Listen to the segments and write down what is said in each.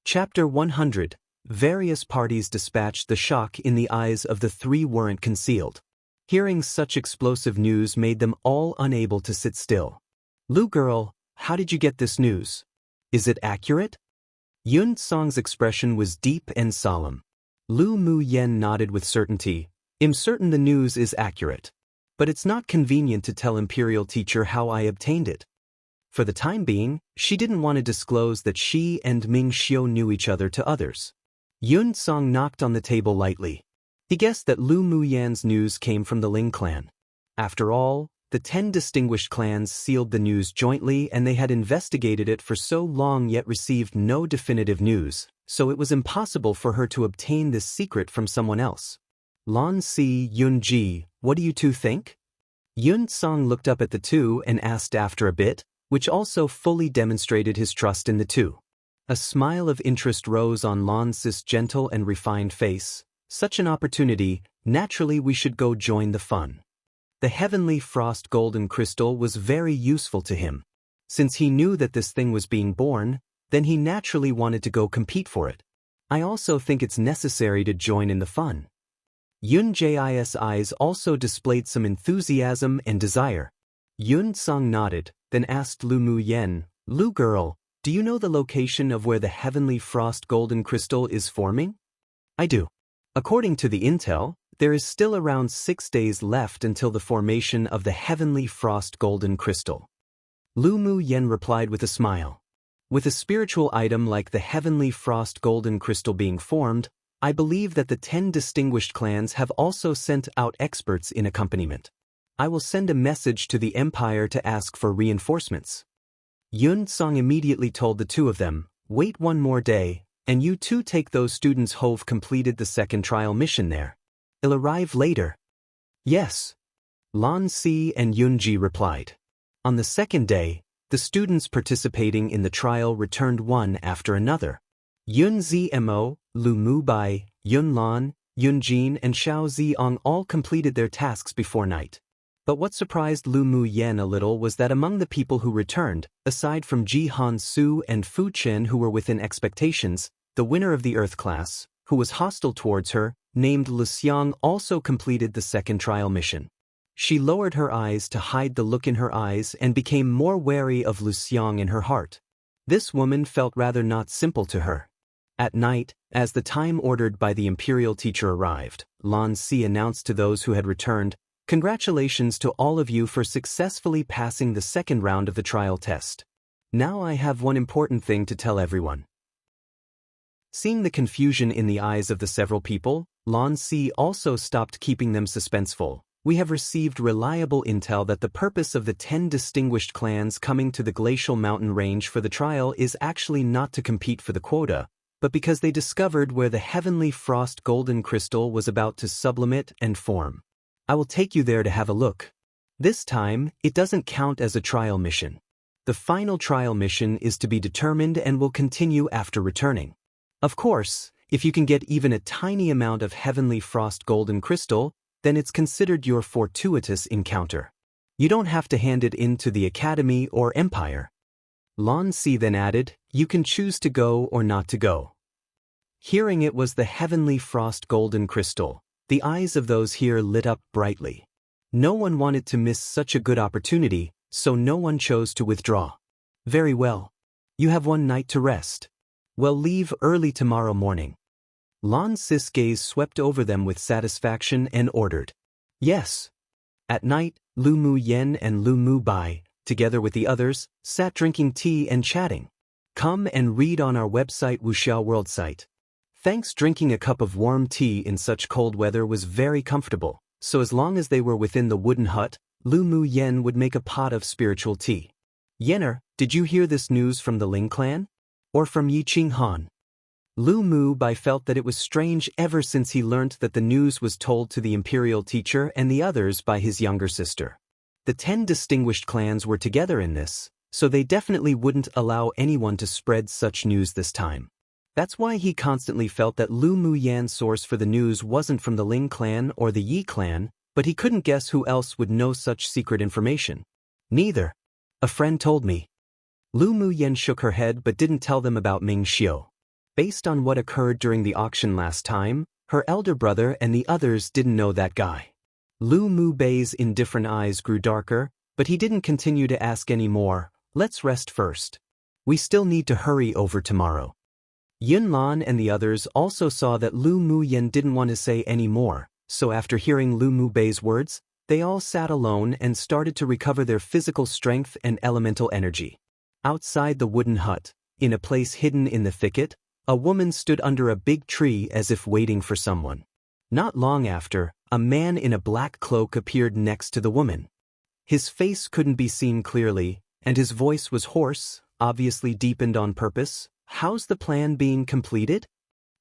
Chapter 100. Various parties dispatched. The shock in the eyes of the three weren't concealed. Hearing such explosive news made them all unable to sit still. "Lu girl, how did you get this news? Is it accurate?" Yun Song's expression was deep and solemn. Lu Mu Yen nodded with certainty. "I'm certain the news is accurate. But it's not convenient to tell Imperial Teacher how I obtained it." For the time being, she didn't want to disclose that she and Ming Xiu knew each other to others. Yun Song knocked on the table lightly. He guessed that Lu Mu Yan's news came from the Ling clan. After all, the 10 distinguished clans sealed the news jointly, and they had investigated it for so long yet received no definitive news, so it was impossible for her to obtain this secret from someone else. "Lan Si, Yun Ji, what do you two think?" Yun Song looked up at the two and asked after a bit, which also fully demonstrated his trust in the two. A smile of interest rose on Lan Si's gentle and refined face. "Such an opportunity, naturally we should go join the fun." The heavenly frost golden crystal was very useful to him. Since he knew that this thing was being born, then he naturally wanted to go compete for it. "I also think it's necessary to join in the fun." Yun Ji's eyes also displayed some enthusiasm and desire. Yun Song nodded, then asked Lu Mu Yen, "Lu girl, do you know the location of where the heavenly frost golden crystal is forming?" "I do. According to the intel, there is still around 6 days left until the formation of the heavenly frost golden crystal." Lu Mu Yen replied with a smile. "With a spiritual item like the heavenly frost golden crystal being formed, I believe that the 10 distinguished clans have also sent out experts in accompaniment. I will send a message to the Empire to ask for reinforcements." Yun Song immediately told the two of them, "Wait one more day, and you two take those students who've completed the second trial mission there. They'll arrive later." "Yes." Lan Si and Yun Ji replied. On the second day, the students participating in the trial returned one after another. Yun Zmo, Lu Mu Bai, Yun Lan, Yun Jin and Xiao Ziong all completed their tasks before night. But what surprised Lu Mu Yen a little was that among the people who returned, aside from Ji Han Su and Fu Chen who were within expectations, the winner of the Earth class, who was hostile towards her, named Lu Xiang, also completed the second trial mission. She lowered her eyes to hide the look in her eyes and became more wary of Lu Xiang in her heart. This woman felt rather not simple to her. At night, as the time ordered by the Imperial Teacher arrived, Lan Si announced to those who had returned, "Congratulations to all of you for successfully passing the second round of the trial test. Now I have one important thing to tell everyone." Seeing the confusion in the eyes of the several people, Lan Si also stopped keeping them suspenseful. "We have received reliable intel that the purpose of the 10 distinguished clans coming to the glacial mountain range for the trial is actually not to compete for the quota, but because they discovered where the heavenly frost golden crystal was about to sublimate and form. I will take you there to have a look. This time, it doesn't count as a trial mission. The final trial mission is to be determined and will continue after returning. Of course, if you can get even a tiny amount of heavenly frost golden crystal, then it's considered your fortuitous encounter. You don't have to hand it in to the Academy or Empire." Lan Si then added, "You can choose to go or not to go." Hearing it was the heavenly frost golden crystal, the eyes of those here lit up brightly. No one wanted to miss such a good opportunity, so no one chose to withdraw. "Very well. You have one night to rest. Well, leave early tomorrow morning." Lan Si's gaze swept over them with satisfaction and ordered, "Yes." At night, Lu Mu Yen and Lu Mu Bai, together with the others, sat drinking tea and chatting. Come and read on our website Wuxia World site. Thanks. Drinking a cup of warm tea in such cold weather was very comfortable, so as long as they were within the wooden hut, Lu Mu Yen would make a pot of spiritual tea. "Yenner, did you hear this news from the Ling clan? Or from Yi Qing Han?" Lu Mu Bai felt that it was strange ever since he learnt that the news was told to the Imperial Teacher and the others by his younger sister. The 10 distinguished clans were together in this, so they definitely wouldn't allow anyone to spread such news this time. That's why he constantly felt that Lu Mu Yan's source for the news wasn't from the Ling clan or the Yi clan, but he couldn't guess who else would know such secret information. "Neither. A friend told me." Lu Mu Yen shook her head but didn't tell them about Ming Xiu. Based on what occurred during the auction last time, her elder brother and the others didn't know that guy. Lu Mu Bei's indifferent eyes grew darker, but he didn't continue to ask any more. Let's rest first. We still need to hurry over tomorrow. Yun Lan and the others also saw that Lu Mu Yen didn't want to say any more, so after hearing Lu Mu Bei's words, they all sat alone and started to recover their physical strength and elemental energy. Outside the wooden hut, in a place hidden in the thicket, a woman stood under a big tree as if waiting for someone. Not long after, a man in a black cloak appeared next to the woman. His face couldn't be seen clearly, and his voice was hoarse, obviously deepened on purpose. How's the plan being completed?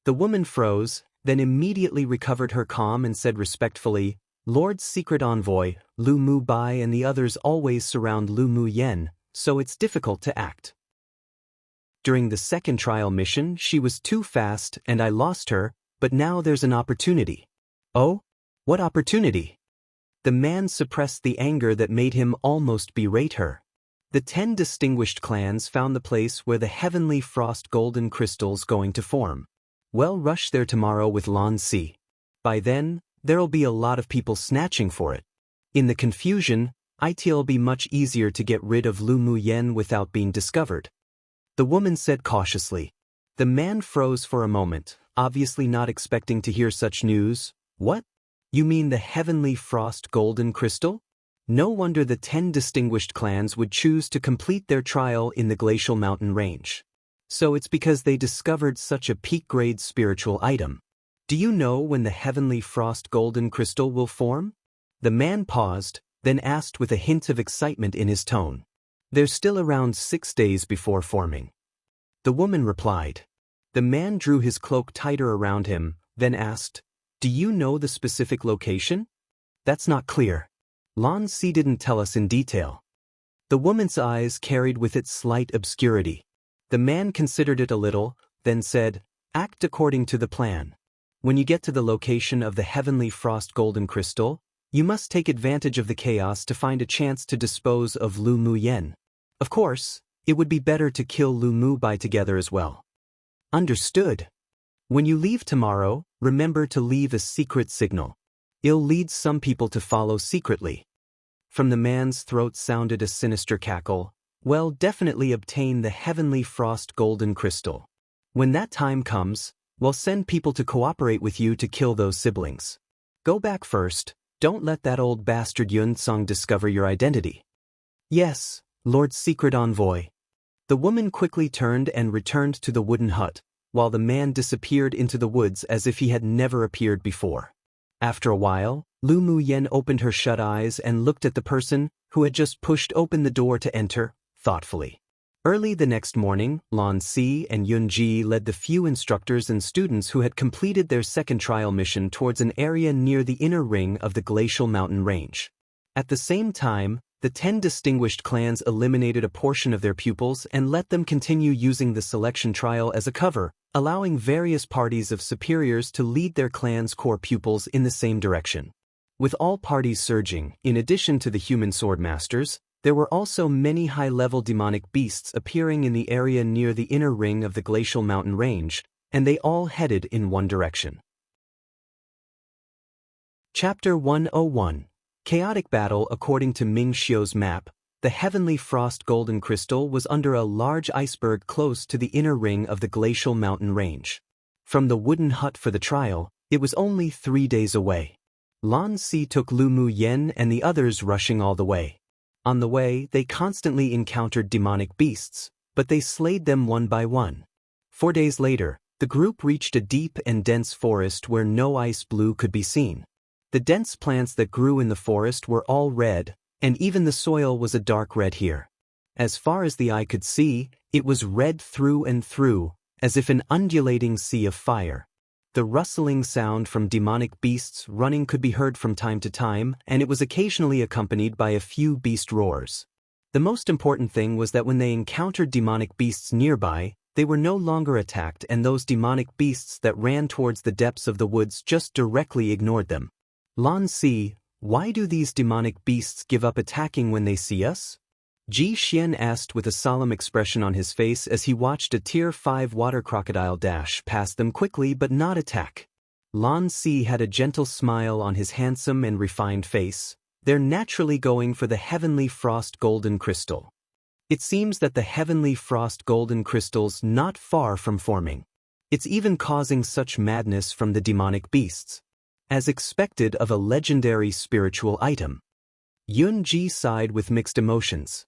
The woman froze, then immediately recovered her calm and said respectfully, Lord's secret envoy, Lu Mu Bai and the others always surround Lu Mu Yen, so it's difficult to act. During the second trial mission, she was too fast and I lost her, but now there's an opportunity. Oh? What opportunity? The man suppressed the anger that made him almost berate her. The 10 distinguished clans found the place where the heavenly frost golden crystal's going to form. Well, rush there tomorrow with Lan Si. By then, there'll be a lot of people snatching for it. In the confusion, it'll be much easier to get rid of Lu Mu Yen without being discovered. The woman said cautiously. The man froze for a moment, obviously not expecting to hear such news. What? You mean the heavenly frost golden crystal? No wonder the 10 distinguished clans would choose to complete their trial in the glacial mountain range. So it's because they discovered such a peak-grade spiritual item. Do you know when the heavenly frost golden crystal will form? The man paused, then asked with a hint of excitement in his tone. There's still around 6 days before forming. The woman replied. The man drew his cloak tighter around him, then asked, Do you know the specific location? That's not clear. Lan Si didn't tell us in detail. The woman's eyes carried with it slight obscurity. The man considered it a little, then said, Act according to the plan. When you get to the location of the heavenly frost golden crystal, you must take advantage of the chaos to find a chance to dispose of Lu Mu Yen. Of course, it would be better to kill Lu Mu Bai together as well. Understood. When you leave tomorrow, remember to leave a secret signal. It'll lead some people to follow secretly. From the man's throat sounded a sinister cackle. Well, definitely obtain the heavenly frost golden crystal. When that time comes, we'll send people to cooperate with you to kill those siblings. Go back first. Don't let that old bastard Yun Song discover your identity. Yes, Lord's secret envoy. The woman quickly turned and returned to the wooden hut, while the man disappeared into the woods as if he had never appeared before. After a while, Lu Mu Yen opened her shut eyes and looked at the person who had just pushed open the door to enter, thoughtfully. Early the next morning, Lan Si and Yun Ji led the few instructors and students who had completed their second trial mission towards an area near the inner ring of the glacial mountain range. At the same time, the 10 distinguished clans eliminated a portion of their pupils and let them continue using the selection trial as a cover, allowing various parties of superiors to lead their clan's core pupils in the same direction. With all parties surging, in addition to the human sword masters, there were also many high-level demonic beasts appearing in the area near the inner ring of the glacial mountain range, and they all headed in one direction. Chapter 101. Chaotic Battle. According to Ming Xiu's map, the heavenly frost golden crystal was under a large iceberg close to the inner ring of the glacial mountain range. From the wooden hut for the trial, it was only 3 days away. Lan Si took Lu Mu Yen and the others rushing all the way. On the way, they constantly encountered demonic beasts, but they slayed them one by one. 4 days later, the group reached a deep and dense forest where no ice blue could be seen. The dense plants that grew in the forest were all red, and even the soil was a dark red here. As far as the eye could see, it was red through and through, as if an undulating sea of fire. The rustling sound from demonic beasts running could be heard from time to time, and it was occasionally accompanied by a few beast roars. The most important thing was that when they encountered demonic beasts nearby, they were no longer attacked, and those demonic beasts that ran towards the depths of the woods just directly ignored them. Lan Si, why do these demonic beasts give up attacking when they see us? Ji Xian asked with a solemn expression on his face as he watched a Tier 5 water crocodile dash past them quickly but not attack. Lan Si had a gentle smile on his handsome and refined face. They're naturally going for the heavenly frost golden crystal. It seems that the heavenly frost golden crystal's not far from forming. It's even causing such madness from the demonic beasts. As expected of a legendary spiritual item. Yun Ji sighed with mixed emotions.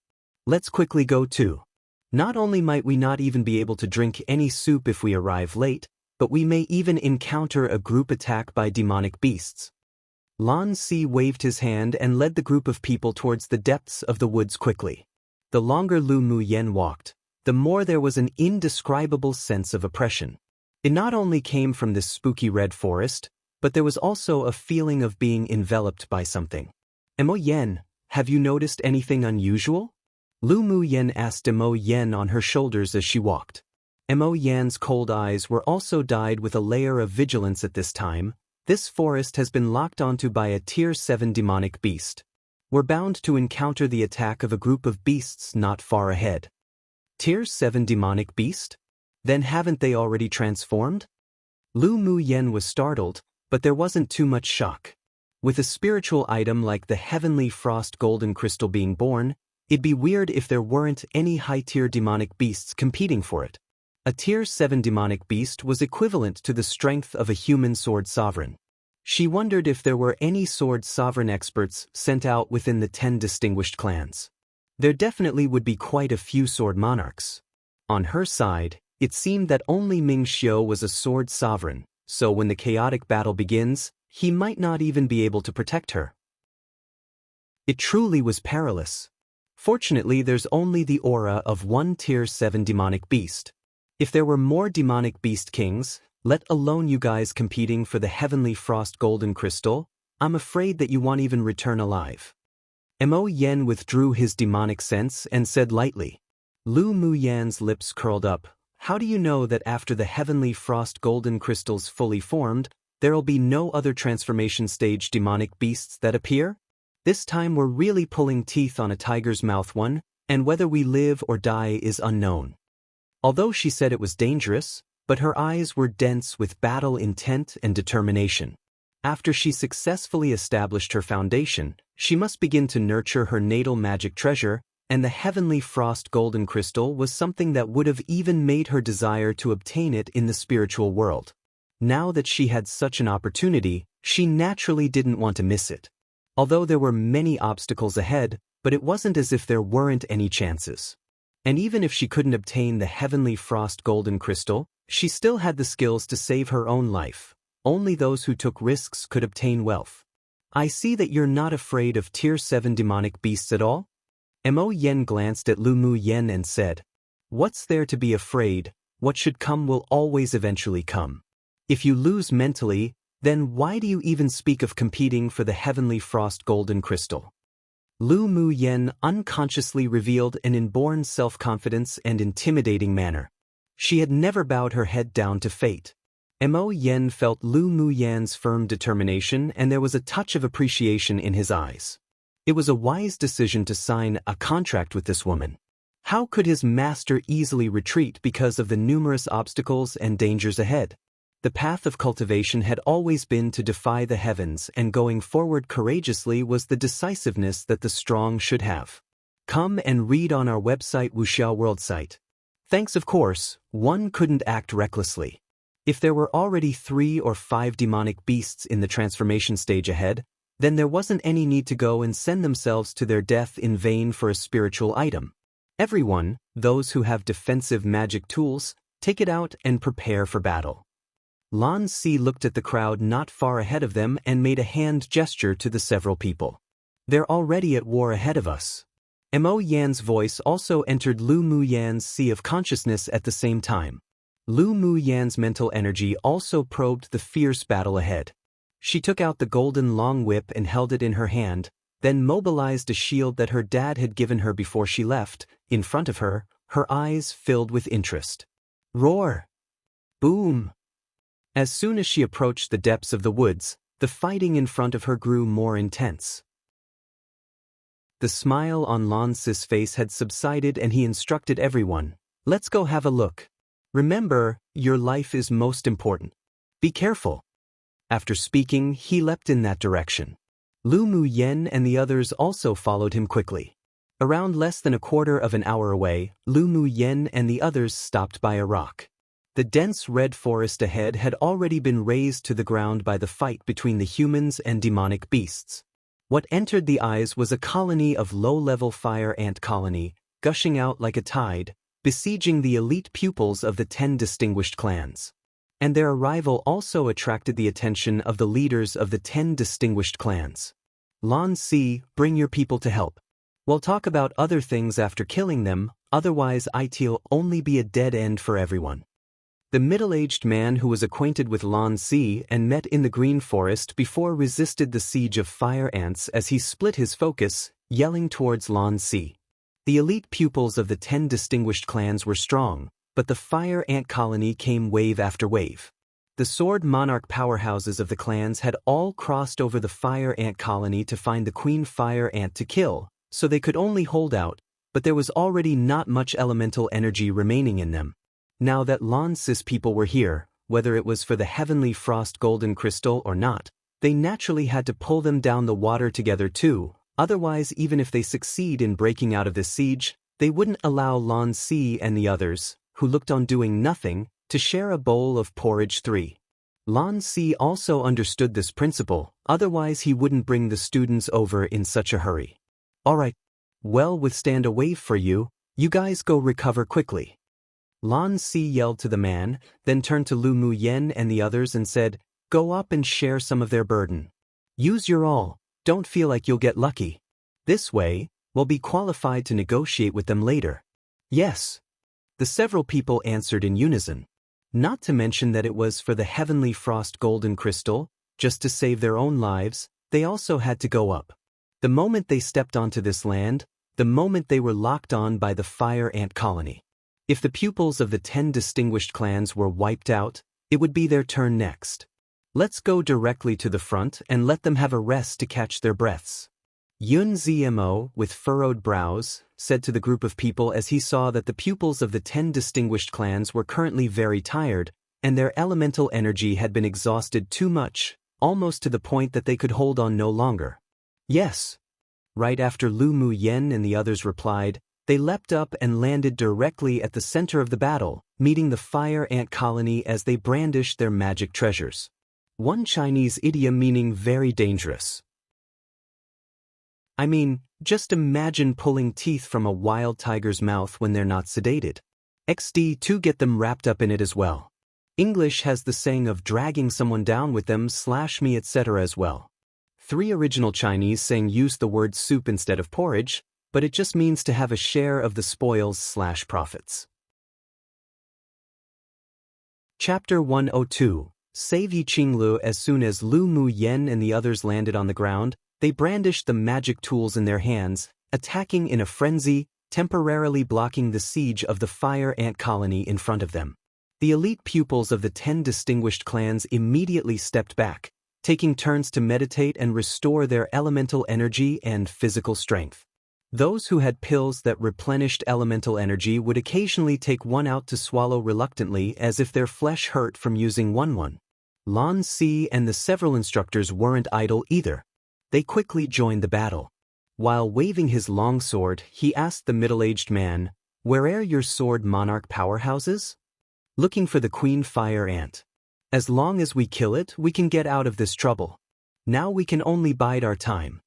Let's quickly go too. Not only might we not even be able to drink any soup if we arrive late, but we may even encounter a group attack by demonic beasts. Lan Si waved his hand and led the group of people towards the depths of the woods quickly. The longer Lu Muyen walked, the more there was an indescribable sense of oppression. It not only came from this spooky red forest, but there was also a feeling of being enveloped by something. Mo Yen, have you noticed anything unusual? Lu Muyen asked Mo Yen on her shoulders as she walked. Mo Yan's cold eyes were also dyed with a layer of vigilance at this time. This forest has been locked onto by a Tier 7 demonic beast. We're bound to encounter the attack of a group of beasts not far ahead. Tier 7 demonic beast? Then haven't they already transformed? Lu Muyen was startled, but there wasn't too much shock. With a spiritual item like the heavenly frost golden crystal being born, it'd be weird if there weren't any high-tier demonic beasts competing for it. A Tier 7 demonic beast was equivalent to the strength of a human sword sovereign. She wondered if there were any sword sovereign experts sent out within the 10 distinguished clans. There definitely would be quite a few sword monarchs. On her side, it seemed that only Ming Xiu was a sword sovereign, so when the chaotic battle begins, he might not even be able to protect her. It truly was perilous. Fortunately, there's only the aura of one Tier 7 demonic beast. If there were more demonic beast kings, let alone you guys competing for the heavenly frost golden crystal, I'm afraid that you won't even return alive. Mo Yen withdrew his demonic sense and said lightly. Lu Muyan's lips curled up. How do you know that after the heavenly frost golden crystal's fully formed, there'll be no other transformation stage demonic beasts that appear? This time we're really pulling teeth on a tiger's mouth one, and whether we live or die is unknown. Although she said it was dangerous, but her eyes were dense with battle intent and determination. After she successfully established her foundation, she must begin to nurture her natal magic treasure, and the heavenly frost golden crystal was something that would have even made her desire to obtain it in the spiritual world. Now that she had such an opportunity, she naturally didn't want to miss it. Although there were many obstacles ahead, but it wasn't as if there weren't any chances. And even if she couldn't obtain the heavenly frost golden crystal, she still had the skills to save her own life. Only those who took risks could obtain wealth. I see that you're not afraid of Tier 7 demonic beasts at all? Mo Yen glanced at Lu Muyen and said, what's there to be afraid? What should come will always eventually come. If you lose mentally, then why do you even speak of competing for the heavenly frost golden crystal? Lu Muyen unconsciously revealed an inborn self-confidence and intimidating manner. She had never bowed her head down to fate. Mo Yen felt Lu Muyen's firm determination, and there was a touch of appreciation in his eyes. It was a wise decision to sign a contract with this woman. How could his master easily retreat because of the numerous obstacles and dangers ahead? The path of cultivation had always been to defy the heavens, and going forward courageously was the decisiveness that the strong should have. Come and read on our website Wuxia World site. Thanks, of course, one couldn't act recklessly. If there were already 3 or 5 demonic beasts in the transformation stage ahead, then there wasn't any need to go and send themselves to their death in vain for a spiritual item. Everyone, those who have defensive magic tools, take it out and prepare for battle. Lan Si looked at the crowd not far ahead of them and made a hand gesture to the several people. They're already at war ahead of us. Mo Yan's voice also entered Lu Muyan's sea of consciousness at the same time. Lu Muyan's mental energy also probed the fierce battle ahead. She took out the golden long whip and held it in her hand, then mobilized a shield that her dad had given her before she left. In front of her, her eyes filled with interest. Roar! Boom! As soon as she approached the depths of the woods, the fighting in front of her grew more intense. The smile on Lan Si's face had subsided and he instructed everyone, "Let's go have a look. Remember, your life is most important. Be careful." After speaking, he leapt in that direction. Lu Muyen and the others also followed him quickly. Around less than a quarter of an hour away, Lu Muyen and the others stopped by a rock. The dense red forest ahead had already been razed to the ground by the fight between the humans and demonic beasts. What entered the eyes was a colony of low-level fire ant colony, gushing out like a tide, besieging the elite pupils of the 10 distinguished clans. And their arrival also attracted the attention of the leaders of the 10 distinguished clans. Lan Si, bring your people to help. We'll talk about other things after killing them, otherwise it'll only be a dead end for everyone. The middle-aged man who was acquainted with Lan Si and met in the green forest before resisted the siege of fire ants as he split his focus, yelling towards Lan Si. The elite pupils of the 10 distinguished clans were strong, but the fire ant colony came wave after wave. The sword monarch powerhouses of the clans had all crossed over the fire ant colony to find the queen fire ant to kill, so they could only hold out, but there was already not much elemental energy remaining in them. Now that Lan Si's people were here, whether it was for the heavenly frost golden crystal or not, they naturally had to pull them down the water together too, otherwise even if they succeed in breaking out of this siege, they wouldn't allow Lan Si and the others, who looked on doing nothing, to share a bowl of porridge 3. Lan Si also understood this principle, otherwise he wouldn't bring the students over in such a hurry. Alright, we'll withstand a wave for you, you guys go recover quickly. Lan Si yelled to the man, then turned to Lu Muyen and the others and said, "Go up and share some of their burden. Use your all, don't feel like you'll get lucky. This way, we'll be qualified to negotiate with them later." Yes. The several people answered in unison. Not to mention that it was for the heavenly frost golden crystal, just to save their own lives, they also had to go up. The moment they stepped onto this land, the moment they were locked on by the fire ant colony. If the pupils of the 10 distinguished clans were wiped out, it would be their turn next. Let's go directly to the front and let them have a rest to catch their breaths. Yun Zmo, with furrowed brows, said to the group of people as he saw that the pupils of the 10 distinguished clans were currently very tired, and their elemental energy had been exhausted too much, almost to the point that they could hold on no longer. Yes. Right after Lu Muyen and the others replied, they leapt up and landed directly at the center of the battle, meeting the fire ant colony as they brandished their magic treasures. One Chinese idiom meaning very dangerous. I mean, just imagine pulling teeth from a wild tiger's mouth when they're not sedated. XD to get them wrapped up in it as well. English has the saying of dragging someone down with them /me etc. as well. 3 original Chinese saying use the word soup instead of porridge, but it just means to have a share of the spoils/profits. Chapter 102. Save Yi Qinglu. As soon as Lu Muyen and the others landed on the ground, they brandished the magic tools in their hands, attacking in a frenzy, temporarily blocking the siege of the fire ant colony in front of them. The elite pupils of the 10 distinguished clans immediately stepped back, taking turns to meditate and restore their elemental energy and physical strength. Those who had pills that replenished elemental energy would occasionally take one out to swallow reluctantly as if their flesh hurt from using one. Lan Si and the several instructors weren't idle either. They quickly joined the battle. While waving his long sword, he asked the middle-aged man, "Where are your sword monarch powerhouses?" "Looking for the queen fire ant. As long as we kill it, we can get out of this trouble. Now we can only bide our time."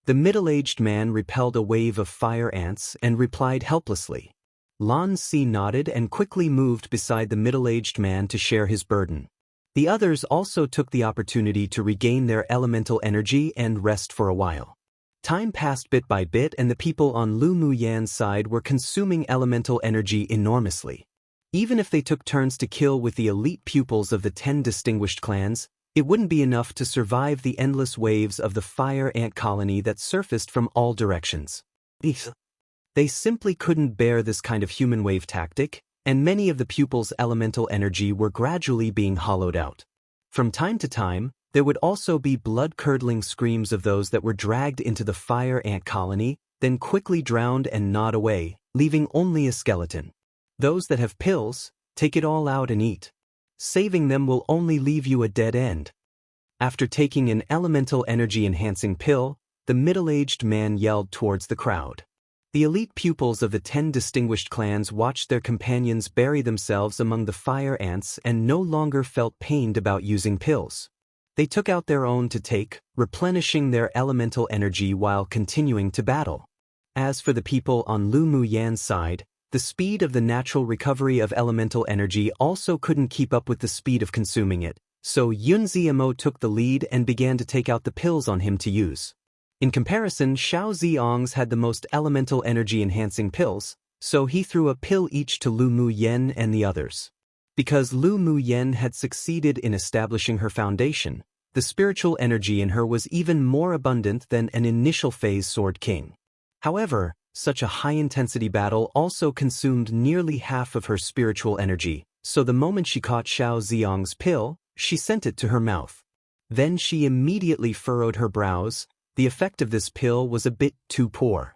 The middle-aged man repelled a wave of fire ants and replied helplessly. Lan Si nodded and quickly moved beside the middle-aged man to share his burden. The others also took the opportunity to regain their elemental energy and rest for a while. Time passed bit by bit and the people on Lu Muyan's side were consuming elemental energy enormously. Even if they took turns to kill with the elite pupils of the 10 distinguished clans, it wouldn't be enough to survive the endless waves of the fire ant colony that surfaced from all directions. They simply couldn't bear this kind of human wave tactic, and many of the pupils' elemental energy were gradually being hollowed out. From time to time, there would also be blood-curdling screams of those that were dragged into the fire ant colony, then quickly drowned and gnawed away, leaving only a skeleton. Those that have pills, take it all out and eat. Saving them will only leave you a dead end. After taking an elemental energy-enhancing pill, the middle-aged man yelled towards the crowd. The elite pupils of the 10 distinguished clans watched their companions bury themselves among the fire ants and no longer felt pained about using pills. They took out their own to take, replenishing their elemental energy while continuing to battle. As for the people on Lu Muyan's side, the speed of the natural recovery of elemental energy also couldn't keep up with the speed of consuming it, so Yun Ziamo took the lead and began to take out the pills on him to use. In comparison, Xiao Ziong's had the most elemental energy-enhancing pills, so he threw a pill each to Lu Muyan and the others. Because Lu Muyan had succeeded in establishing her foundation, the spiritual energy in her was even more abundant than an initial phase Sword King. However, such a high-intensity battle also consumed nearly half of her spiritual energy, so the moment she caught Xiao Ziong's pill, she sent it to her mouth. Then she immediately furrowed her brows. The effect of this pill was a bit too poor.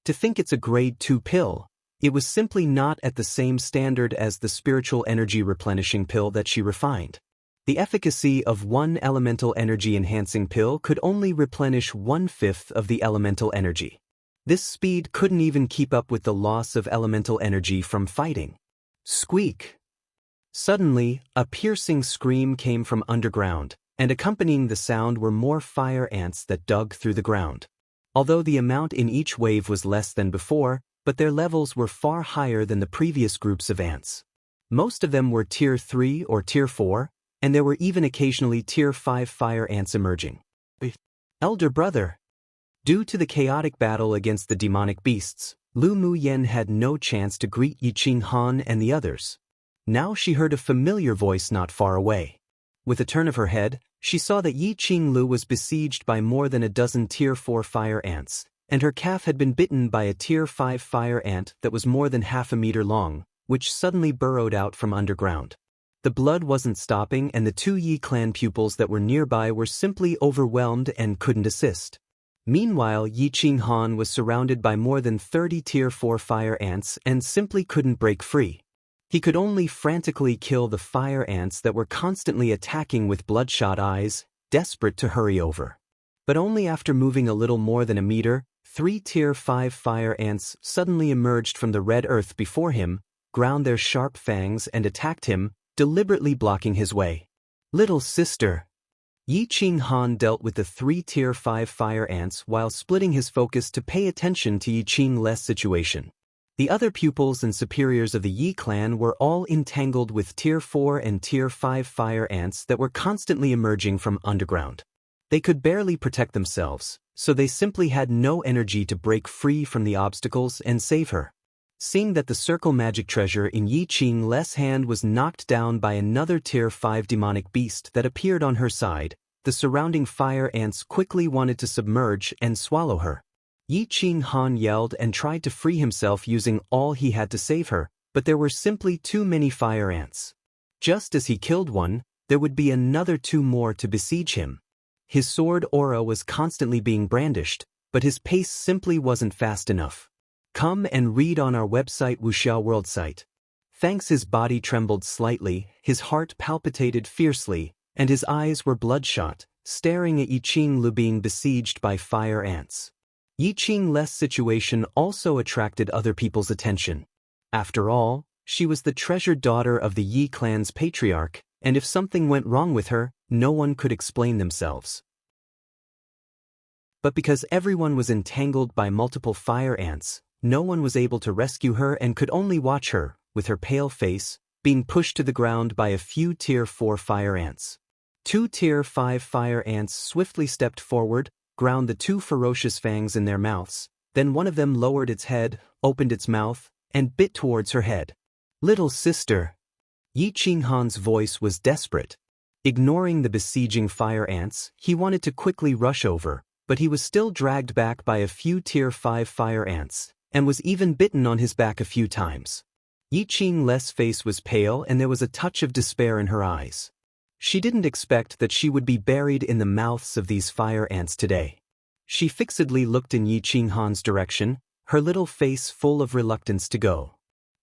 To think it's a grade 2 pill, it was simply not at the same standard as the spiritual energy replenishing pill that she refined. The efficacy of one elemental energy-enhancing pill could only replenish 1/5 of the elemental energy. This speed couldn't even keep up with the loss of elemental energy from fighting. Squeak! Suddenly, a piercing scream came from underground, and accompanying the sound were more fire ants that dug through the ground. Although the amount in each wave was less than before, but their levels were far higher than the previous groups of ants. Most of them were Tier 3 or Tier 4, and there were even occasionally Tier 5 fire ants emerging. Elder brother! Due to the chaotic battle against the demonic beasts, Lu Muyan had no chance to greet Yiqing Han and the others. Now she heard a familiar voice not far away. With a turn of her head, she saw that Yiqing Lu was besieged by more than a dozen Tier 4 fire ants, and her calf had been bitten by a Tier 5 fire ant that was more than half a meter long, which suddenly burrowed out from underground. The blood wasn't stopping, and the 2 Yi clan pupils that were nearby were simply overwhelmed and couldn't assist. Meanwhile, Yiqing Han was surrounded by more than 30 Tier 4 fire ants and simply couldn't break free. He could only frantically kill the fire ants that were constantly attacking with bloodshot eyes, desperate to hurry over. But only after moving a little more than a meter, 3 Tier 5 fire ants suddenly emerged from the red earth before him, ground their sharp fangs and attacked him, deliberately blocking his way. Little sister! Yiqing Han dealt with the 3 Tier 5 fire ants while splitting his focus to pay attention to Yiqing Le's situation. The other pupils and superiors of the Yi clan were all entangled with Tier 4 and Tier 5 fire ants that were constantly emerging from underground. They could barely protect themselves, so they simply had no energy to break free from the obstacles and save her. Seeing that the circle magic treasure in Yiqing Le's hand was knocked down by another Tier 5 demonic beast that appeared on her side, the surrounding fire ants quickly wanted to submerge and swallow her. Yiqing Han yelled and tried to free himself using all he had to save her, but there were simply too many fire ants. Just as he killed one, there would be another 2 more to besiege him. His sword aura was constantly being brandished, but his pace simply wasn't fast enough. Come and read on our website Wuxia World site. Thanks. His body trembled slightly, his heart palpitated fiercely, and his eyes were bloodshot, staring at Yiqing Lu being besieged by fire ants. Yiqing Le's situation also attracted other people's attention. After all, she was the treasured daughter of the Yi clan's patriarch, and if something went wrong with her, no one could explain themselves. But because everyone was entangled by multiple fire ants, no one was able to rescue her and could only watch her, with her pale face, being pushed to the ground by a few Tier 4 fire ants. 2 Tier 5 fire ants swiftly stepped forward, ground the 2 ferocious fangs in their mouths, then one of them lowered its head, opened its mouth, and bit towards her head. Little sister! Yiqing Han's voice was desperate. Ignoring the besieging fire ants, he wanted to quickly rush over, but he was still dragged back by a few Tier 5 fire ants, and was even bitten on his back a few times. Yiqing Le's face was pale and there was a touch of despair in her eyes. She didn't expect that she would be buried in the mouths of these fire ants today. She fixedly looked in Yi Qinghan's direction, her little face full of reluctance to go.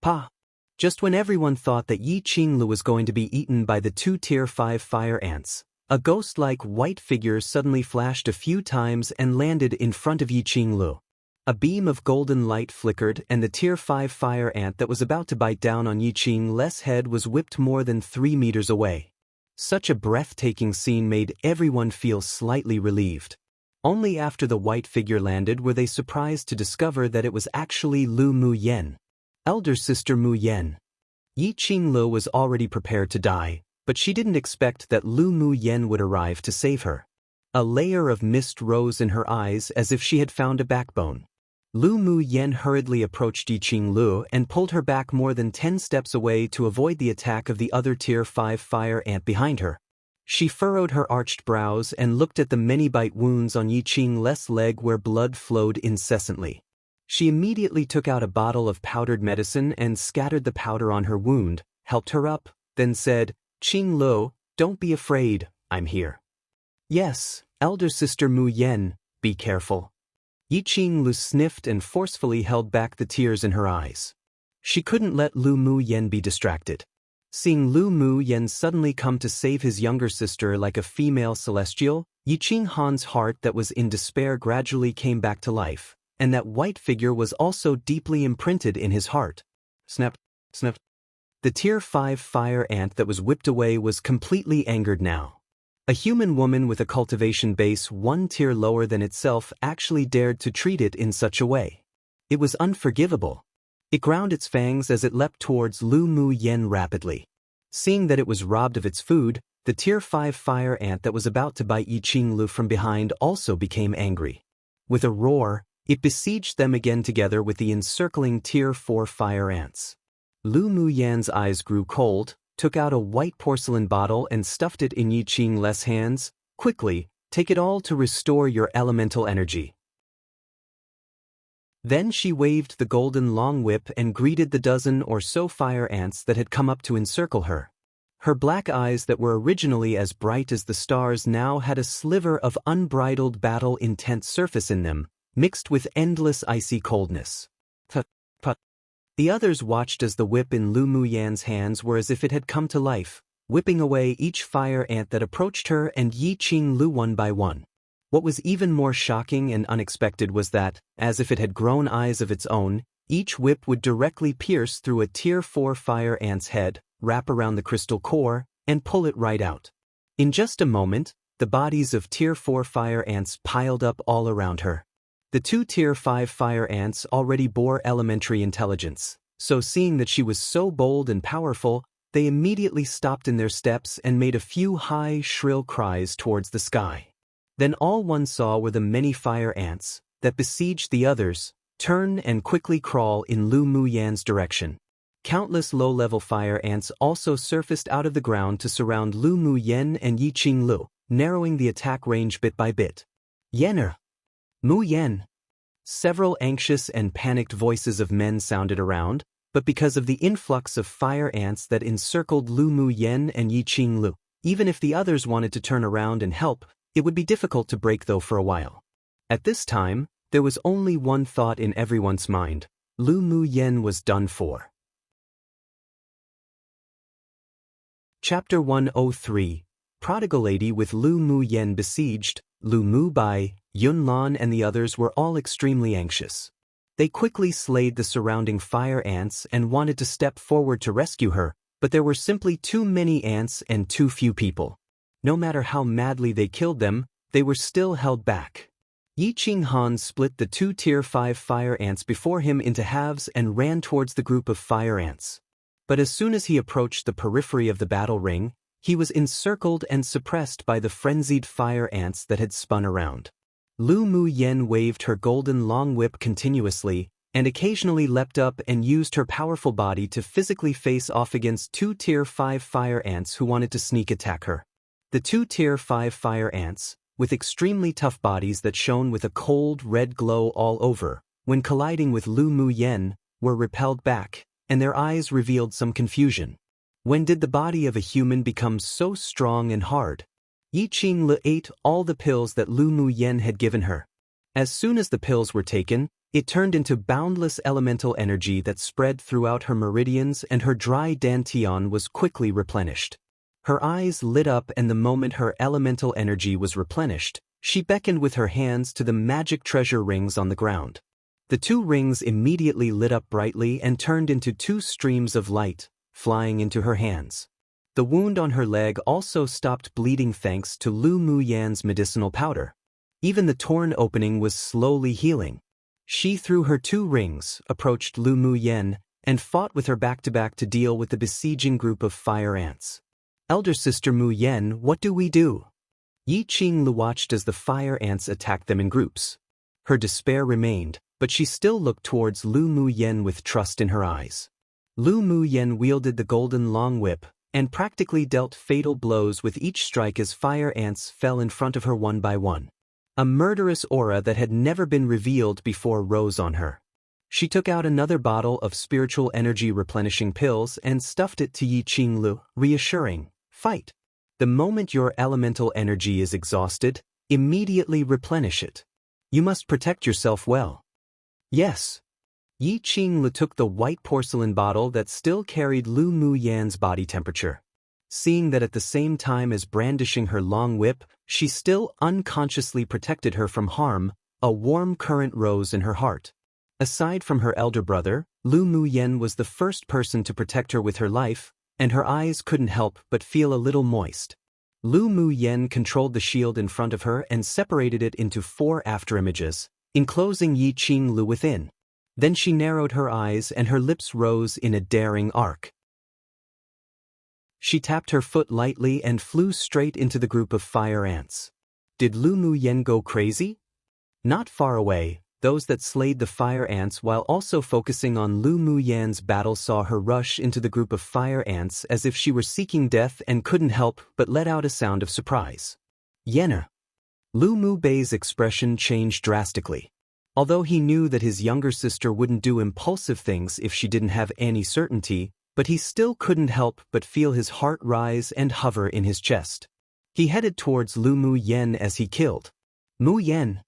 Pa! Just when everyone thought that Yi Qinglu was going to be eaten by the 2 Tier 5 fire ants, a ghost-like white figure suddenly flashed a few times and landed in front of Yi Qinglu. A beam of golden light flickered and the Tier 5 fire ant that was about to bite down on Yi Qinglu's head was whipped more than 3 meters away. Such a breathtaking scene made everyone feel slightly relieved. Only after the white figure landed were they surprised to discover that it was actually Lu Muyen, elder sister Muyen. Yi Qinglu was already prepared to die, but she didn't expect that Lu Muyen would arrive to save her. A layer of mist rose in her eyes as if she had found a backbone. Lu Muyen hurriedly approached Yi Qinglu and pulled her back more than 10 steps away to avoid the attack of the other Tier 5 fire ant behind her. She furrowed her arched brows and looked at the many bite wounds on Yi Qinglu's leg where blood flowed incessantly. She immediately took out a bottle of powdered medicine and scattered the powder on her wound, helped her up, then said, "Qinglu, don't be afraid, I'm here." "Yes, elder sister Muyen, be careful." Yi Qinglu sniffed and forcefully held back the tears in her eyes. She couldn't let Lu Muyen be distracted. Seeing Lu Muyen suddenly come to save his younger sister like a female celestial, Yi Qinghan's heart that was in despair gradually came back to life, and that white figure was also deeply imprinted in his heart. Snap, snap. The Tier 5 fire ant that was whipped away was completely angered now. A human woman with a cultivation base 1 tier lower than itself actually dared to treat it in such a way. It was unforgivable. It ground its fangs as it leapt towards Lu Muyen rapidly. Seeing that it was robbed of its food, the Tier 5 fire ant that was about to bite Yi Qinglu from behind also became angry. With a roar, it besieged them again together with the encircling Tier 4 fire ants. Lu Muyen's eyes grew cold, took out a white porcelain bottle and stuffed it in Yi Qinglu's hands. "Quickly, take it all to restore your elemental energy." Then she waved the golden long whip and greeted the dozen or so fire ants that had come up to encircle her. Her black eyes that were originally as bright as the stars now had a sliver of unbridled battle-intent surface in them, mixed with endless icy coldness. Put. The others watched as the whip in Lu Muyen's hands were as if it had come to life, whipping away each fire ant that approached her and Yi Qinglu one by one. What was even more shocking and unexpected was that, as if it had grown eyes of its own, each whip would directly pierce through a Tier 4 fire ant's head, wrap around the crystal core, and pull it right out. In just a moment, the bodies of Tier 4 fire ants piled up all around her. The 2 Tier 5 fire ants already bore elementary intelligence, so seeing that she was so bold and powerful, they immediately stopped in their steps and made a few high, shrill cries towards the sky. Then all one saw were the many fire ants that besieged the others, turn and quickly crawl in Lu Muyen's direction. Countless low-level fire ants also surfaced out of the ground to surround Lu Muyen and Yi Qinglu, narrowing the attack range bit by bit. "Yener! Muyen!" Several anxious and panicked voices of men sounded around, but because of the influx of fire ants that encircled Lu Muyen and Yi Qinglu, even if the others wanted to turn around and help, it would be difficult to break though for a while. At this time, there was only one thought in everyone's mind: Lu Muyen was done for. Chapter 103, Prodigal Lady with Lu Muyen besieged. Lu Mu Bai, Yunlan and the others were all extremely anxious. They quickly slayed the surrounding fire ants and wanted to step forward to rescue her, but there were simply too many ants and too few people. No matter how madly they killed them, they were still held back. Yi Qinghan split the 2 Tier 5 fire ants before him into halves and ran towards the group of fire ants. But as soon as he approached the periphery of the battle ring, he was encircled and suppressed by the frenzied fire ants that had spun around. Lu Muyen waved her golden long whip continuously, and occasionally leapt up and used her powerful body to physically face off against 2 Tier 5 fire ants who wanted to sneak attack her. The 2 Tier 5 fire ants, with extremely tough bodies that shone with a cold red glow all over, when colliding with Lu Muyen, were repelled back, and their eyes revealed some confusion. When did the body of a human become so strong and hard? Yi Qinglu ate all the pills that Lu Muyen had given her. As soon as the pills were taken, it turned into boundless elemental energy that spread throughout her meridians, and her dry dantian was quickly replenished. Her eyes lit up, and the moment her elemental energy was replenished, she beckoned with her hands to the magic treasure rings on the ground. The 2 rings immediately lit up brightly and turned into 2 streams of light, flying into her hands. The wound on her leg also stopped bleeding thanks to Lu Muyan's medicinal powder. Even the torn opening was slowly healing. She threw her 2 rings, approached Lu Muyan, and fought with her back-to-back to deal with the besieging group of fire ants. Elder Sister Muyan, what do we do? Yi Qinglu watched as the fire ants attacked them in groups. Her despair remained, but she still looked towards Lu Muyan with trust in her eyes. Lu Muyan wielded the golden long whip, and practically dealt fatal blows with each strike as fire ants fell in front of her one by one. A murderous aura that had never been revealed before rose on her. She took out another bottle of spiritual energy replenishing pills and stuffed it to Yi Qinglu, reassuring, "Fight. The moment your elemental energy is exhausted, immediately replenish it. You must protect yourself well." "Yes." Yi Qinglu took the white porcelain bottle that still carried Lu Muyan's body temperature. Seeing that at the same time as brandishing her long whip, she still unconsciously protected her from harm, a warm current rose in her heart. Aside from her elder brother, Lu Muyan was the first person to protect her with her life, and her eyes couldn't help but feel a little moist. Lu Muyan controlled the shield in front of her and separated it into 4 afterimages, enclosing Yi Qinglu within. Then she narrowed her eyes and her lips rose in a daring arc. She tapped her foot lightly and flew straight into the group of fire ants. Did Lu Muyan go crazy? Not far away, those that slayed the fire ants while also focusing on Lu Muyan's battle saw her rush into the group of fire ants as if she were seeking death and couldn't help but let out a sound of surprise. "Yenna." Lu Mubei's expression changed drastically. Although he knew that his younger sister wouldn't do impulsive things if she didn't have any certainty, but he still couldn't help but feel his heart rise and hover in his chest. He headed towards Lu Muyan as he killed. Muyan.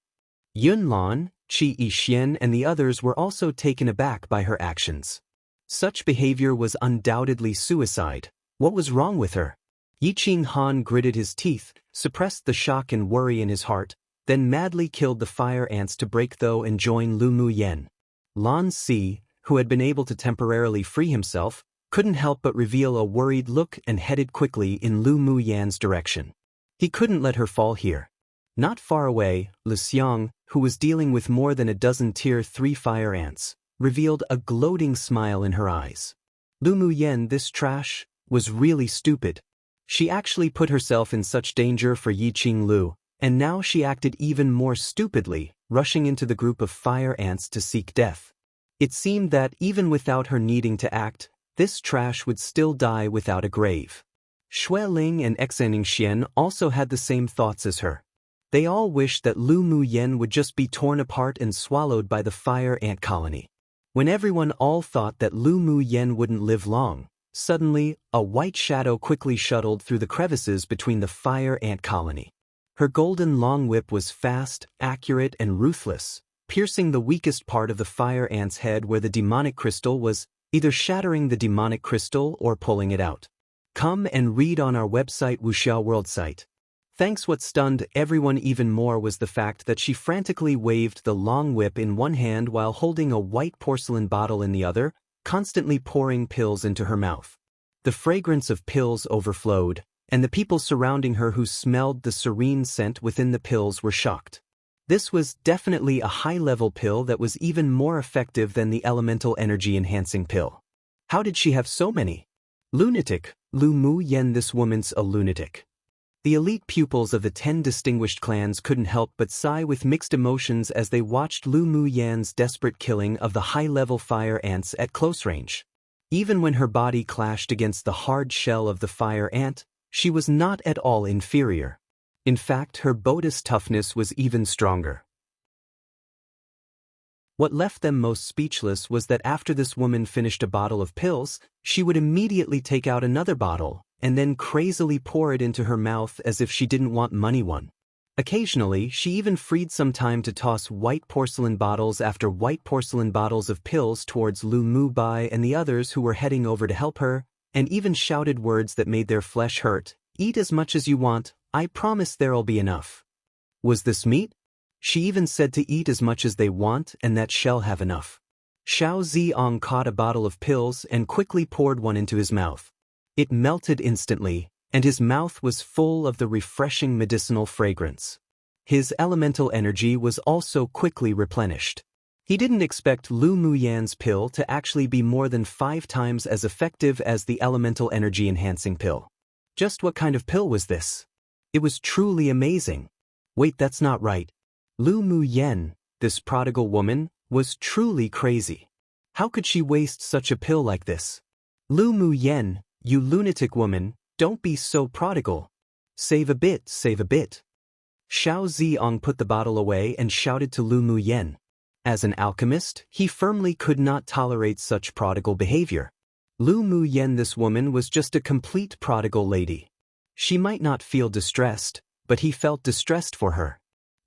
Yunlan, Qi Yixian and the others were also taken aback by her actions. Such behavior was undoubtedly suicide. What was wrong with her? Yi Qinghan gritted his teeth, suppressed the shock and worry in his heart, then madly killed the fire ants to break through and join Lu Muyan. Lan Si, who had been able to temporarily free himself, couldn't help but reveal a worried look and headed quickly in Lu Muyan's direction. He couldn't let her fall here. Not far away, Lu Xiang, who was dealing with more than a dozen Tier 3 fire ants, revealed a gloating smile in her eyes. Lu Muyan, this trash, was really stupid. She actually put herself in such danger for Yi Qinglu, and now she acted even more stupidly, rushing into the group of fire ants to seek death. It seemed that even without her needing to act, this trash would still die without a grave. Xue Ling and Xianxia also had the same thoughts as her. They all wished that Lu Muyan would just be torn apart and swallowed by the fire ant colony. When everyone all thought that Lu Muyan wouldn't live long, suddenly, a white shadow quickly shuttled through the crevices between the fire ant colony. Her golden long whip was fast, accurate, and ruthless, piercing the weakest part of the fire ant's head where the demonic crystal was, either shattering the demonic crystal or pulling it out. Come and read on our website Wuxia World site. Thanks. What stunned everyone even more was the fact that she frantically waved the long whip in one hand while holding a white porcelain bottle in the other, constantly pouring pills into her mouth. The fragrance of pills overflowed, and the people surrounding her who smelled the serene scent within the pills were shocked. This was definitely a high-level pill that was even more effective than the elemental energy-enhancing pill. How did she have so many? Lunatic, Lu Muyan. This woman's a lunatic. The elite pupils of the 10 distinguished clans couldn't help but sigh with mixed emotions as they watched Lu Muyan's desperate killing of the high-level fire ants at close range. Even when her body clashed against the hard shell of the fire ant, she was not at all inferior. In fact, her bodice toughness was even stronger. What left them most speechless was that after this woman finished a bottle of pills, she would immediately take out another bottle, and then crazily pour it into her mouth as if she didn't want money one. Occasionally, she even freed some time to toss white porcelain bottles after white porcelain bottles of pills towards Lu Mubai and the others who were heading over to help her, and even shouted words that made their flesh hurt. "Eat as much as you want, I promise there'll be enough." Was this meat? She even said to eat as much as they want and that she'll have enough. Xiao Ziong caught a bottle of pills and quickly poured one into his mouth. It melted instantly, and his mouth was full of the refreshing medicinal fragrance. His elemental energy was also quickly replenished. He didn't expect Lu Muyan's pill to actually be more than 5 times as effective as the elemental energy enhancing pill. Just what kind of pill was this? It was truly amazing. Wait, that's not right. Lu Muyan, this prodigal woman, was truly crazy. How could she waste such a pill like this? Lu Muyan, you lunatic woman, don't be so prodigal. Save a bit, save a bit. Xiao Ziong put the bottle away and shouted to Lu Muyan. As an alchemist, he firmly could not tolerate such prodigal behavior. Lu Muyan, this woman was just a complete prodigal lady. She might not feel distressed, but he felt distressed for her.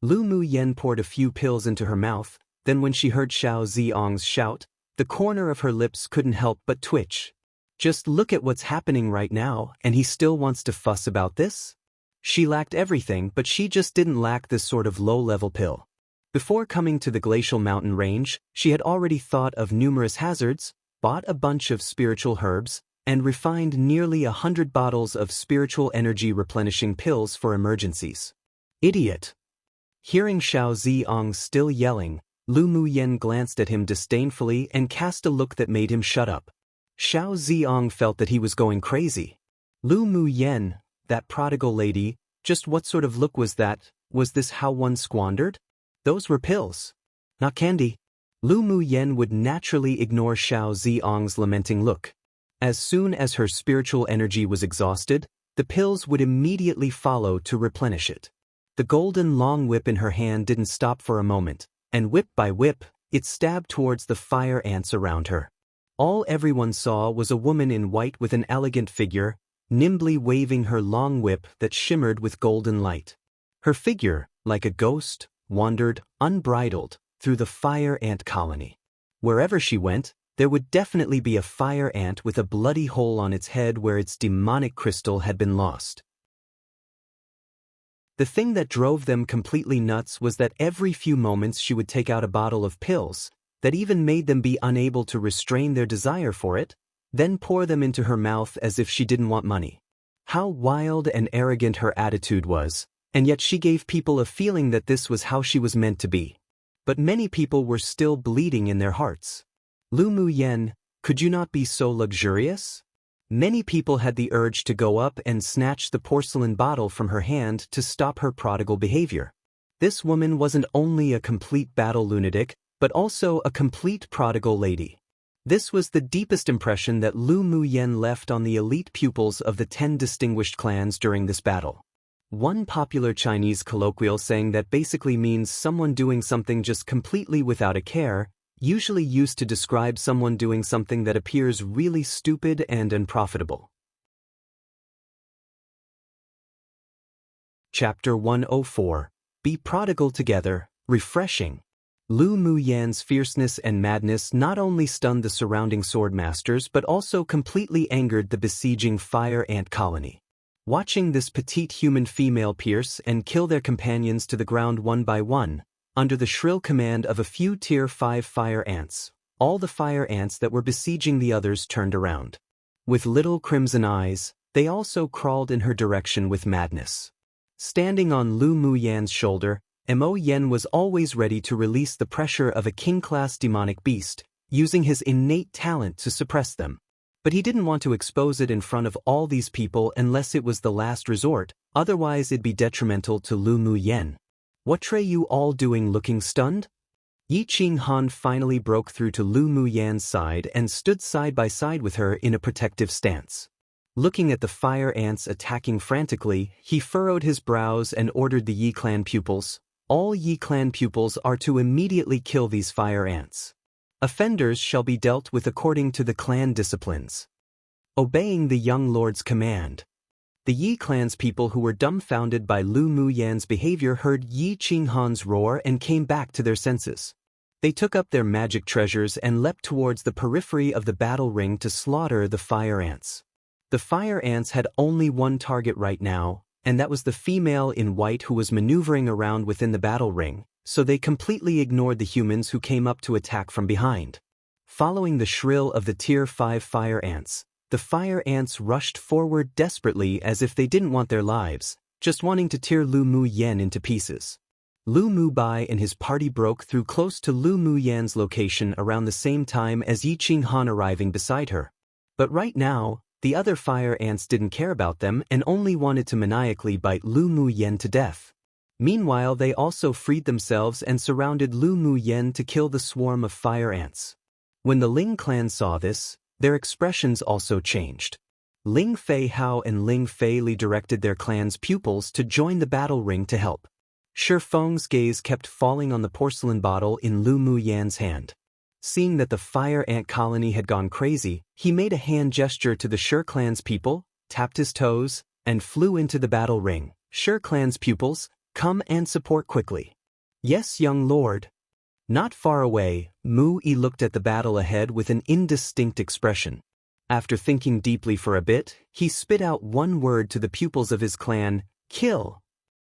Lu Muyan poured a few pills into her mouth, then when she heard Xiao Ziong's shout, the corner of her lips couldn't help but twitch. Just look at what's happening right now, and he still wants to fuss about this? She lacked everything, but she just didn't lack this sort of low-level pill. Before coming to the glacial mountain range, she had already thought of numerous hazards, bought a bunch of spiritual herbs, and refined nearly 100 bottles of spiritual energy replenishing pills for emergencies. Idiot! Hearing Xiao Ziong still yelling, Lu Muyan glanced at him disdainfully and cast a look that made him shut up. Xiao Ziong felt that he was going crazy. Lu Muyan, that prodigal lady, just what sort of look was that? Was this how one squandered? Those were pills, not candy. Lu Muyan would naturally ignore Xiao Ziong's lamenting look. As soon as her spiritual energy was exhausted, the pills would immediately follow to replenish it. The golden long whip in her hand didn't stop for a moment, and whip by whip, it stabbed towards the fire ants around her. All everyone saw was a woman in white with an elegant figure, nimbly waving her long whip that shimmered with golden light. Her figure, like a ghost, wandered, unbridled, through the fire ant colony. Wherever she went, there would definitely be a fire ant with a bloody hole on its head where its demonic crystal had been lost. The thing that drove them completely nuts was that every few moments she would take out a bottle of pills, that even made them be unable to restrain their desire for it, then pour them into her mouth as if she didn't want money. How wild and arrogant her attitude was, and yet she gave people a feeling that this was how she was meant to be. But many people were still bleeding in their hearts. Lu Muyan, could you not be so luxurious? Many people had the urge to go up and snatch the porcelain bottle from her hand to stop her prodigal behavior. This woman wasn't only a complete battle lunatic, but also a complete prodigal lady. This was the deepest impression that Lu Muyan left on the elite pupils of the 10 distinguished clans during this battle. One popular Chinese colloquial saying that basically means someone doing something just completely without a care, usually used to describe someone doing something that appears really stupid and unprofitable. Chapter 104. Be Prodigal Together, Refreshing. Lu Muyan's fierceness and madness not only stunned the surrounding swordmasters but also completely angered the besieging fire ant colony. Watching this petite human female pierce and kill their companions to the ground one by one, under the shrill command of a few Tier 5 fire ants, all the fire ants that were besieging the others turned around. With little crimson eyes, they also crawled in her direction with madness. Standing on Lu Muyan's shoulder, Mo Yen was always ready to release the pressure of a king-class demonic beast, using his innate talent to suppress them. But he didn't want to expose it in front of all these people unless it was the last resort, otherwise it'd be detrimental to Lu Muyan. What are you all doing looking stunned? Yi Qing Han finally broke through to Lu Muyan's side and stood side by side with her in a protective stance. Looking at the fire ants attacking frantically, he furrowed his brows and ordered the Yi clan pupils. All Yi clan pupils are to immediately kill these fire ants. Offenders shall be dealt with according to the clan disciplines. Obeying the young lord's command, The Yi clan's people who were dumbfounded by Lu Muyan's behavior heard Yi Qinghan's roar and came back to their senses. They took up their magic treasures and leapt towards the periphery of the battle ring to slaughter the fire ants. The fire ants had only one target right now, and that was the female in white who was maneuvering around within the battle ring, so they completely ignored the humans who came up to attack from behind. Following the shrill of the Tier 5 fire ants, the fire ants rushed forward desperately as if they didn't want their lives, just wanting to tear Lu Muyan into pieces. Lu Mubai and his party broke through close to Lu Muyan's location around the same time as Yi Qinghan arriving beside her. But right now, the other fire ants didn't care about them and only wanted to maniacally bite Lu Muyan to death. Meanwhile, they also freed themselves and surrounded Lu Muyan to kill the swarm of fire ants. When the Ling clan saw this, their expressions also changed. Ling Fei Hao and Ling Fei Li directed their clan's pupils to join the battle ring to help. Shi Feng's gaze kept falling on the porcelain bottle in Lu Muyan's hand. Seeing that the fire ant colony had gone crazy, he made a hand gesture to the Shi clan's people, tapped his toes, and flew into the battle ring. Shi clan's pupils, come and support quickly. Yes, young lord. Not far away, Mu Yi looked at the battle ahead with an indistinct expression. After thinking deeply for a bit, he spit out one word to the pupils of his clan, kill.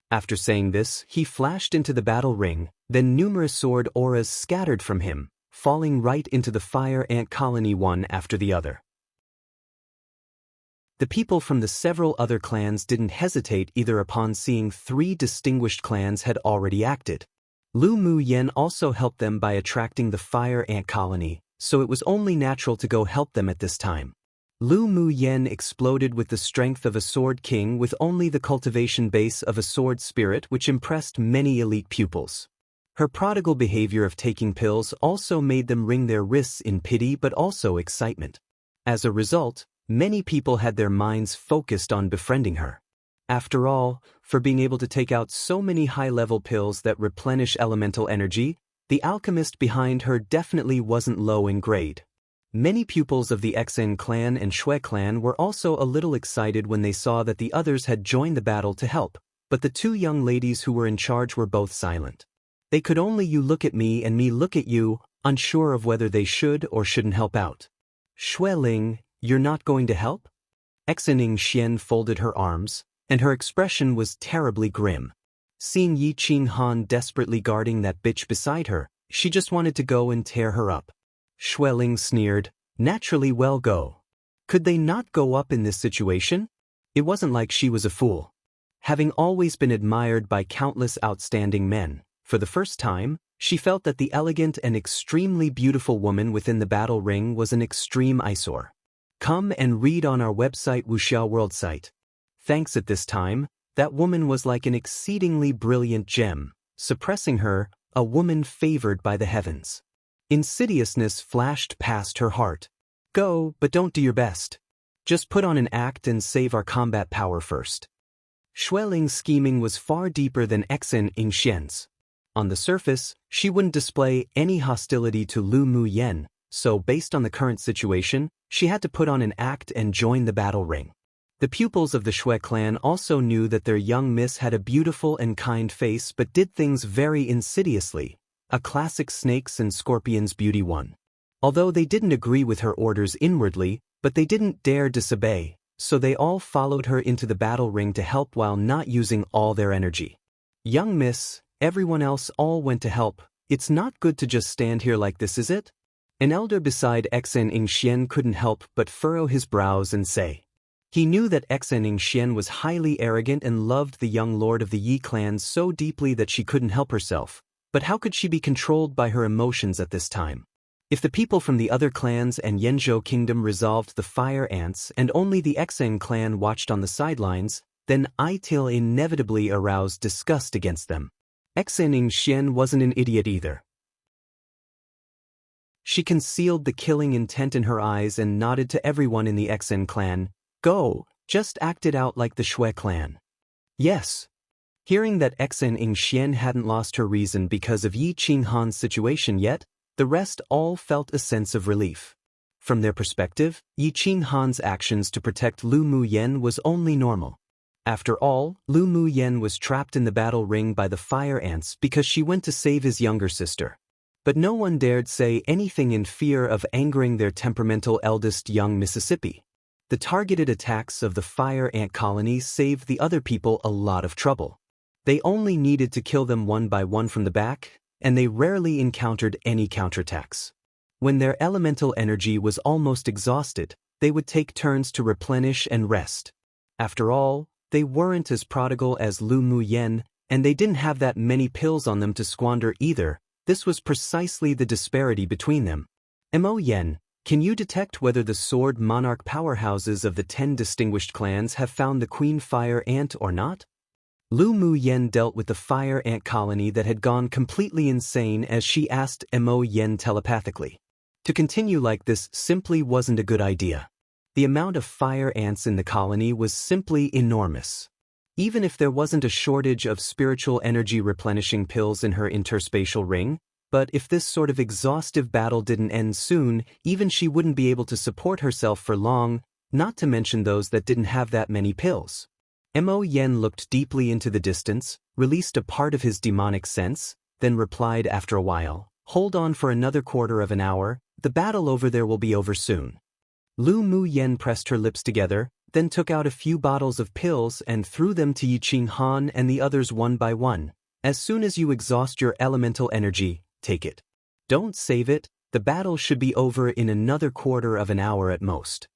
After saying this, he flashed into the battle ring, then numerous sword auras scattered from him, falling right into the fire ant colony one after the other. The people from the several other clans didn't hesitate either upon seeing 3 distinguished clans had already acted. Lu Muyan also helped them by attracting the fire ant colony, so it was only natural to go help them at this time. Lu Muyan exploded with the strength of a sword king with only the cultivation base of a sword spirit, which impressed many elite pupils. Her prodigal behavior of taking pills also made them wring their wrists in pity but also excitement. As a result, many people had their minds focused on befriending her. After all, for being able to take out so many high-level pills that replenish elemental energy, the alchemist behind her definitely wasn't low in grade. Many pupils of the Xen clan and Shui clan were also a little excited when they saw that the others had joined the battle to help, but the 2 young ladies who were in charge were both silent. They could only you look at me and me look at you, unsure of whether they should or shouldn't help out. Shui Ling, you're not going to help? Xen Xian folded her arms, and her expression was terribly grim. Seeing Yi Qinghan desperately guarding that bitch beside her, she just wanted to go and tear her up. Shui Ling sneered, naturally well go. Could they not go up in this situation? It wasn't like she was a fool. Having always been admired by countless outstanding men, for the first time, she felt that the elegant and extremely beautiful woman within the battle ring was an extreme eyesore. Come and read on our website Wuxia World site. Thanks at this time, that woman was like an exceedingly brilliant gem, suppressing her, a woman favored by the heavens. Insidiousness flashed past her heart. Go, but don't do your best. Just put on an act and save our combat power first. Shui Ling's scheming was far deeper than Xen Xian's. On the surface, she wouldn't display any hostility to Lu Muyan, so based on the current situation, she had to put on an act and join the battle ring. The pupils of the Shui clan also knew that their young miss had a beautiful and kind face but did things very insidiously, a classic snakes and scorpions beauty one. Although they didn't agree with her orders inwardly, but they didn't dare disobey, so they all followed her into the battle ring to help while not using all their energy. Young miss, everyone else all went to help. It's not good to just stand here like this, is it? An elder beside Xen Xian couldn't help but furrow his brows and say. He knew that Xen Xian was highly arrogant and loved the young lord of the Yi clan so deeply that she couldn't help herself, but how could she be controlled by her emotions at this time? If the people from the other clans and Yanzhou kingdom resolved the fire ants and only the Xen clan watched on the sidelines, then Itil inevitably aroused disgust against them. Xen Xian wasn't an idiot either. She concealed the killing intent in her eyes and nodded to everyone in the Xen clan. Go, just act it out like the Shui clan. Yes. Hearing that Xen Xian hadn't lost her reason because of Yi Qinghan's situation yet, the rest all felt a sense of relief. From their perspective, Yi Qinghan's actions to protect Lu Muyan was only normal. After all, Lu Muyen was trapped in the battle ring by the fire ants because she went to save his younger sister. But no one dared say anything in fear of angering their temperamental eldest young Mississippi. The targeted attacks of the fire ant colony saved the other people a lot of trouble. They only needed to kill them one by one from the back, and they rarely encountered any counterattacks. When their elemental energy was almost exhausted, they would take turns to replenish and rest. After all, they weren't as prodigal as Lu Muyen, and they didn't have that many pills on them to squander either. This was precisely the disparity between them. Mo Yen, can you detect whether the sword monarch powerhouses of the 10 distinguished clans have found the queen fire ant or not? Lu Muyen dealt with the fire ant colony that had gone completely insane as she asked Mo Yen telepathically. To continue like this simply wasn't a good idea. The amount of fire ants in the colony was simply enormous. Even if there wasn't a shortage of spiritual energy replenishing pills in her interspatial ring, but if this sort of exhaustive battle didn't end soon, even she wouldn't be able to support herself for long, not to mention those that didn't have that many pills. Mo Yen looked deeply into the distance, released a part of his demonic sense, then replied after a while, "Hold on for another quarter of an hour, the battle over there will be over soon." Lu Muyen pressed her lips together, then took out a few bottles of pills and threw them to Yiqing Han and the others one by one. "As soon as you exhaust your elemental energy, take it. Don't save it, the battle should be over in another quarter of an hour at most."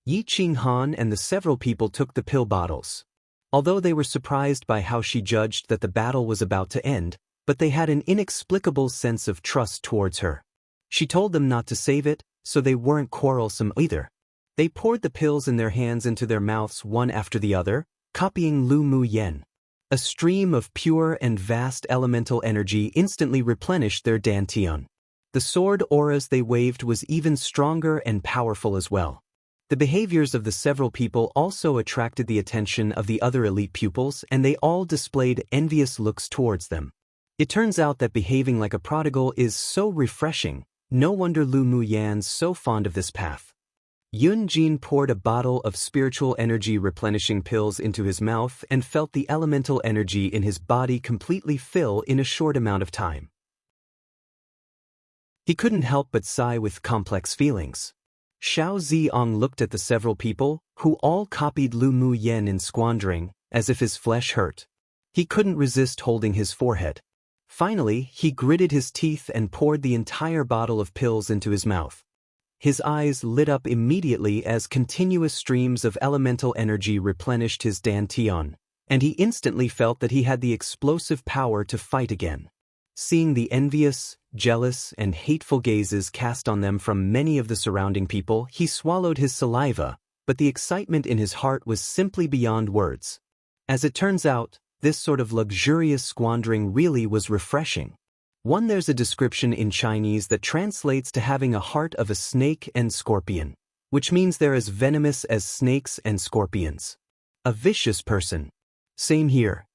Yiqing Han and the several people took the pill bottles. Although they were surprised by how she judged that the battle was about to end, but they had an inexplicable sense of trust towards her. She told them not to save it, so they weren't quarrelsome either. They poured the pills in their hands into their mouths one after the other, copying Lu Muyen. A stream of pure and vast elemental energy instantly replenished their dantian. The sword auras they waved was even stronger and powerful as well. The behaviors of the several people also attracted the attention of the other elite pupils, and they all displayed envious looks towards them. It turns out that behaving like a prodigal is so refreshing. No wonder Lu Muyen's so fond of this path. Yun Jin poured a bottle of spiritual energy replenishing pills into his mouth and felt the elemental energy in his body completely fill in a short amount of time. He couldn't help but sigh with complex feelings. Xiao Ziong looked at the several people, who all copied Lu Muyen in squandering, as if his flesh hurt. He couldn't resist holding his forehead. Finally, he gritted his teeth and poured the entire bottle of pills into his mouth. His eyes lit up immediately as continuous streams of elemental energy replenished his dantian, and he instantly felt that he had the explosive power to fight again. Seeing the envious, jealous, and hateful gazes cast on them from many of the surrounding people, he swallowed his saliva, but the excitement in his heart was simply beyond words. As it turns out, this sort of luxurious squandering really was refreshing. There's a description in Chinese that translates to having a heart of a snake and scorpion, which means they're as venomous as snakes and scorpions. A vicious person. Same here.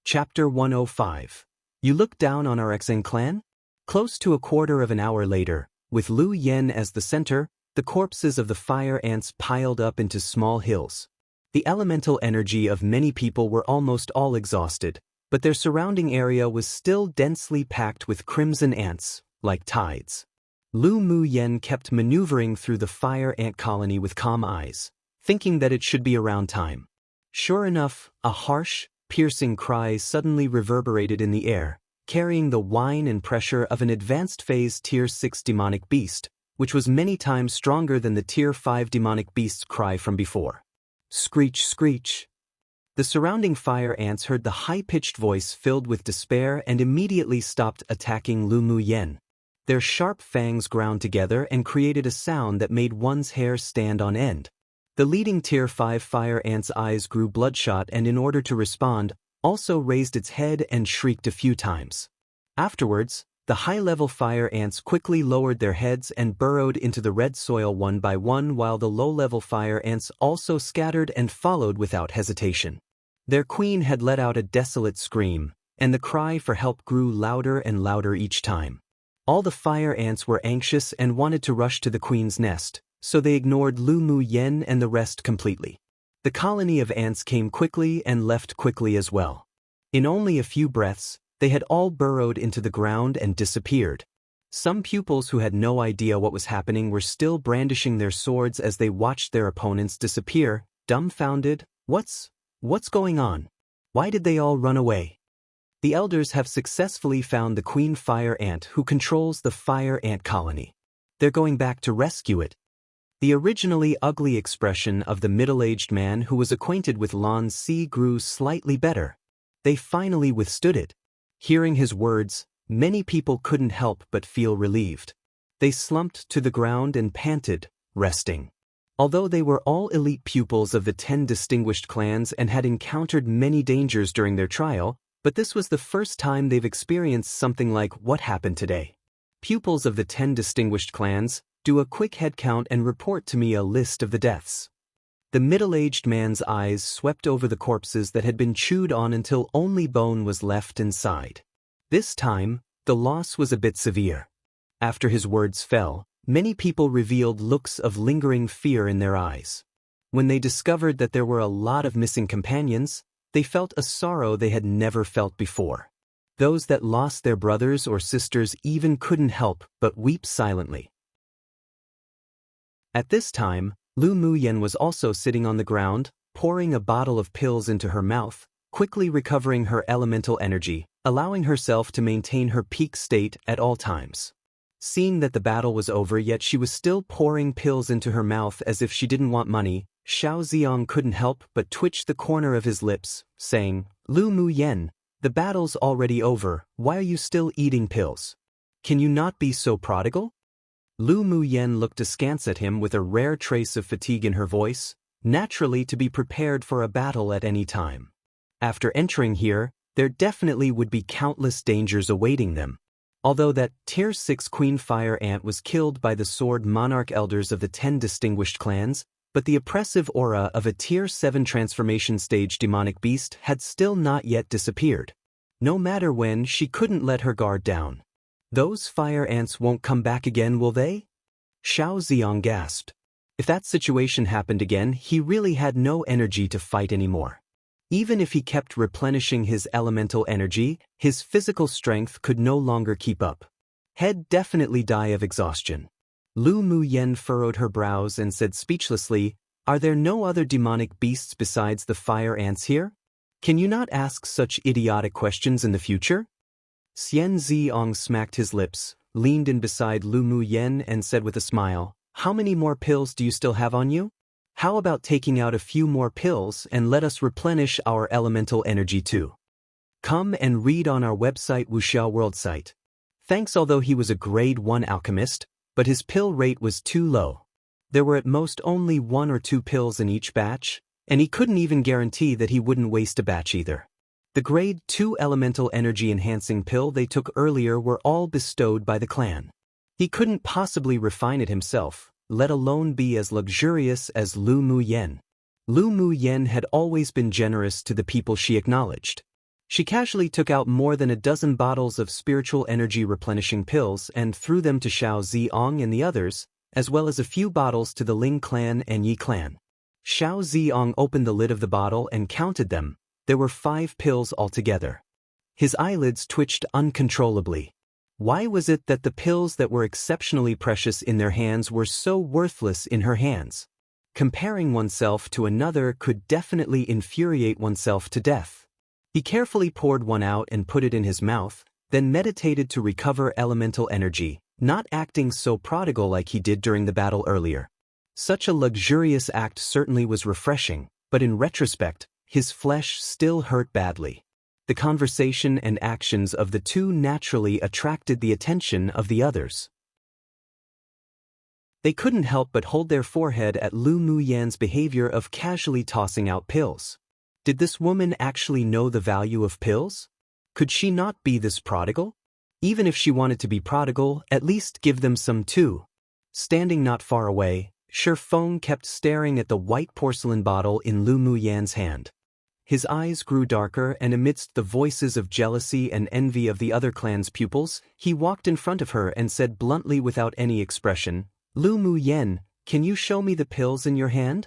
Chapter 105. You look down on our Xing clan? Close to a quarter of an hour later, with Lu Yen as the center, the corpses of the fire ants piled up into small hills. The elemental energy of many people were almost all exhausted, but their surrounding area was still densely packed with crimson ants, like tides. Lu Muyen kept maneuvering through the fire ant colony with calm eyes, thinking that it should be around time. Sure enough, a harsh, piercing cry suddenly reverberated in the air, carrying the whine and pressure of an advanced phase Tier 6 demonic beast, which was many times stronger than the Tier 5 demonic beast's cry from before. Screech, screech. The surrounding fire ants heard the high-pitched voice filled with despair and immediately stopped attacking Lu Muyen. Their sharp fangs ground together and created a sound that made one's hair stand on end. The leading Tier 5 fire ant's eyes grew bloodshot and in order to respond, also raised its head and shrieked a few times. Afterwards, the high-level fire ants quickly lowered their heads and burrowed into the red soil one by one while the low-level fire ants also scattered and followed without hesitation. Their queen had let out a desolate scream, and the cry for help grew louder and louder each time. All the fire ants were anxious and wanted to rush to the queen's nest, so they ignored Lu Mu Yen and the rest completely. The colony of ants came quickly and left quickly as well. In only a few breaths, they had all burrowed into the ground and disappeared. Some pupils who had no idea what was happening were still brandishing their swords as they watched their opponents disappear, dumbfounded. What's going on? Why did they all run away? The elders have successfully found the queen fire ant who controls the fire ant colony. They're going back to rescue it. The originally ugly expression of the middle-aged man who was acquainted with Lan Si grew slightly better. They finally withstood it. Hearing his words, many people couldn't help but feel relieved. They slumped to the ground and panted, resting. Although they were all elite pupils of the 10 distinguished clans and had encountered many dangers during their trial, but this was the first time they've experienced something like what happened today. Pupils of the 10 distinguished clans, do a quick head count and report to me a list of the deaths. The middle-aged man's eyes swept over the corpses that had been chewed on until only bone was left inside. This time, the loss was a bit severe. After his words fell, many people revealed looks of lingering fear in their eyes. When they discovered that there were a lot of missing companions, they felt a sorrow they had never felt before. Those that lost their brothers or sisters even couldn't help but weep silently. At this time, Lu Mu Yen was also sitting on the ground, pouring a bottle of pills into her mouth, quickly recovering her elemental energy, allowing herself to maintain her peak state at all times. Seeing that the battle was over yet she was still pouring pills into her mouth as if she didn't want money, Xiao Ziong couldn't help but twitch the corner of his lips, saying, "Lu Mu Yen, the battle's already over, why are you still eating pills? Can you not be so prodigal?" Lu Mu Yen looked askance at him with a rare trace of fatigue in her voice, naturally to be prepared for a battle at any time. After entering here, there definitely would be countless dangers awaiting them. Although that Tier 6 Queen Fire Ant was killed by the Sword Monarch Elders of the 10 distinguished clans, but the oppressive aura of a Tier 7 transformation stage demonic beast had still not yet disappeared. No matter when, she couldn't let her guard down. Those fire ants won't come back again, will they? Xiao Ziong gasped. If that situation happened again, he really had no energy to fight anymore. Even if he kept replenishing his elemental energy, his physical strength could no longer keep up. He'd definitely die of exhaustion. Lu Mu Yen furrowed her brows and said speechlessly, "Are there no other demonic beasts besides the fire ants here? Can you not ask such idiotic questions in the future?" Xian Ziong smacked his lips, leaned in beside Lu Mu Yen and said with a smile, "How many more pills do you still have on you? How about taking out a few more pills and let us replenish our elemental energy too? Come and read on our website Wuxia World site." Thanks, although he was a grade 1 alchemist, but his pill rate was too low. There were at most only 1 or 2 pills in each batch, and he couldn't even guarantee that he wouldn't waste a batch either. The grade 2 elemental energy enhancing pill they took earlier were all bestowed by the clan. He couldn't possibly refine it himself, let alone be as luxurious as Lu Mu Yen. Lu Mu Yen had always been generous to the people she acknowledged. She casually took out more than a dozen bottles of spiritual energy replenishing pills and threw them to Xiao Ziong and the others, as well as a few bottles to the Ling clan and Yi clan. Xiao Ziong opened the lid of the bottle and counted them. There were 5 pills altogether. His eyelids twitched uncontrollably. Why was it that the pills that were exceptionally precious in their hands were so worthless in her hands? Comparing oneself to another could definitely infuriate oneself to death. He carefully poured one out and put it in his mouth, then meditated to recover elemental energy, not acting so prodigal like he did during the battle earlier. Such a luxurious act certainly was refreshing, but in retrospect, his flesh still hurt badly. The conversation and actions of the two naturally attracted the attention of the others. They couldn't help but hold their forehead at Lu Mu Yan's behavior of casually tossing out pills. Did this woman actually know the value of pills? Could she not be this prodigal? Even if she wanted to be prodigal, at least give them some too. Standing not far away, Shifeng kept staring at the white porcelain bottle in Lu Mu Yan's hand. His eyes grew darker, and amidst the voices of jealousy and envy of the other clan's pupils, he walked in front of her and said bluntly without any expression, "Lu Mu Yan, can you show me the pills in your hand?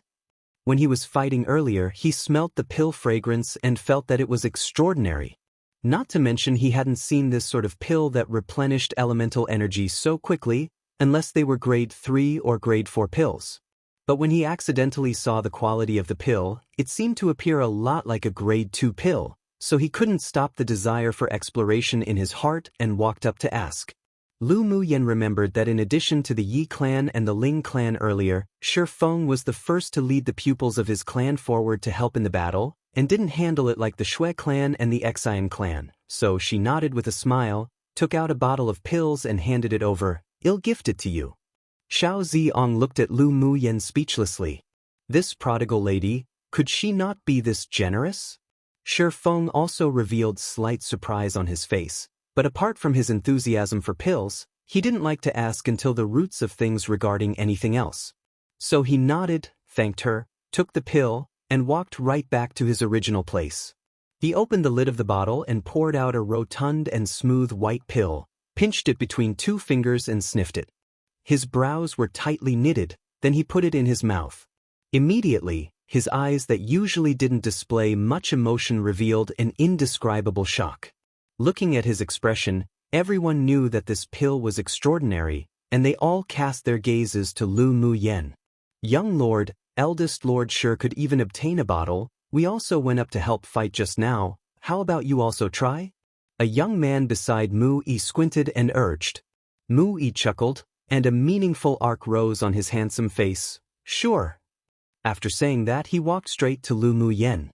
When he was fighting earlier, he smelt the pill fragrance and felt that it was extraordinary. Not to mention he hadn't seen this sort of pill that replenished elemental energy so quickly, unless they were grade 3 or grade 4 pills. But when he accidentally saw the quality of the pill, it seemed to appear a lot like a grade 2 pill, so he couldn't stop the desire for exploration in his heart and walked up to ask. Lu Muyen remembered that in addition to the Yi clan and the Ling clan earlier, Shi Feng was the first to lead the pupils of his clan forward to help in the battle, and didn't handle it like the Shui clan and the Xian clan, so she nodded with a smile, took out a bottle of pills and handed it over. I'll gift it to you. Xiao Ziong looked at Lu Muyen speechlessly. This prodigal lady, could she not be this generous? Shi Feng also revealed slight surprise on his face, but apart from his enthusiasm for pills, he didn't like to ask until the roots of things regarding anything else. So he nodded, thanked her, took the pill, and walked right back to his original place. He opened the lid of the bottle and poured out a rotund and smooth white pill, pinched it between 2 fingers and sniffed it. His brows were tightly knitted, then he put it in his mouth. Immediately, his eyes that usually didn't display much emotion revealed an indescribable shock. Looking at his expression, everyone knew that this pill was extraordinary, and they all cast their gazes to Lu Muyen. Young Lord, eldest Lord Shi could even obtain a bottle. We also went up to help fight just now. How about you also try? A young man beside Mu Yi squinted and urged. Mu Yi chuckled, and a meaningful arc rose on his handsome face. Sure. After saying that, he walked straight to Lu Muyen.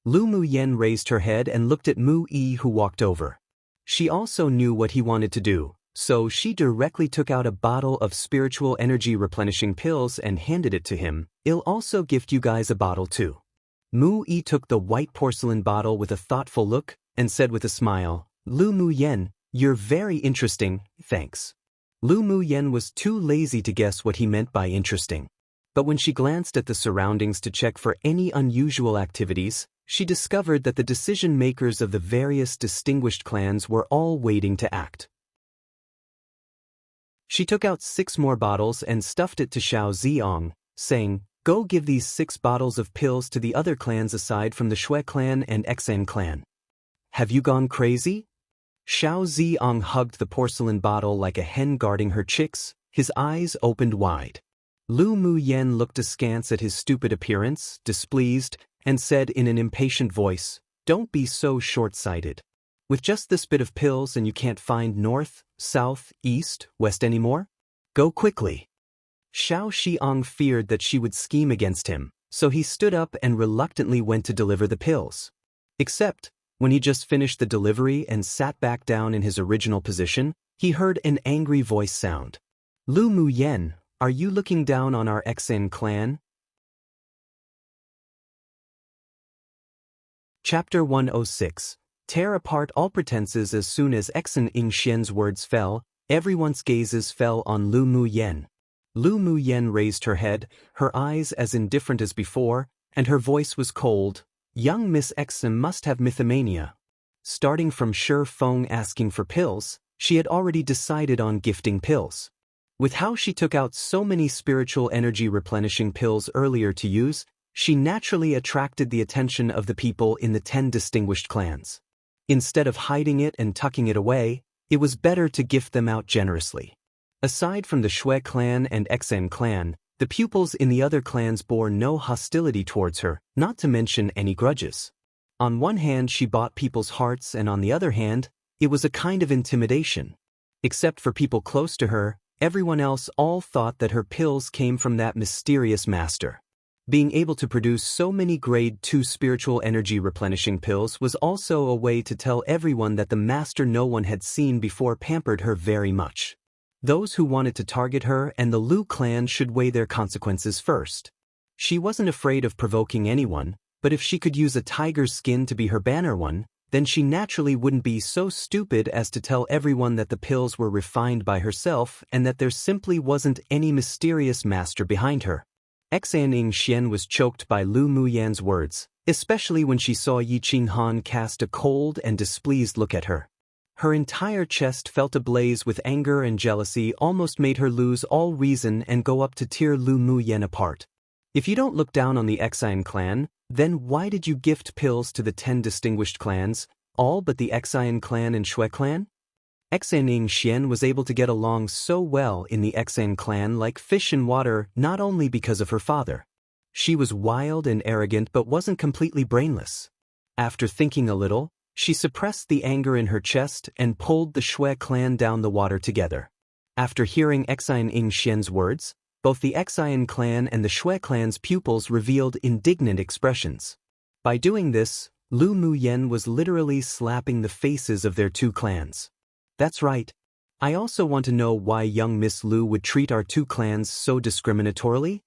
Lu Muyen raised her head and looked at Mu Yi, who walked over. She also knew what he wanted to do, so she directly took out a bottle of spiritual energy replenishing pills and handed it to him. I'll also gift you guys a bottle too. Mu Yi took the white porcelain bottle with a thoughtful look and said with a smile, Lu Muyen, you're very interesting, thanks. Lu Muyen was too lazy to guess what he meant by interesting. But when she glanced at the surroundings to check for any unusual activities, she discovered that the decision-makers of the various distinguished clans were all waiting to act. She took out 6 more bottles and stuffed it to Xiao Ziong, saying, Go give these 6 bottles of pills to the other clans aside from the Shui clan and Xian clan. Have you gone crazy? Xiao Ziong hugged the porcelain bottle like a hen guarding her chicks, his eyes opened wide. Lu Muyen looked askance at his stupid appearance, displeased, and said in an impatient voice, Don't be so short-sighted. With just this bit of pills and you can't find north, south, east, west anymore? Go quickly. Xiao Xiong feared that she would scheme against him, so he stood up and reluctantly went to deliver the pills. Except, when he just finished the delivery and sat back down in his original position, he heard an angry voice sound. Lu Muyen, are you looking down on our Xian clan? Chapter 106. Tear apart all pretenses. As soon as Xian Xianxia's words fell, everyone's gazes fell on Lu Muyen. Lu Muyen raised her head, her eyes as indifferent as before, and her voice was cold. Young Miss Xian must have mythomania. Starting from Shi Feng asking for pills, she had already decided on gifting pills. With how she took out so many spiritual energy replenishing pills earlier to use, she naturally attracted the attention of the people in the 10 distinguished clans. Instead of hiding it and tucking it away, it was better to gift them out generously. Aside from the Shui clan and Xian clan, the pupils in the other clans bore no hostility towards her, not to mention any grudges. On one hand, she bought people's hearts, and on the other hand, it was a kind of intimidation. Except for people close to her, everyone else all thought that her pills came from that mysterious master. Being able to produce so many grade 2 spiritual energy replenishing pills was also a way to tell everyone that the master no one had seen before pampered her very much. Those who wanted to target her and the Lu clan should weigh their consequences first. She wasn't afraid of provoking anyone, but if she could use a tiger's skin to be her banner one, then she naturally wouldn't be so stupid as to tell everyone that the pills were refined by herself and that there simply wasn't any mysterious master behind her. Xian Xian was choked by Lu Muyen's words, especially when she saw Yi Qinghan cast a cold and displeased look at her. Her entire chest felt ablaze with anger and jealousy, almost made her lose all reason and go up to tear Lu Muyen apart. If you don't look down on the Xian clan, then why did you gift pills to the 10 distinguished clans, all but the Xian clan and Shui clan? Xianxia was able to get along so well in the Xian clan like fish in water, not only because of her father. She was wild and arrogant but wasn't completely brainless. After thinking a little, she suppressed the anger in her chest and pulled the Shui clan down the water together. After hearing Xianxian's words, both the Xian clan and the Shui clan's pupils revealed indignant expressions. By doing this, Lu Muyen was literally slapping the faces of their two clans. That's right. I also want to know why young Miss Lu would treat our two clans so discriminatorily?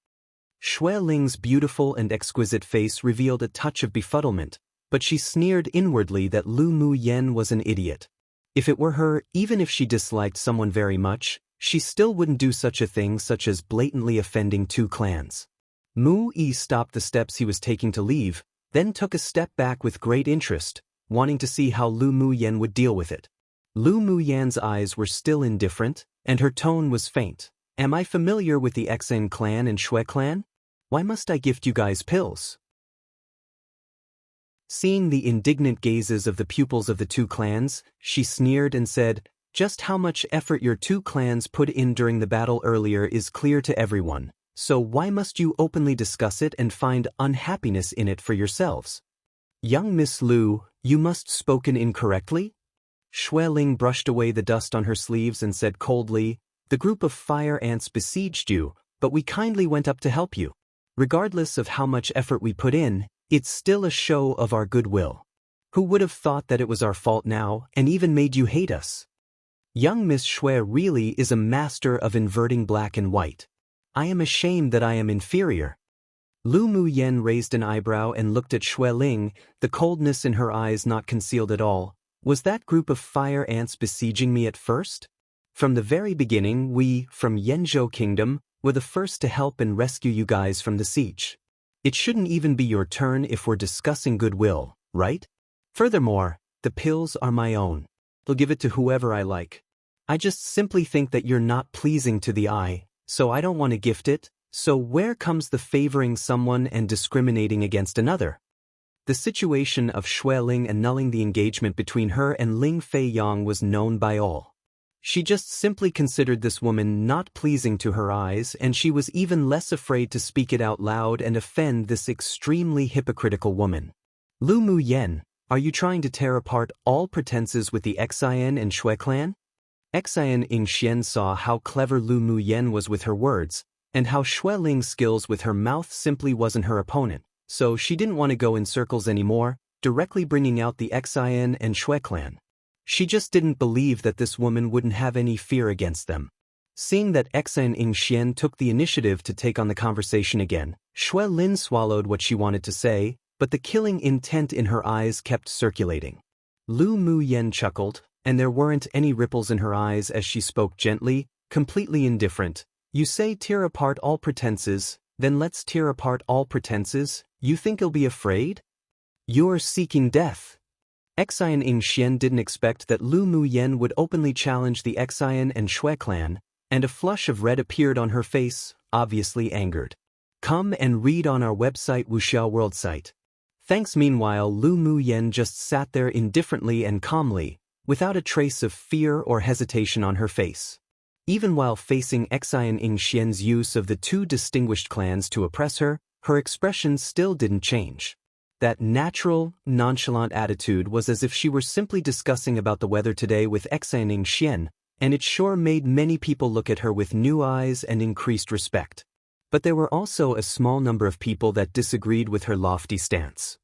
Shui Ling's beautiful and exquisite face revealed a touch of befuddlement, but she sneered inwardly that Lu Muyen was an idiot. If it were her, even if she disliked someone very much, she still wouldn't do such a thing such as blatantly offending two clans. Mu Yi stopped the steps he was taking to leave, then took a step back with great interest, wanting to see how Lu Muyen would deal with it. Lu Muyen's eyes were still indifferent, and her tone was faint. Am I familiar with the Xian clan and Shui clan? Why must I gift you guys pills? Seeing the indignant gazes of the pupils of the two clans, she sneered and said, "Just how much effort your two clans put in during the battle earlier is clear to everyone, so why must you openly discuss it and find unhappiness in it for yourselves? Young Miss Lu, you must have spoken incorrectly?" Shui Ling brushed away the dust on her sleeves and said coldly, "The group of fire ants besieged you, but we kindly went up to help you. Regardless of how much effort we put in, it's still a show of our goodwill. Who would have thought that it was our fault now and even made you hate us? Young Miss Shui really is a master of inverting black and white. I am ashamed that I am inferior." Lu Muyen raised an eyebrow and looked at Shui Ling, the coldness in her eyes not concealed at all. Was that group of fire ants besieging me at first? From the very beginning, we, from Yanzhou Kingdom, were the first to help and rescue you guys from the siege. It shouldn't even be your turn if we're discussing goodwill, right? Furthermore, the pills are my own. I'll give it to whoever I like. I just simply think that you're not pleasing to the eye, so I don't want to gift it. So where comes the favoring someone and discriminating against another? The situation of Shui Ling annulling the engagement between her and Ling Feiyang was known by all. She just simply considered this woman not pleasing to her eyes, and she was even less afraid to speak it out loud and offend this extremely hypocritical woman. Lu Muyen, are you trying to tear apart all pretenses with the Xian and Shui clan? Xianxia saw how clever Lu Muyen was with her words, and how Shui Ling's skills with her mouth simply wasn't her opponent, so she didn't want to go in circles anymore, directly bringing out the Xian and Shui clan. She just didn't believe that this woman wouldn't have any fear against them. Seeing that Xianxia took the initiative to take on the conversation again, Shui Lin swallowed what she wanted to say, but the killing intent in her eyes kept circulating. Lu Muyen chuckled, and there weren't any ripples in her eyes as she spoke gently, completely indifferent. You say tear apart all pretenses, then let's tear apart all pretenses. You think you'll be afraid? You're seeking death. Xianxia didn't expect that Lu Muyen would openly challenge the Xian and Shui clan, and a flush of red appeared on her face, obviously angered. Come and read on our website Wuxia World site. Thanks. Meanwhile, Lu Muyen just sat there indifferently and calmly, without a trace of fear or hesitation on her face. Even while facing Xianxia's use of the two distinguished clans to oppress her, her expression still didn't change. That natural, nonchalant attitude was as if she were simply discussing about the weather today with Xianxia, and it sure made many people look at her with new eyes and increased respect. But there were also a small number of people that disagreed with her lofty stance.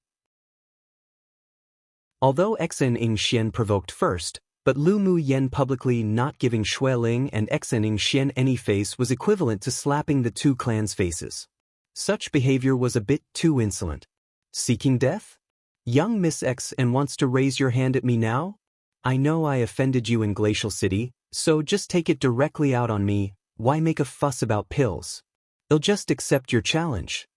Although Xianxia provoked first, but Lu Muyen publicly not giving Shui Ling and Xianxia any face was equivalent to slapping the two clans' faces. Such behavior was a bit too insolent. Seeking death? Young Miss X and wants to raise your hand at me now? I know I offended you in Glacial City, so just take it directly out on me. Why make a fuss about pills? They'll just accept your challenge.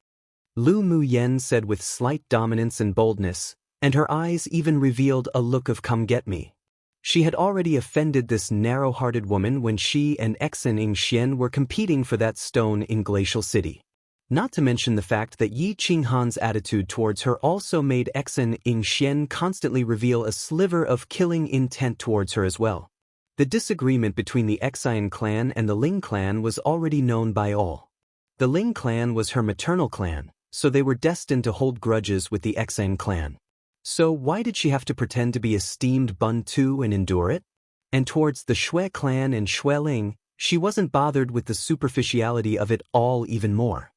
Lu Muyen said with slight dominance and boldness, and her eyes even revealed a look of come get me. She had already offended this narrow-hearted woman when she and Xianxia were competing for that stone in Glacial City. Not to mention the fact that Yi Qinghan's attitude towards her also made Xianxia constantly reveal a sliver of killing intent towards her as well. The disagreement between the Xian clan and the Ling clan was already known by all. The Ling clan was her maternal clan, so they were destined to hold grudges with the Xian clan. So why did she have to pretend to be esteemed Bun too and endure it? And towards the Shui clan and Shui Ling, she wasn't bothered with the superficiality of it all even more.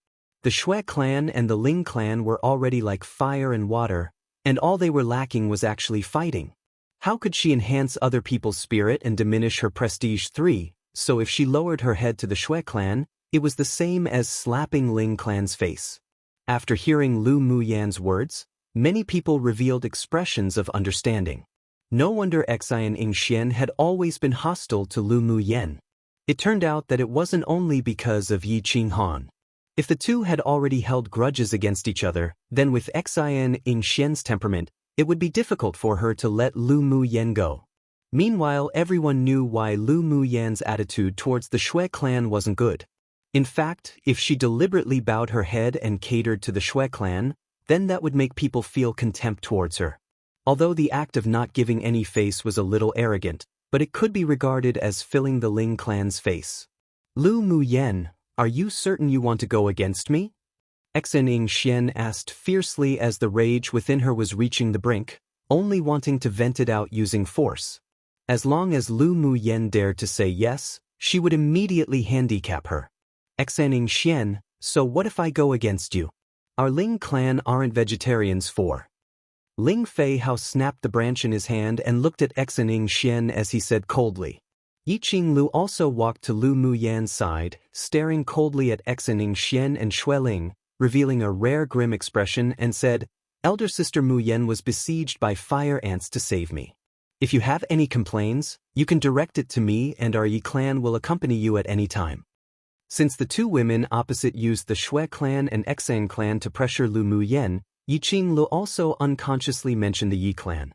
The Shui clan and the Ling clan were already like fire and water, and all they were lacking was actually fighting. How could she enhance other people's spirit and diminish her prestige 3? So if she lowered her head to the Shui clan, it was the same as slapping Ling clan's face. After hearing Lu Muyan's words, many people revealed expressions of understanding. No wonder Xianxia had always been hostile to Lu Muyan. It turned out that it wasn't only because of Yi Qinghan. If the two had already held grudges against each other, then with Xianxia's temperament, it would be difficult for her to let Lu Muyan go. Meanwhile, everyone knew why Lu Muyan's attitude towards the Shui clan wasn't good. In fact, if she deliberately bowed her head and catered to the Shui clan, then that would make people feel contempt towards her. Although the act of not giving any face was a little arrogant, but it could be regarded as filling the Ling clan's face. Lu Muyan, are you certain you want to go against me? Xianxia asked fiercely as the rage within her was reaching the brink, only wanting to vent it out using force. As long as Lu Muyan dared to say yes, she would immediately handicap her. Xianxia, so what if I go against you? Our Ling clan aren't vegetarians for. Ling Fei Hao snapped the branch in his hand and looked at Xianxia as he said coldly. Yi Qinglu also walked to Lu Muyan's side, staring coldly at Xianxia and Shui Ling, revealing a rare grim expression and said, Elder Sister Muyan was besieged by fire ants to save me. If you have any complaints, you can direct it to me and our Yi clan will accompany you at any time. Since the two women opposite used the Shui clan and Xian clan to pressure Lu Muyan, Yi Qinglu also unconsciously mentioned the Yi clan.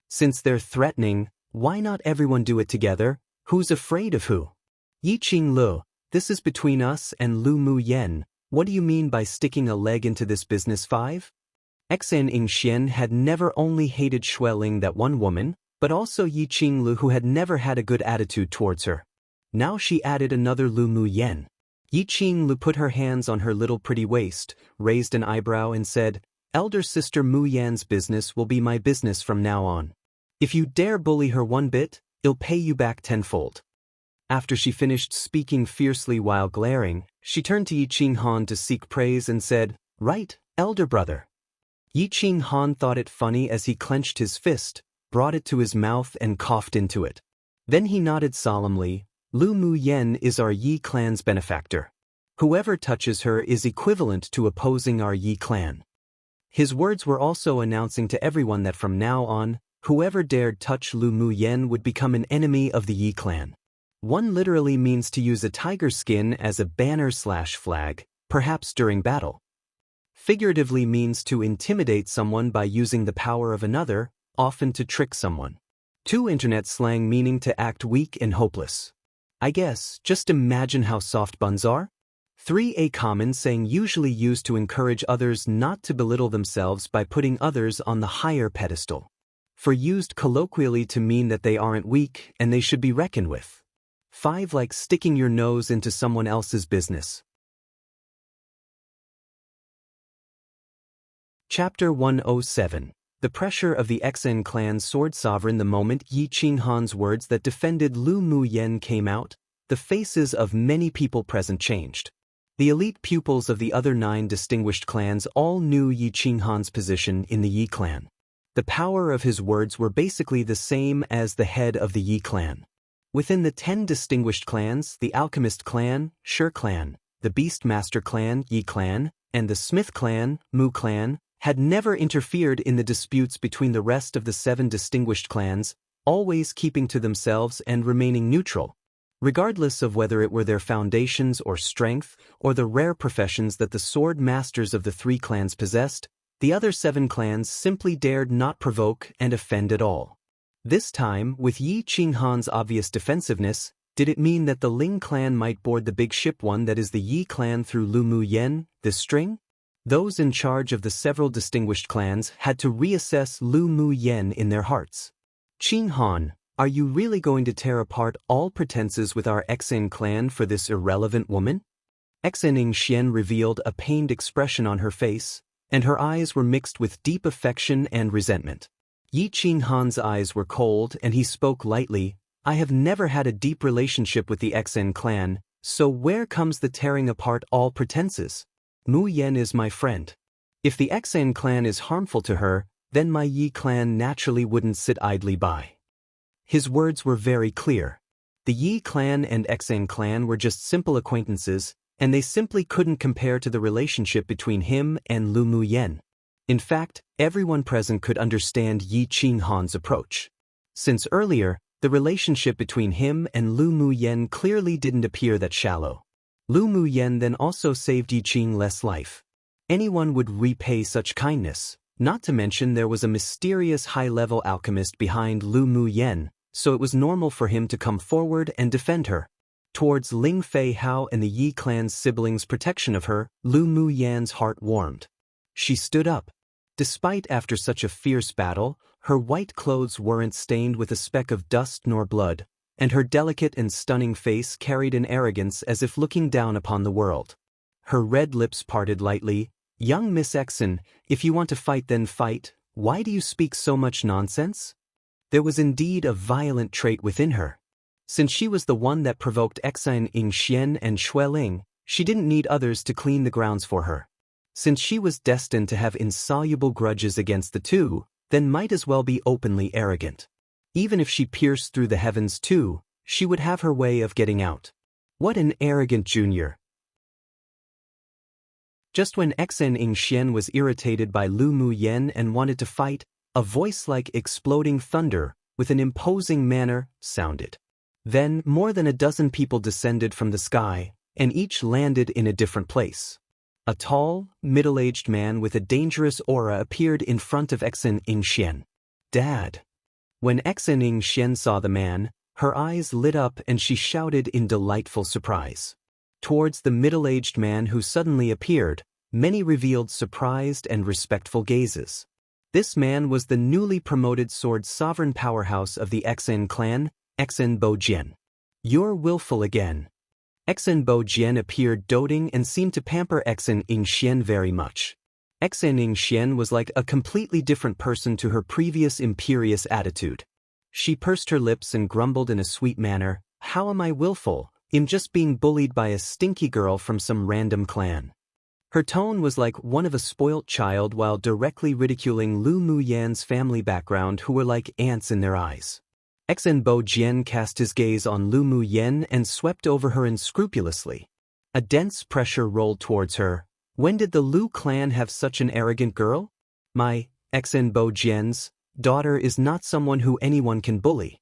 Since they're threatening, why not everyone do it together? Who's afraid of who? Yi Qinglu, this is between us and Lu Muyan. What do you mean by sticking a leg into this business 5? Xianxia had never only hated Shui Ling, that one woman, but also Yi Qinglu, who had never had a good attitude towards her. Now she added another Lu Muyan. Yi Qinglu put her hands on her little pretty waist, raised an eyebrow and said, Elder Sister Muyan's business will be my business from now on. If you dare bully her one bit, I'll pay you back tenfold. After she finished speaking fiercely while glaring, she turned to Yi Qinghan to seek praise and said, Right, elder brother. Yi Qinghan thought it funny as he clenched his fist, brought it to his mouth and coughed into it. Then he nodded solemnly, Lu Muyan is our Yi clan's benefactor. Whoever touches her is equivalent to opposing our Yi clan. His words were also announcing to everyone that from now on, whoever dared touch Lu Muyan would become an enemy of the Yi clan. One literally means to use a tiger skin as a banner/flag, perhaps during battle. Figuratively means to intimidate someone by using the power of another, often to trick someone. 2 internet slang meaning to act weak and hopeless. I guess, just imagine how soft buns are. 3 a common saying usually used to encourage others not to belittle themselves by putting others on the higher pedestal. For used colloquially to mean that they aren't weak and they should be reckoned with. 5 like sticking your nose into someone else's business. Chapter 107. The pressure of the Xian clan's sword sovereign. The moment Yi Qinghan's words that defended Lu Muyan came out, the faces of many people present changed. The elite pupils of the other 9 distinguished clans all knew Yi Qinghan's position in the Yi clan. The power of his words were basically the same as the head of the Yi clan. Within the 10 distinguished clans, the Alchemist clan, Shi clan, the Beastmaster clan, Yi clan, and the Smith clan, Mu clan, had never interfered in the disputes between the rest of the 7 distinguished clans, always keeping to themselves and remaining neutral. Regardless of whether it were their foundations or strength, or the rare professions that the sword masters of the 3 clans possessed, The other 7 clans simply dared not provoke and offend at all. This time, with Yi Qinghan's obvious defensiveness, did it mean that the Ling clan might board the big ship one that is the Yi clan through Lu Mu Yen, this string? Those in charge of the several distinguished clans had to reassess Lu Mu Yen in their hearts. Qinghan, are you really going to tear apart all pretenses with our Xen clan for this irrelevant woman? Xen Xianxia revealed a pained expression on her face, and her eyes were mixed with deep affection and resentment. Yi Qinghan's eyes were cold and he spoke lightly, I have never had a deep relationship with the Xen clan, so where comes the tearing apart all pretenses? Mu Yen is my friend. If the Xen clan is harmful to her, then my Yi clan naturally wouldn't sit idly by. His words were very clear. The Yi clan and Xen clan were just simple acquaintances, and they simply couldn't compare to the relationship between him and Lu Mu Yen. In fact, everyone present could understand Yi Qinghan's approach. Since earlier, the relationship between him and Lu Mu Yen clearly didn't appear that shallow. Lu Mu Yen then also saved Yi Qing's life. Anyone would repay such kindness, not to mention there was a mysterious high-level alchemist behind Lu Mu Yen, so it was normal for him to come forward and defend her. Towards Ling Fei Hao and the Yi clan's siblings' protection of her, Lu Mu Yan's heart warmed. She stood up. Despite after such a fierce battle, her white clothes weren't stained with a speck of dust nor blood, and her delicate and stunning face carried an arrogance as if looking down upon the world. Her red lips parted lightly. Young Miss Xen, if you want to fight then fight, why do you speak so much nonsense? There was indeed a violent trait within her. Since she was the one that provoked Xen Xian and Xueling, she didn't need others to clean the grounds for her. Since she was destined to have insoluble grudges against the two, then might as well be openly arrogant. Even if she pierced through the heavens too, she would have her way of getting out. What an arrogant junior! Just when Xen Xian was irritated by Lu Mu Yen and wanted to fight, a voice like exploding thunder, with an imposing manner, sounded. Then more than a dozen people descended from the sky, and each landed in a different place. A tall, middle-aged man with a dangerous aura appeared in front of Xen Xian. Dad! When Xen Xian saw the man, her eyes lit up and she shouted in delightful surprise. Towards the middle-aged man who suddenly appeared, many revealed surprised and respectful gazes. This man was the newly promoted sword sovereign powerhouse of the Xen clan, Xen Bojian. You're willful again. Xen Bojian appeared doting and seemed to pamper Xen Xian very much. Xen Xian was like a completely different person to her previous imperious attitude. She pursed her lips and grumbled in a sweet manner, how am I willful? I'm just being bullied by a stinky girl from some random clan. Her tone was like one of a spoilt child while directly ridiculing Lu Mu Yan's family background who were like ants in their eyes. Xen Bojian cast his gaze on Lu Mu Yan and swept over her unscrupulously. A dense pressure rolled towards her. When did the Lu clan have such an arrogant girl? My, Xen Bojian's, daughter is not someone who anyone can bully.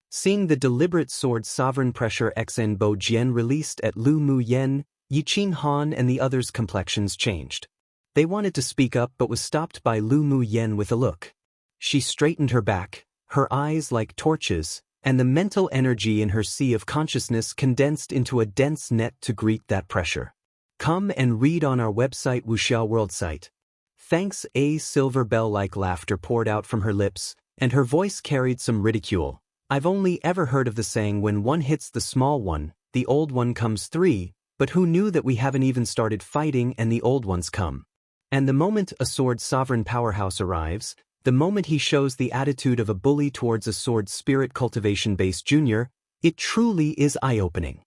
Seeing the deliberate sword sovereign pressure Xen Bojian released at Lu Mu Yan, Yi Qinghan and the others' complexions changed. They wanted to speak up but was stopped by Lu Mu Yan with a look. She straightened her back, her eyes like torches, and the mental energy in her sea of consciousness condensed into a dense net to greet that pressure. Come and read on our website Wuxia World site. Thanks. A silver bell-like laughter poured out from her lips, and her voice carried some ridicule. I've only ever heard of the saying when one hits the small one, the old one comes 3, but who knew that we haven't even started fighting and the old ones come? And the moment a sword sovereign powerhouse arrives, the moment he shows the attitude of a bully towards a sword spirit cultivation-based junior, it truly is eye-opening.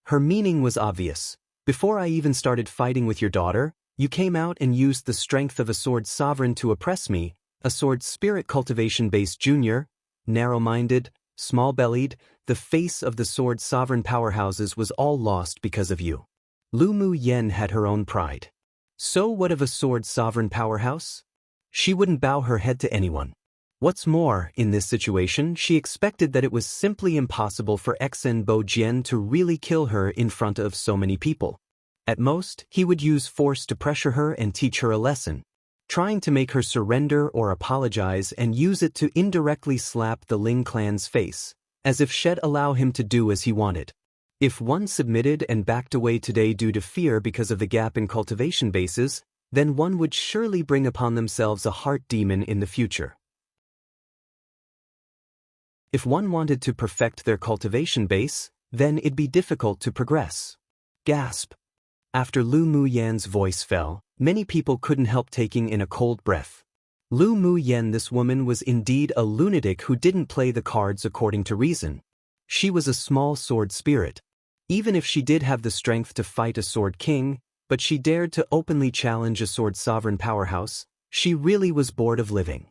Her meaning was obvious. Before I even started fighting with your daughter, you came out and used the strength of a sword sovereign to oppress me, a sword spirit cultivation-based junior, narrow-minded, small-bellied, the face of the sword sovereign powerhouses was all lost because of you. Lu Mu Yen had her own pride. So what of a sword sovereign powerhouse? She wouldn't bow her head to anyone. What's more, in this situation, she expected that it was simply impossible for Xen Bojian to really kill her in front of so many people. At most, he would use force to pressure her and teach her a lesson. trying to make her surrender or apologize and use it to indirectly slap the Ling clan's face, as if she'd allow him to do as he wanted. If one submitted and backed away today due to fear because of the gap in cultivation bases, then one would surely bring upon themselves a heart demon in the future. If one wanted to perfect their cultivation base, then it'd be difficult to progress. Gasp. After Lu Muyan's voice fell, many people couldn't help taking in a cold breath. Lu Muyan, this woman was indeed a lunatic who didn't play the cards according to reason. She was a small sword spirit. Even if she did have the strength to fight a sword king, but she dared to openly challenge a sword sovereign powerhouse, she really was bored of living.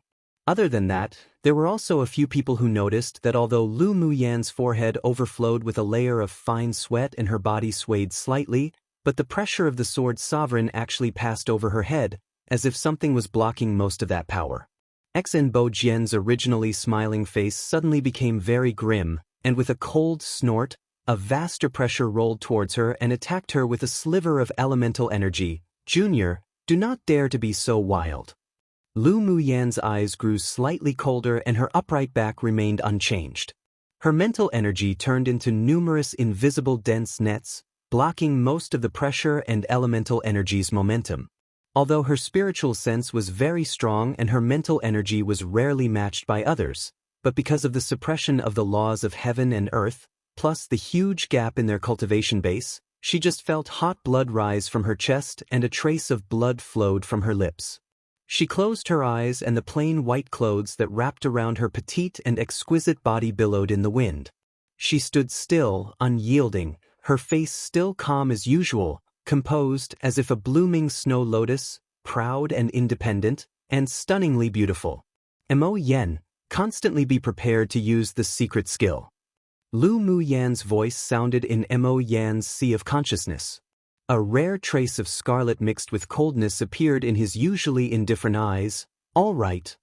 Other than that, there were also a few people who noticed that although Lu Muyan's forehead overflowed with a layer of fine sweat and her body swayed slightly, but the pressure of the sword sovereign actually passed over her head, as if something was blocking most of that power. Xinbo Jian's originally smiling face suddenly became very grim, and with a cold snort, a vaster pressure rolled towards her and attacked her with a sliver of elemental energy. Junior, do not dare to be so wild. Lu Muyan's eyes grew slightly colder and her upright back remained unchanged. Her mental energy turned into numerous invisible dense nets, blocking most of the pressure and elemental energy's momentum. Although her spiritual sense was very strong and her mental energy was rarely matched by others, but because of the suppression of the laws of heaven and earth, plus the huge gap in their cultivation base, she just felt hot blood rise from her chest and a trace of blood flowed from her lips. She closed her eyes and the plain white clothes that wrapped around her petite and exquisite body billowed in the wind. She stood still, unyielding, her face still calm as usual, composed as if a blooming snow lotus, proud and independent, and stunningly beautiful. Mo Yen, constantly be prepared to use this secret skill. Lu Muyan's voice sounded in Mo Yan's sea of consciousness. A rare trace of scarlet mixed with coldness appeared in his usually indifferent eyes. All right.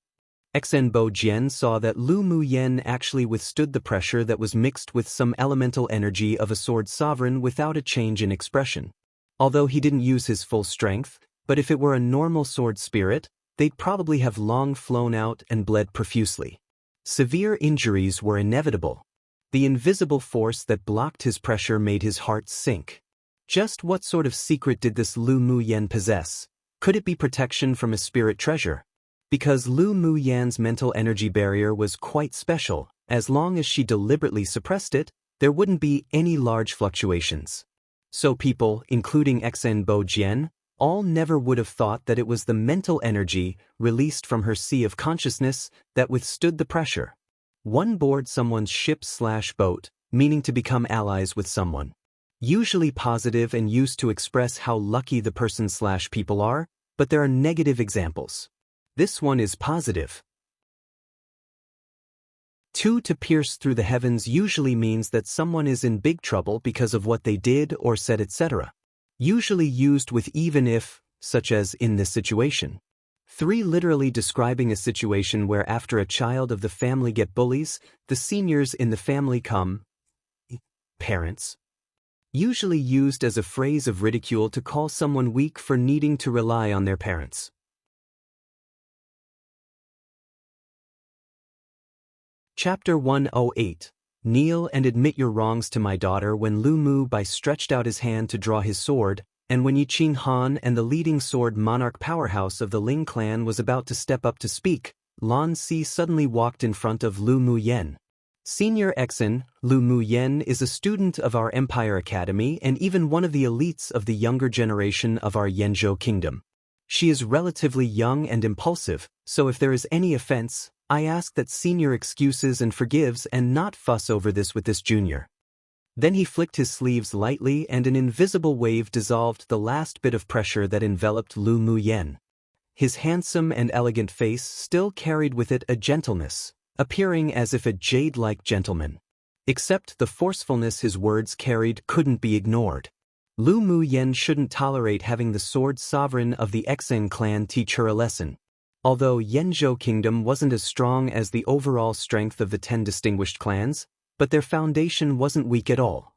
Xinbo Jian saw that Lu Muyan actually withstood the pressure that was mixed with some elemental energy of a sword sovereign without a change in expression. Although he didn't use his full strength, but if it were a normal sword spirit, they'd probably have long flown out and bled profusely. Severe injuries were inevitable. The invisible force that blocked his pressure made his heart sink. Just what sort of secret did this Lu Muyan possess? Could it be protection from a spirit treasure? Because Lu Muyan's mental energy barrier was quite special, as long as she deliberately suppressed it, there wouldn't be any large fluctuations. So people, including Xinbo Jian, all never would have thought that it was the mental energy, released from her sea of consciousness, that withstood the pressure. One board someone's ship/boat, meaning to become allies with someone. Usually positive and used to express how lucky the person/people are, but there are negative examples. This one is positive. 2 to pierce through the heavens usually means that someone is in big trouble because of what they did or said, etc. Usually used with even if, such as in this situation. 3 literally describing a situation where after a child of the family get bullies, the seniors in the family come, parents. Usually used as a phrase of ridicule to call someone weak for needing to rely on their parents. Chapter 108. Kneel and admit your wrongs to my daughter. When Lu Mu Bai stretched out his hand to draw his sword, and when Yiqing Han and the leading sword monarch powerhouse of the Ling clan was about to step up to speak, Lan Si suddenly walked in front of Lu Muyan. Senior Exin, Lu Muyan is a student of our Empire Academy and even one of the elites of the younger generation of our Yanzhou kingdom. She is relatively young and impulsive, so if there is any offense, I ask that senior excuses and forgives and not fuss over this with this junior. Then he flicked his sleeves lightly and an invisible wave dissolved the last bit of pressure that enveloped Lu Muyan. His handsome and elegant face still carried with it a gentleness, appearing as if a jade-like gentleman. Except the forcefulness his words carried couldn't be ignored. Lu Muyan shouldn't tolerate having the sword sovereign of the Xen clan teach her a lesson. Although Yanzhou kingdom wasn't as strong as the overall strength of the 10 distinguished clans, but their foundation wasn't weak at all.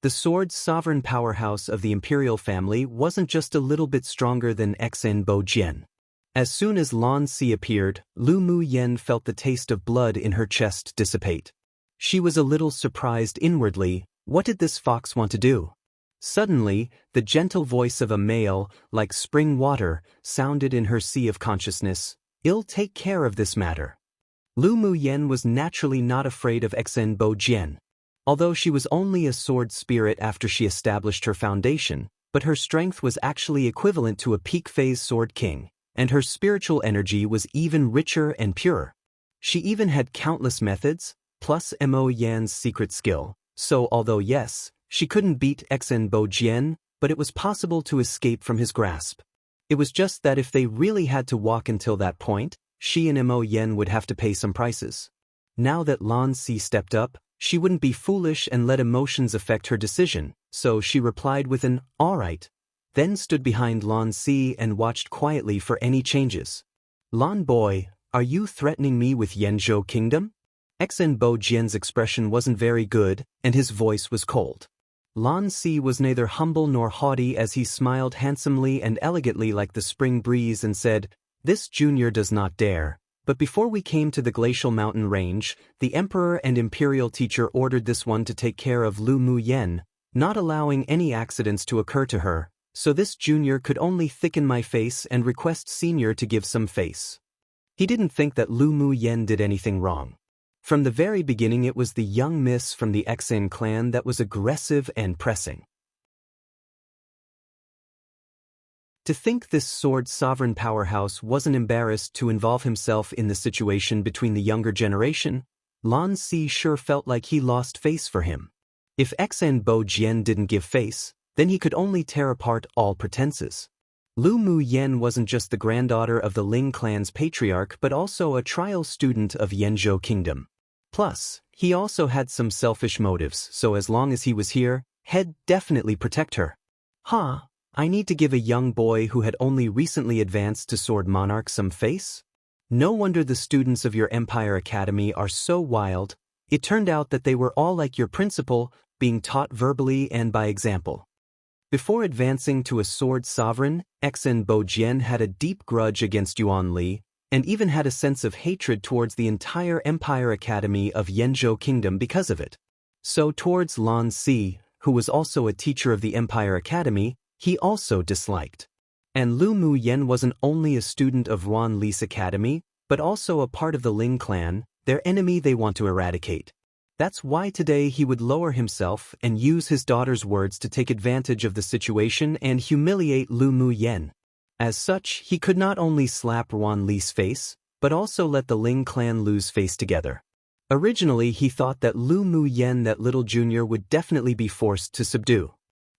The sword sovereign powerhouse of the imperial family wasn't just a little bit stronger than Xinbo Jian. As soon as Lan Si appeared, Lu Mu Yen felt the taste of blood in her chest dissipate. She was a little surprised inwardly. What did this fox want to do? Suddenly, the gentle voice of a male, like spring water, sounded in her sea of consciousness. "I'll take care of this matter." Lu Mu Yen was naturally not afraid of Xen Bo Jian. Although she was only a sword spirit after she established her foundation, but her strength was actually equivalent to a peak phase sword king, and her spiritual energy was even richer and purer. She even had countless methods, plus Mo Yan's secret skill, so although yes, she couldn't beat Xen Bo Jian, but it was possible to escape from his grasp. It was just that if they really had to walk until that point, she and Mo Yan would have to pay some prices. Now that Lan Si stepped up, she wouldn't be foolish and let emotions affect her decision, so she replied with an "all right," then stood behind Lan Si and watched quietly for any changes. "Lan boy, are you threatening me with Yanzhou Kingdom?" Xen Bo Jian's expression wasn't very good, and his voice was cold. Lan Si was neither humble nor haughty as he smiled handsomely and elegantly like the spring breeze and said, "This junior does not dare. But before we came to the glacial mountain range, the emperor and imperial teacher ordered this one to take care of Lu Mu Yen, not allowing any accidents to occur to her, so this junior could only thicken my face and request senior to give some face." He didn't think that Lu Mu Yen did anything wrong. From the very beginning it was the young miss from the Xen clan that was aggressive and pressing. To think this sword sovereign powerhouse wasn't embarrassed to involve himself in the situation between the younger generation, Lan Si sure felt like he lost face for him. If Xen Bo Jian didn't give face, then he could only tear apart all pretenses. Lu Mu Yen wasn't just the granddaughter of the Ling clan's patriarch but also a trial student of Yanzhou Kingdom. Plus, he also had some selfish motives, so as long as he was here, he'd definitely protect her. I need to give a young boy who had only recently advanced to Sword Monarch some face? No wonder the students of your Empire Academy are so wild. It turned out that they were all like your principal, being taught verbally and by example. Before advancing to a sword sovereign, Xen Bo Jian had a deep grudge against Yuan Li, and even had a sense of hatred towards the entire Empire Academy of Yanzhou Kingdom because of it. So towards Lan Si, who was also a teacher of the Empire Academy, he also disliked. And Lu Mu Yen wasn't only a student of Yuan Li's academy, but also a part of the Ling clan, their enemy they want to eradicate. That's why today he would lower himself and use his daughter's words to take advantage of the situation and humiliate Lu Mu Yen. As such, he could not only slap Yuan Li's face, but also let the Ling clan lose face together. Originally he thought that Lu Mu Yen, that little junior, would definitely be forced to subdue.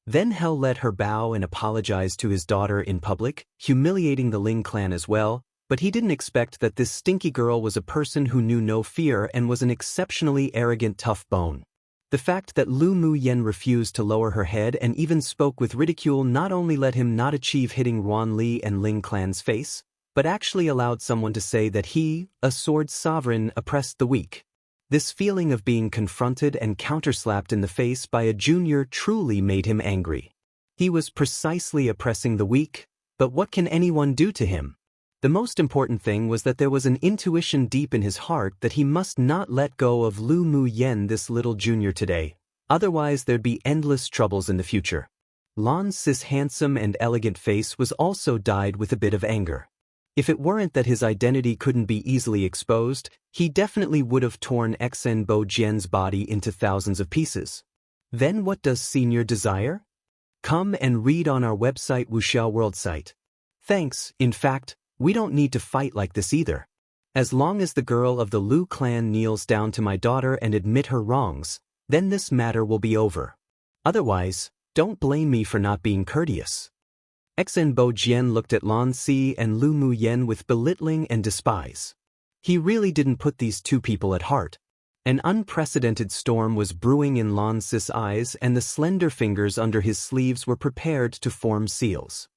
Then he'll let her bow and apologize to his daughter in public, humiliating the Ling clan as well, but he didn't expect that this stinky girl was a person who knew no fear and was an exceptionally arrogant tough bone. The fact that Lu Mu Yen refused to lower her head and even spoke with ridicule not only let him not achieve hitting Yuan Li and Ling clan's face, but actually allowed someone to say that he, a sword sovereign, oppressed the weak. This feeling of being confronted and counterslapped in the face by a junior truly made him angry. He was precisely oppressing the weak, but what can anyone do to him? The most important thing was that there was an intuition deep in his heart that he must not let go of Lu Mu Yen, this little junior, today, otherwise there'd be endless troubles in the future. Lan Si's handsome and elegant face was also dyed with a bit of anger. If it weren't that his identity couldn't be easily exposed, he definitely would have torn Xen Bo Jian's body into thousands of pieces. Then what does Senior desire? Come and read on our website Wuxia World site. Thanks, in fact, we don't need to fight like this either. As long as the girl of the Lu clan kneels down to my daughter and admit her wrongs, then this matter will be over. Otherwise, don't blame me for not being courteous. Xen Bo Jian looked at Lan Si and Lu Mu Yen with belittling and despise. He really didn't put these two people at heart. An unprecedented storm was brewing in Lan Si's eyes, and the slender fingers under his sleeves were prepared to form seals.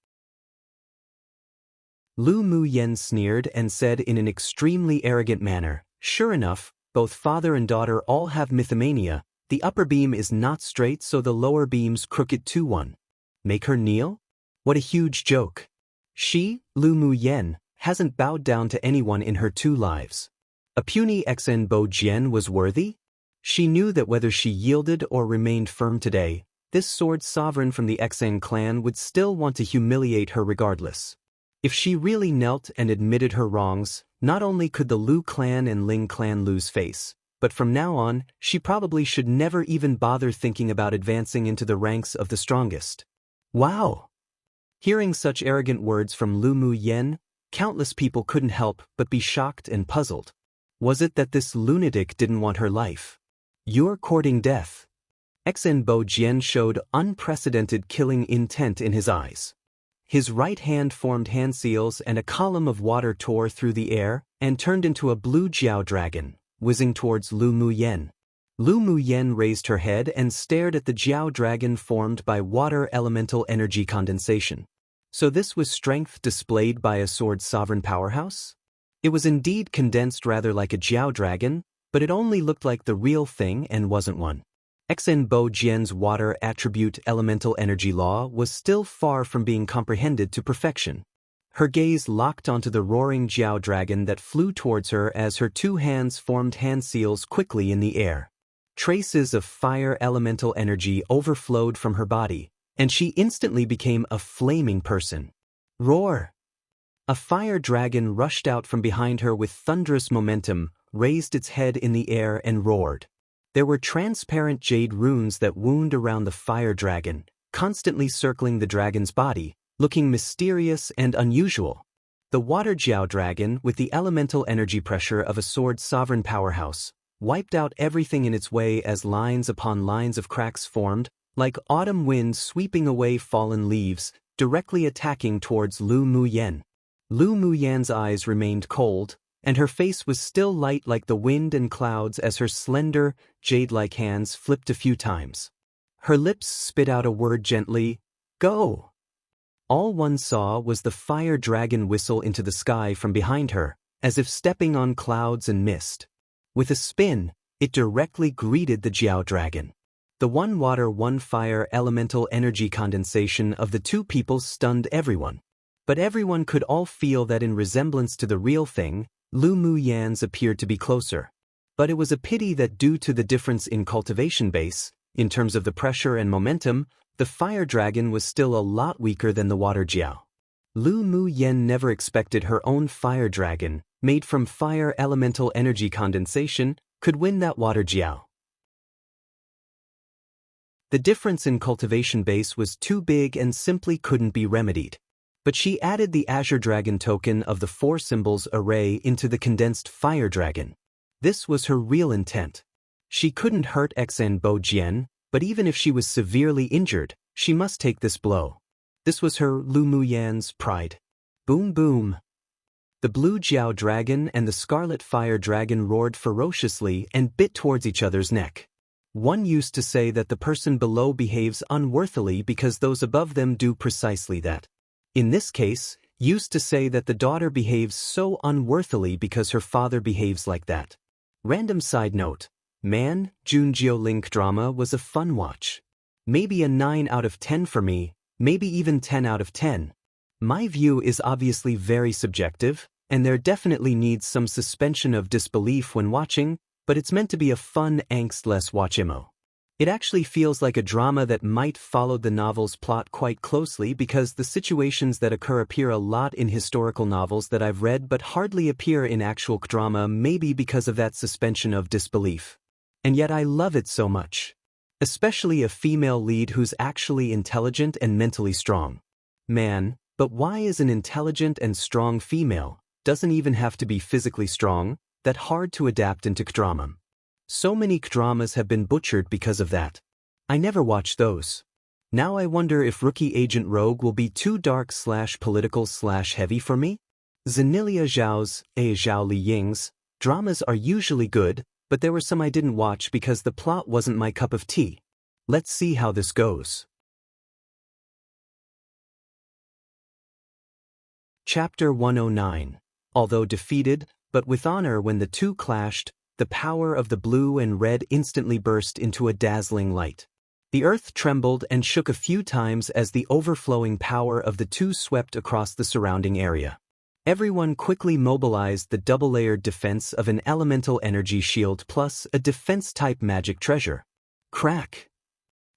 Lu Mu Yen sneered and said in an extremely arrogant manner, "Sure enough, both father and daughter all have mythomania. The upper beam is not straight, so the lower beam's crooked too. Make her kneel? What a huge joke. She, Lu Mu Yen, hasn't bowed down to anyone in her 2 lives. A puny Xen Bo Jian was worthy? She knew that whether she yielded or remained firm today, this sword sovereign from the Xen clan would still want to humiliate her regardless. If she really knelt and admitted her wrongs, not only could the Lu clan and Ling clan lose face, but from now on, she probably should never even bother thinking about advancing into the ranks of the strongest. Wow! Hearing such arrogant words from Lu Mu Yen, countless people couldn't help but be shocked and puzzled. Was it that this lunatic didn't want her life? You're courting death. Xen Bo Jian showed unprecedented killing intent in his eyes. His right hand formed hand seals and a column of water tore through the air and turned into a blue Jiao dragon, whizzing towards Lu Mu Yen. Lu Mu Yen raised her head and stared at the Jiao dragon formed by water elemental energy condensation. So this was strength displayed by a sword sovereign powerhouse? It was indeed condensed rather like a Jiao dragon, but it only looked like the real thing and wasn't one. Xen Bo Jian's water attribute elemental energy law was still far from being comprehended to perfection. Her gaze locked onto the roaring Jiao dragon that flew towards her as her 2 hands formed hand seals quickly in the air. Traces of fire elemental energy overflowed from her body, and she instantly became a flaming person. Roar! A fire dragon rushed out from behind her with thunderous momentum, raised its head in the air and roared. There were transparent jade runes that wound around the fire dragon, constantly circling the dragon's body, looking mysterious and unusual. The water Jiao dragon, with the elemental energy pressure of a sword sovereign powerhouse, wiped out everything in its way as lines upon lines of cracks formed, like autumn wind sweeping away fallen leaves, directly attacking towards Lu Mu Yen. Lu Mu Yan's eyes remained cold, and her face was still light like the wind and clouds as her slender, jade-like hands flipped a few times. Her lips spit out a word gently, "Go!" All one saw was the fire dragon whistle into the sky from behind her, as if stepping on clouds and mist. With a spin, it directly greeted the Jiao dragon. The one water, one fire elemental energy condensation of the 2 people stunned everyone. But everyone could all feel that in resemblance to the real thing, Lu Mu Yan's appeared to be closer. But it was a pity that due to the difference in cultivation base, in terms of the pressure and momentum, the fire dragon was still a lot weaker than the water Jiao. Lu Mu Yen never expected her own fire dragon, made from fire elemental energy condensation, could win that water Jiao. The difference in cultivation base was too big and simply couldn't be remedied. But she added the Azure Dragon token of the 4 symbols array into the condensed Fire Dragon. This was her real intent. She couldn't hurt Xen Bo Jian, but even if she was severely injured, she must take this blow. This was her Lu Mu Yan's pride. Boom boom. The blue Jiao dragon and the scarlet fire dragon roared ferociously and bit towards each other's neck. One used to say that the person below behaves unworthily because those above them do precisely that. In this case, used to say that the daughter behaves so unworthily because her father behaves like that. Random side note, man, Junjiu Link drama was a fun watch. Maybe a 9 out of 10 for me, maybe even 10 out of 10. My view is obviously very subjective, and there definitely needs some suspension of disbelief when watching, but it's meant to be a fun angstless watchimo. It actually feels like a drama that might follow the novel's plot quite closely because the situations that occur appear a lot in historical novels that I've read but hardly appear in actual drama, maybe because of that suspension of disbelief. And yet I love it so much. Especially a female lead who's actually intelligent and mentally strong. Man, but why is an intelligent and strong female, doesn't even have to be physically strong, that hard to adapt into drama? So many dramas have been butchered because of that. I never watched those. Now I wonder if Rookie Agent Rogue will be too dark/political/heavy for me? Zanilia Zhao's, Zhao Li Ying's, dramas are usually good, but there were some I didn't watch because the plot wasn't my cup of tea. Let's see how this goes. Chapter 109. Although defeated, but with honor when the 2 clashed, the power of the blue and red instantly burst into a dazzling light. The earth trembled and shook a few times as the overflowing power of the 2 swept across the surrounding area. Everyone quickly mobilized the double-layered defense of an elemental energy shield plus a defense-type magic treasure. Crack!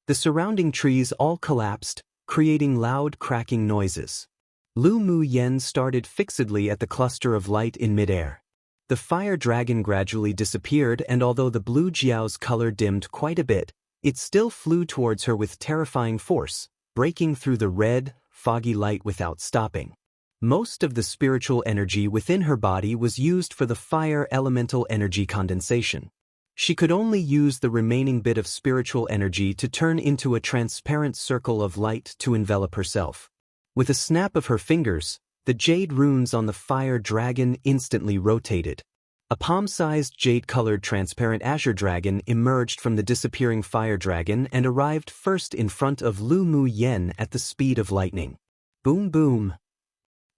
The surrounding trees all collapsed, creating loud cracking noises. Lu Mu Yen started fixedly at the cluster of light in midair. The fire dragon gradually disappeared, and although the blue Jiao's color dimmed quite a bit, it still flew towards her with terrifying force, breaking through the red, foggy light without stopping. Most of the spiritual energy within her body was used for the fire elemental energy condensation. She could only use the remaining bit of spiritual energy to turn into a transparent circle of light to envelop herself. With a snap of her fingers, the jade runes on the fire dragon instantly rotated. A palm-sized jade-colored transparent azure dragon emerged from the disappearing fire dragon and arrived first in front of Lu Mu Yen at the speed of lightning. Boom boom.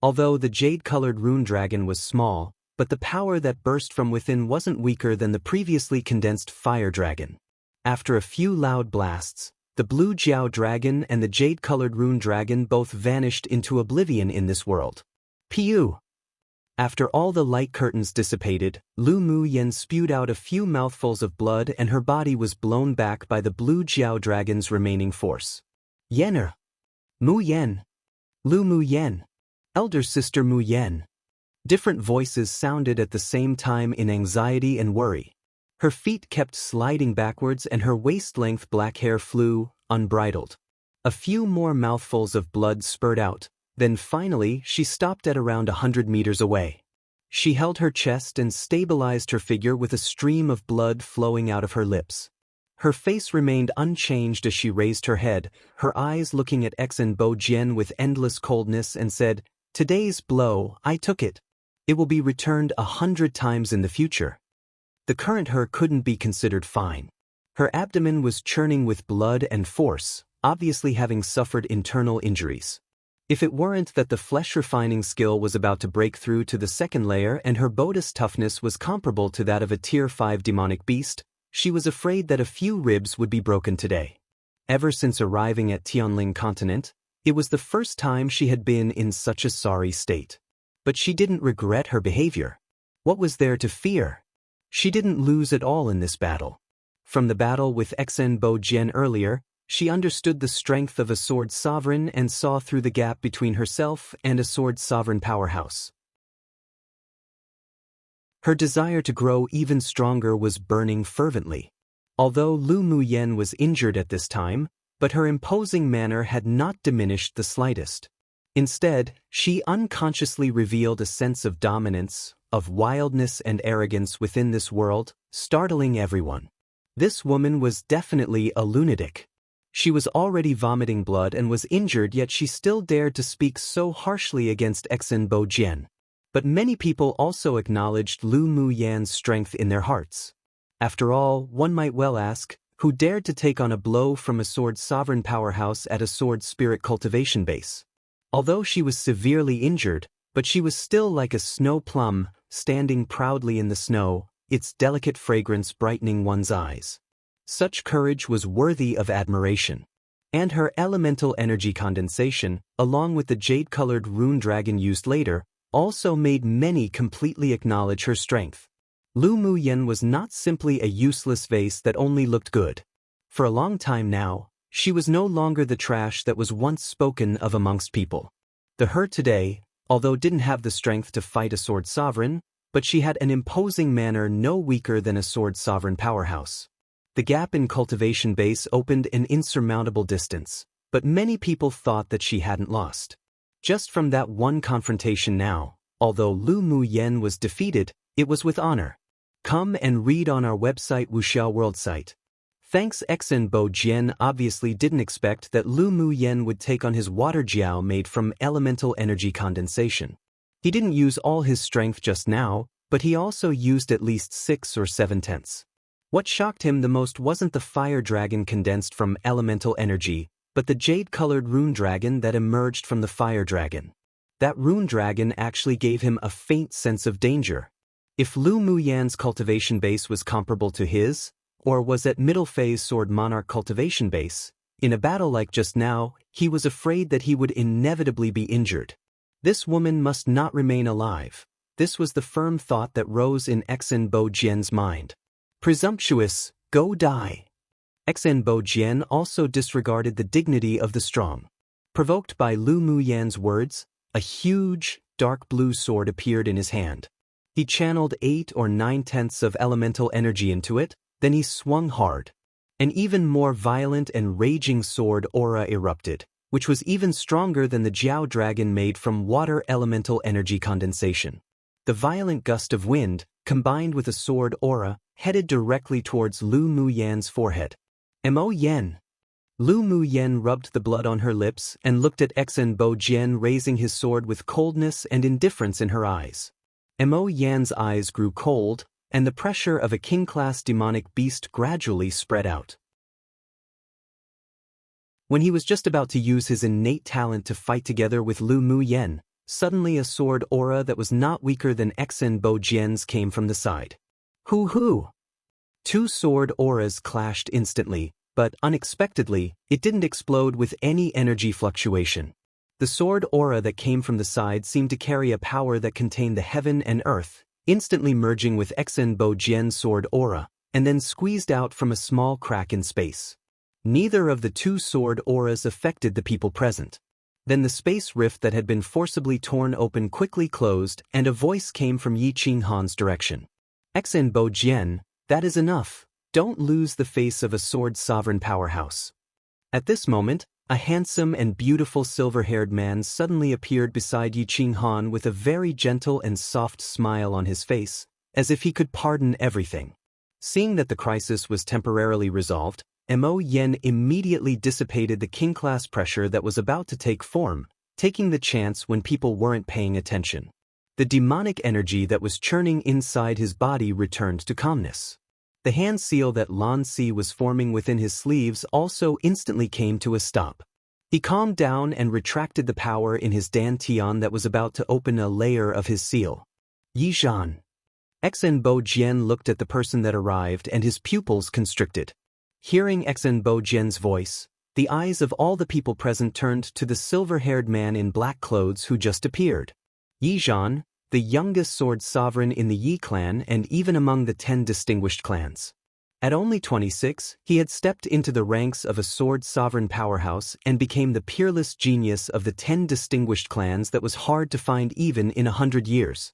Although the jade-colored rune dragon was small, but the power that burst from within wasn't weaker than the previously condensed fire dragon. After a few loud blasts, the blue Jiao dragon and the jade-colored rune dragon both vanished into oblivion in this world. Piu! After all the light curtains dissipated, Lu Mu Yen spewed out a few mouthfuls of blood and her body was blown back by the blue Jiao dragon's remaining force. Yener! Mu Yen! Lu Mu Yen! Elder sister Mu Yen! Different voices sounded at the same time in anxiety and worry. Her feet kept sliding backwards and her waist-length black hair flew, unbridled. A few more mouthfuls of blood spurted out, then finally she stopped at around 100 meters away. She held her chest and stabilized her figure with a stream of blood flowing out of her lips. Her face remained unchanged as she raised her head, her eyes looking at Xen Bo Jian with endless coldness and said, "Today's blow, I took it. It will be returned 100 times in the future." The current her couldn't be considered fine. Her abdomen was churning with blood and force, obviously having suffered internal injuries. If it weren't that the flesh-refining skill was about to break through to the second layer and her bodhi's toughness was comparable to that of a Tier 5 demonic beast, she was afraid that a few ribs would be broken today. Ever since arriving at Tianling continent, it was the first time she had been in such a sorry state. But she didn't regret her behavior. What was there to fear? She didn't lose at all in this battle. From the battle with Xen Bo Jian earlier, she understood the strength of a sword sovereign and saw through the gap between herself and a sword sovereign powerhouse. Her desire to grow even stronger was burning fervently. Although Lu Mu Yen was injured at this time, but her imposing manner had not diminished the slightest. Instead, she unconsciously revealed a sense of dominance, of wildness and arrogance within this world, startling everyone. This woman was definitely a lunatic. She was already vomiting blood and was injured, yet she still dared to speak so harshly against Xen Bo Jian. But many people also acknowledged Lu Mu Yan's strength in their hearts. After all, one might well ask, who dared to take on a blow from a sword sovereign powerhouse at a sword spirit cultivation base? Although she was severely injured, but she was still like a snow plum, standing proudly in the snow, its delicate fragrance brightening one's eyes. Such courage was worthy of admiration. And her elemental energy condensation, along with the jade-colored rune dragon used later, also made many completely acknowledge her strength. Lu Mu Yen was not simply a useless vase that only looked good. For a long time now, she was no longer the trash that was once spoken of amongst people. The her today, although didn't have the strength to fight a sword sovereign, but she had an imposing manner no weaker than a sword sovereign powerhouse. The gap in cultivation base opened an insurmountable distance, but many people thought that she hadn't lost. Just from that one confrontation now, although Lu Mu Yen was defeated, it was with honor. Come and read on our website Wuxia World site. Thanks. Xen Bo Jian obviously didn't expect that Lu Mu Yen would take on his water jiao made from elemental energy condensation. He didn't use all his strength just now, but he also used at least 6 or 7/10. What shocked him the most wasn't the fire dragon condensed from elemental energy, but the jade-colored rune dragon that emerged from the fire dragon. That rune dragon actually gave him a faint sense of danger. If Lu Mu Yan's cultivation base was comparable to his, or was at middle phase sword monarch cultivation base, in a battle like just now, he was afraid that he would inevitably be injured. This woman must not remain alive. This was the firm thought that rose in Xen Bo Jian's mind. Presumptuous, go die. Xen Bo Jian also disregarded the dignity of the strong. Provoked by Lu Muyan's words, a huge, dark blue sword appeared in his hand. He channeled 8 or 9/10 of elemental energy into it, then he swung hard. An even more violent and raging sword aura erupted, which was even stronger than the Jiao dragon made from water elemental energy condensation. The violent gust of wind, combined with a sword aura, headed directly towards Lu Muyan's forehead. Mo Yen. Lu Muyan rubbed the blood on her lips and looked at Xen Bo Jian raising his sword with coldness and indifference in her eyes. Mo Yan's eyes grew cold, and the pressure of a king-class demonic beast gradually spread out. When he was just about to use his innate talent to fight together with Lu Muyan, suddenly a sword aura that was not weaker than Xen Bo Jian's came from the side. Hoo! 2 sword auras clashed instantly, but unexpectedly, it didn't explode with any energy fluctuation. The sword aura that came from the side seemed to carry a power that contained the heaven and earth, instantly merging with Xen Bo Jian's sword aura, and then squeezed out from a small crack in space. Neither of the 2 sword auras affected the people present. Then the space rift that had been forcibly torn open quickly closed, and a voice came from Yi Qinghan's direction. Xen Bo Jian, that is enough. Don't lose the face of a sword sovereign powerhouse. At this moment, a handsome and beautiful silver-haired man suddenly appeared beside Yi Qinghan with a very gentle and soft smile on his face, as if he could pardon everything. Seeing that the crisis was temporarily resolved, Mo Yen immediately dissipated the king-class pressure that was about to take form, taking the chance when people weren't paying attention. The demonic energy that was churning inside his body returned to calmness. The hand seal that Lan Si was forming within his sleeves also instantly came to a stop. He calmed down and retracted the power in his dantian that was about to open a layer of his seal. Yi Zhan. Xen Bo Jian looked at the person that arrived and his pupils constricted. Hearing Xen Bo Jian's voice, the eyes of all the people present turned to the silver-haired man in black clothes who just appeared. Yi Zhan, the youngest sword sovereign in the Yi clan and even among the 10 distinguished clans. At only 26, he had stepped into the ranks of a sword sovereign powerhouse and became the peerless genius of the 10 distinguished clans that was hard to find even in 100 years.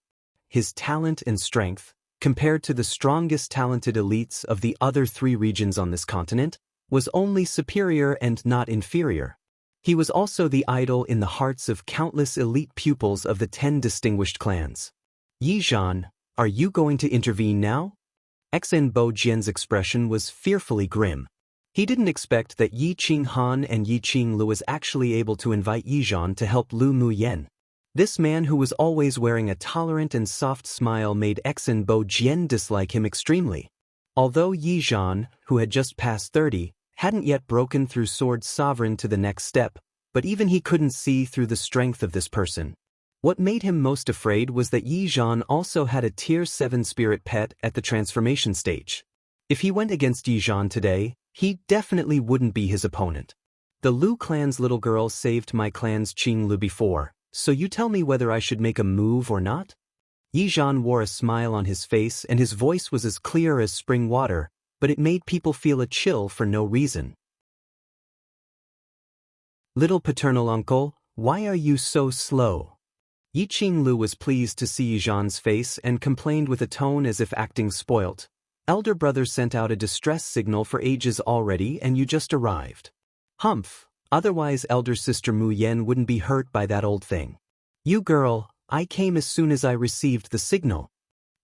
His talent and strength, compared to the strongest talented elites of the other 3 regions on this continent, was only superior and not inferior. He was also the idol in the hearts of countless elite pupils of the 10 distinguished clans. Yi Zhan, are you going to intervene now? Xen Bo Jian's expression was fearfully grim. He didn't expect that Yi Qinghan and Yi Qinglu was actually able to invite Yi Zhan to help Lu Muyan. This man who was always wearing a tolerant and soft smile made Xen Bo Jian dislike him extremely. Although Yi Zhan, who had just passed 30, hadn't yet broken through sword sovereign to the next step, but even he couldn't see through the strength of this person. What made him most afraid was that Yi Zhan also had a Tier 7 spirit pet at the transformation stage. If he went against Yi Zhan today, he definitely wouldn't be his opponent. The Lu clan's little girl saved my clan's Qinglu before, so you tell me whether I should make a move or not? Yi Zhan wore a smile on his face and his voice was as clear as spring water, but it made people feel a chill for no reason. Little paternal uncle, why are you so slow? Yi Qinglu was pleased to see Yi Zhan's face and complained with a tone as if acting spoilt. Elder brother sent out a distress signal for ages already and you just arrived. Humph, otherwise elder sister Mu Yen wouldn't be hurt by that old thing. You girl, I came as soon as I received the signal.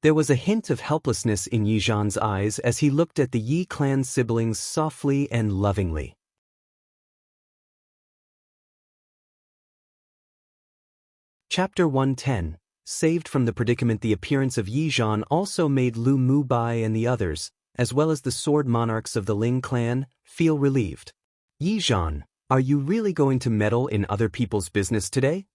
There was a hint of helplessness in Yi Zhan's eyes as he looked at the Yi clan siblings softly and lovingly. Chapter 110. Saved from the predicament. The appearance of Yi Zhan also made Lu Mubai and the others, as well as the sword monarchs of the Ling clan, feel relieved. Yi Zhan, are you really going to meddle in other people's business today?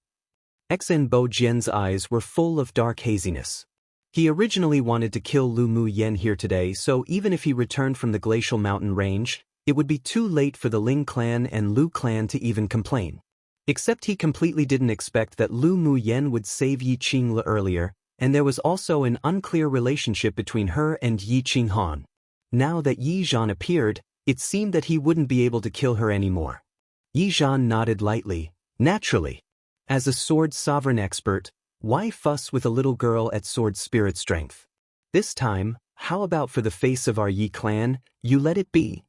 Xen Bo Jian's eyes were full of dark haziness. He originally wanted to kill Lu Muyan here today, so even if he returned from the glacial mountain range, it would be too late for the Ling clan and Lu clan to even complain. Except he completely didn't expect that Lu Muyen would save Yi Qingli earlier, and there was also an unclear relationship between her and Yi Qinghan. Now that Yi Zhan appeared, it seemed that he wouldn't be able to kill her anymore. Yi Zhan nodded lightly. Naturally. As a sword sovereign expert, why fuss with a little girl at sword spirit strength? This time, how about for the face of our Yi clan, you let it be?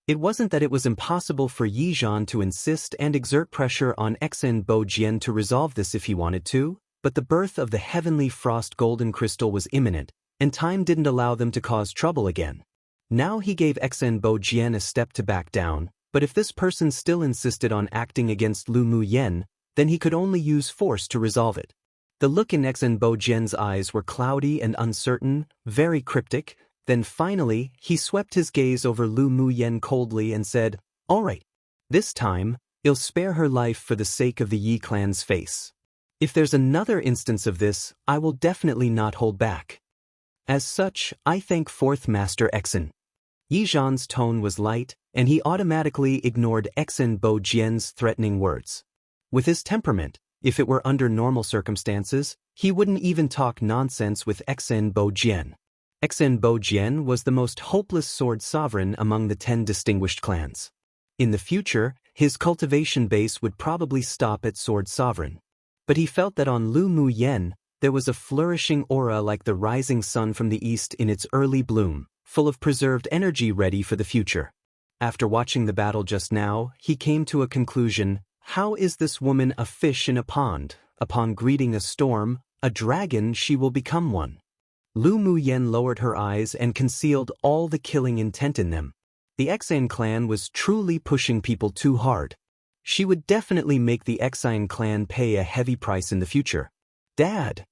It wasn't that it was impossible for Yi Zhan to insist and exert pressure on Xen Bo Jian to resolve this if he wanted to, but the birth of the heavenly frost golden crystal was imminent, and time didn't allow them to cause trouble again. Now he gave Xen Bo Jian a step to back down, but if this person still insisted on acting against Lu Muyen, then he could only use force to resolve it. The look in Xen Bo Jian's eyes were cloudy and uncertain, very cryptic. Then finally, he swept his gaze over Lu Muyen coldly and said, "All right. This time, I'll spare her life for the sake of the Yi clan's face. If there's another instance of this, I will definitely not hold back. As such, I thank Fourth Master Xen." Yi Zhan's tone was light, and he automatically ignored Xen Bo Jian's threatening words. With his temperament, if it were under normal circumstances, he wouldn't even talk nonsense with Xen Bo Jian. Xen Bo Jian was the most hopeless sword sovereign among the 10 distinguished clans. In the future, his cultivation base would probably stop at sword sovereign. But he felt that on Lu Muyen, there was a flourishing aura like the rising sun from the east in its early bloom, full of preserved energy ready for the future. After watching the battle just now, he came to a conclusion. How is this woman a fish in a pond? Upon greeting a storm, a dragon, she will become one. Lu Muyen lowered her eyes and concealed all the killing intent in them. The Xan clan was truly pushing people too hard. She would definitely make the Xan clan pay a heavy price in the future. "Dad!"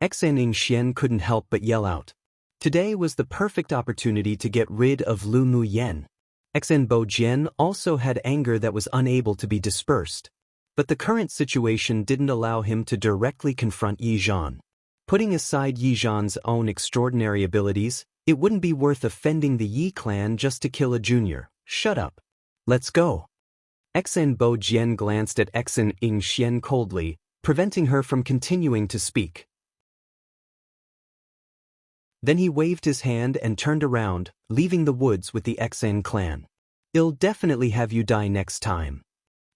Xan Xian couldn't help but yell out. Today was the perfect opportunity to get rid of Lu Muyen. Xen Bo Jian also had anger that was unable to be dispersed. But the current situation didn't allow him to directly confront Yi Zhan. Putting aside Yi Zhan's own extraordinary abilities, it wouldn't be worth offending the Yi clan just to kill a junior. "Shut up. Let's go." Xen Bo Jian glanced at Xen Xian coldly, preventing her from continuing to speak. Then he waved his hand and turned around, leaving the woods with the Xen clan. "I'll definitely have you die next time."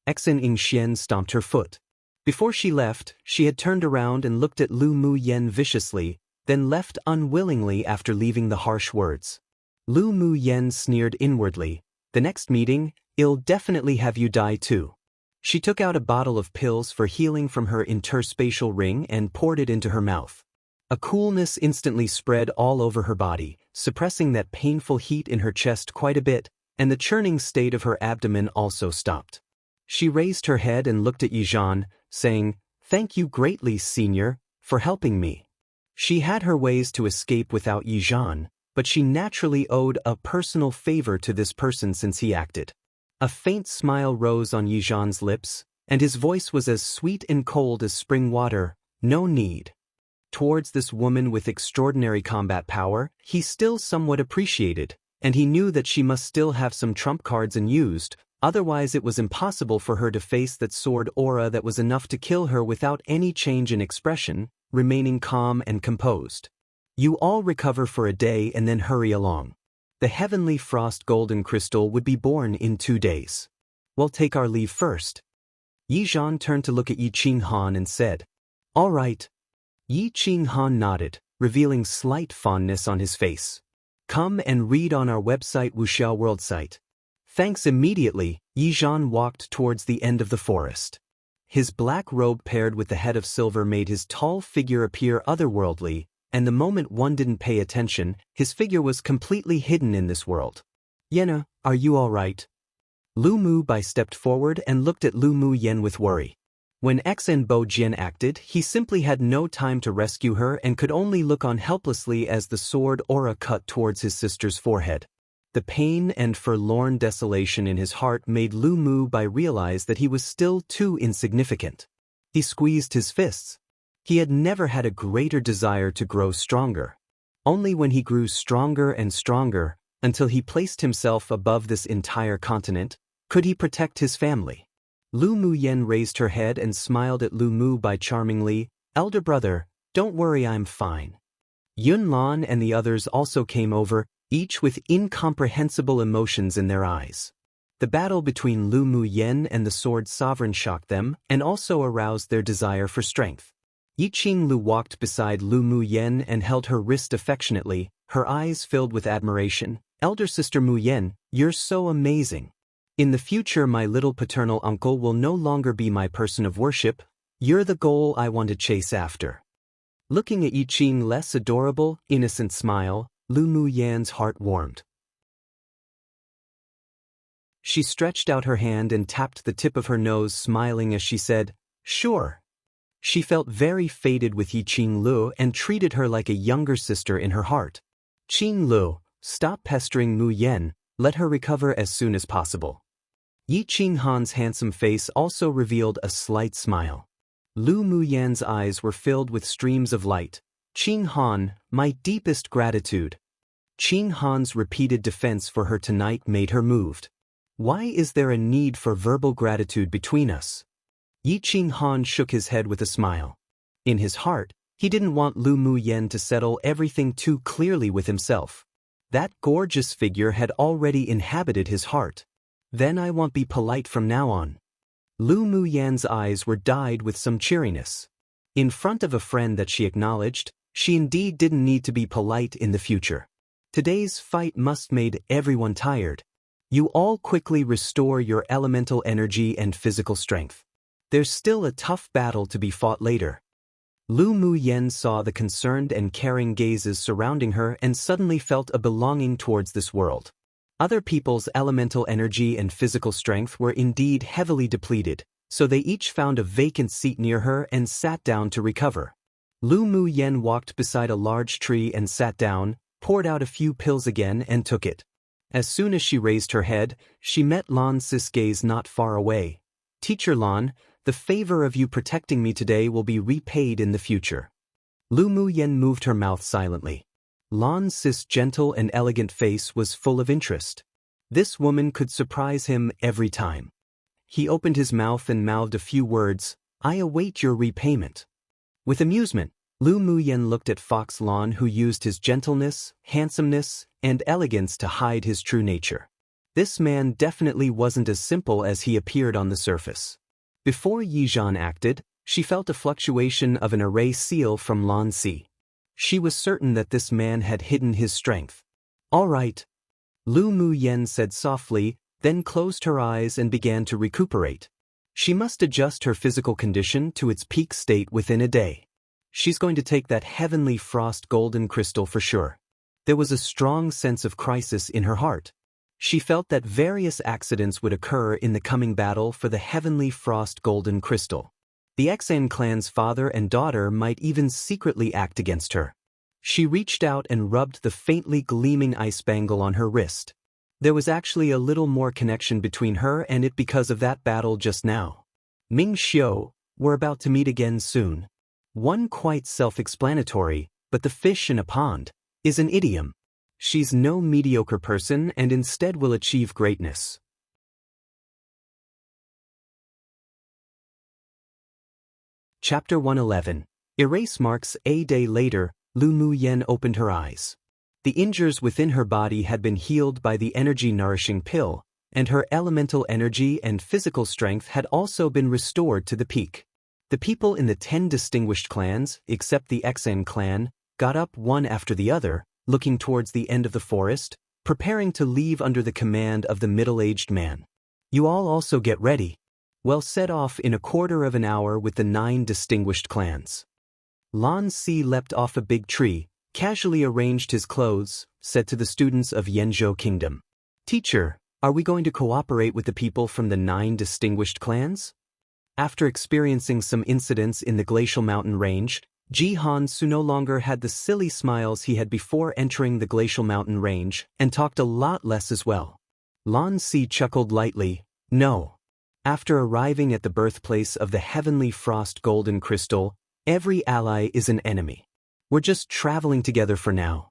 Xen Xian stomped her foot. Before she left, she had turned around and looked at Lu Muyen viciously, then left unwillingly after leaving the harsh words. Lu Muyen sneered inwardly. "The next meeting, I'll definitely have you die too." She took out a bottle of pills for healing from her interspatial ring and poured it into her mouth. A coolness instantly spread all over her body, suppressing that painful heat in her chest quite a bit, and the churning state of her abdomen also stopped. She raised her head and looked at Yi Zhan, saying, "Thank you greatly, Senior, for helping me." She had her ways to escape without Yi Zhan, but she naturally owed a personal favor to this person since he acted. A faint smile rose on Yi Zhan's lips, and his voice was as sweet and cold as spring water. "No need." Towards this woman with extraordinary combat power, he still somewhat appreciated, and he knew that she must still have some trump cards unused, otherwise it was impossible for her to face that sword aura that was enough to kill her without any change in expression, remaining calm and composed. "You all recover for a day and then hurry along. The heavenly frost golden crystal would be born in 2 days. We'll take our leave first." Yi Zhan turned to look at Yi Qinghan and said, "All right." Yi Qinghan nodded, revealing slight fondness on his face. "Come and read on our website Wuxia World site." Thanks immediately, Yi Zhan walked towards the end of the forest. His black robe paired with the head of silver made his tall figure appear otherworldly, and the moment one didn't pay attention, his figure was completely hidden in this world. "Yena, are you all right?" Lu Mu Bai stepped forward and looked at Lu Muyen with worry. When Xen Bo Jian acted, he simply had no time to rescue her and could only look on helplessly as the sword aura cut towards his sister's forehead. The pain and forlorn desolation in his heart made Lu Mu Bai realize that he was still too insignificant. He squeezed his fists. He had never had a greater desire to grow stronger. Only when he grew stronger and stronger, until he placed himself above this entire continent, could he protect his family. Lu Muyen raised her head and smiled at Lu Mu by charmingly, "Elder brother, don't worry, I'm fine." Yun Lan and the others also came over, each with incomprehensible emotions in their eyes. The battle between Lu Muyen and the Sword Sovereign shocked them and also aroused their desire for strength. Yiqing Lu walked beside Lu Muyen and held her wrist affectionately, her eyes filled with admiration. "Elder sister Muyen, you're so amazing. In the future my little paternal uncle will no longer be my person of worship. You're the goal I want to chase after." Looking at Yiqing's less adorable, innocent smile, Lu Muyen's heart warmed. She stretched out her hand and tapped the tip of her nose, smiling as she said, "Sure." She felt very fated with Yiqing Lu and treated her like a younger sister in her heart. "Qing Lu, stop pestering Mu Yen, let her recover as soon as possible." Yiqing Han's handsome face also revealed a slight smile. Lu Muyen's eyes were filled with streams of light. "Qing Han, my deepest gratitude." Qing Han's repeated defense for her tonight made her moved. "Why is there a need for verbal gratitude between us?" Yiqing Han shook his head with a smile. In his heart, he didn't want Lu Muyen to settle everything too clearly with himself. That gorgeous figure had already inhabited his heart. "Then I won't be polite from now on." Lu Muyen's eyes were dyed with some cheeriness. In front of a friend that she acknowledged, she indeed didn't need to be polite in the future. Today's fight must made everyone tired. You all quickly restore your elemental energy and physical strength. There's still a tough battle to be fought later. Lu Muyen saw the concerned and caring gazes surrounding her and suddenly felt a belonging towards this world. Other people's elemental energy and physical strength were indeed heavily depleted, so they each found a vacant seat near her and sat down to recover. Lu Muyen walked beside a large tree and sat down, poured out a few pills again and took it. As soon as she raised her head, she met Lan Sis' gaze not far away. "Teacher Lan, the favor of you protecting me today will be repaid in the future." Lu Muyen moved her mouth silently. Lan Sis' gentle and elegant face was full of interest. This woman could surprise him every time. He opened his mouth and mouthed a few words, "I await your repayment." With amusement, Lu Muyen looked at Fox Lan, who used his gentleness, handsomeness, and elegance to hide his true nature. This man definitely wasn't as simple as he appeared on the surface. Before Yizhan acted, she felt a fluctuation of an array seal from Lan Si. She was certain that this man had hidden his strength. "All right," Lu Muyen said softly, then closed her eyes and began to recuperate. She must adjust her physical condition to its peak state within a day. She's going to take that heavenly frost golden crystal for sure. There was a strong sense of crisis in her heart. She felt that various accidents would occur in the coming battle for the heavenly frost golden crystal. The Xan clan's father and daughter might even secretly act against her. She reached out and rubbed the faintly gleaming ice bangle on her wrist. There was actually a little more connection between her and it because of that battle just now. "Ming Xiu, we're about to meet again soon." One quite self-explanatory, but the fish in a pond, is an idiom. She's no mediocre person and instead will achieve greatness. Chapter 111. Erase marks. A day later, Lu Muyen opened her eyes. The injuries within her body had been healed by the energy-nourishing pill, and her elemental energy and physical strength had also been restored to the peak. The people in the 10 distinguished clans, except the Xan clan, got up one after the other, looking towards the end of the forest, preparing to leave under the command of the middle-aged man. "You all also get ready. We'll set off in a quarter of an hour with the 9 distinguished clans." Lan Si leapt off a big tree, casually arranged his clothes, said to the students of Yanzhou Kingdom, "Teacher, are we going to cooperate with the people from the 9 distinguished clans?" After experiencing some incidents in the glacial mountain range, Jihan Su no longer had the silly smiles he had before entering the glacial mountain range, and talked a lot less as well. Lan Si chuckled lightly, "No. After arriving at the birthplace of the heavenly frost golden crystal, every ally is an enemy. We're just traveling together for now."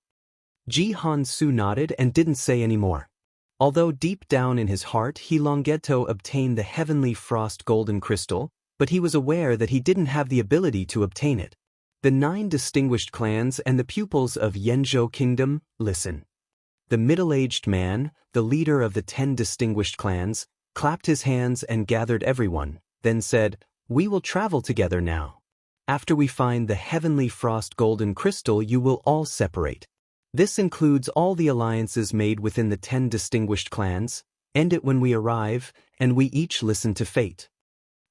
Jihan Su nodded and didn't say any more. Although deep down in his heart he longed to obtain the heavenly frost golden crystal, but he was aware that he didn't have the ability to obtain it. The 9 distinguished clans and the pupils of Yanzhou Kingdom, listen. The middle-aged man, the leader of the 10 distinguished clans, clapped his hands and gathered everyone, then said, "We will travel together now. After we find the heavenly frost golden crystal, you will all separate. This includes all the alliances made within the 10 distinguished clans, end it when we arrive, and we each listen to fate."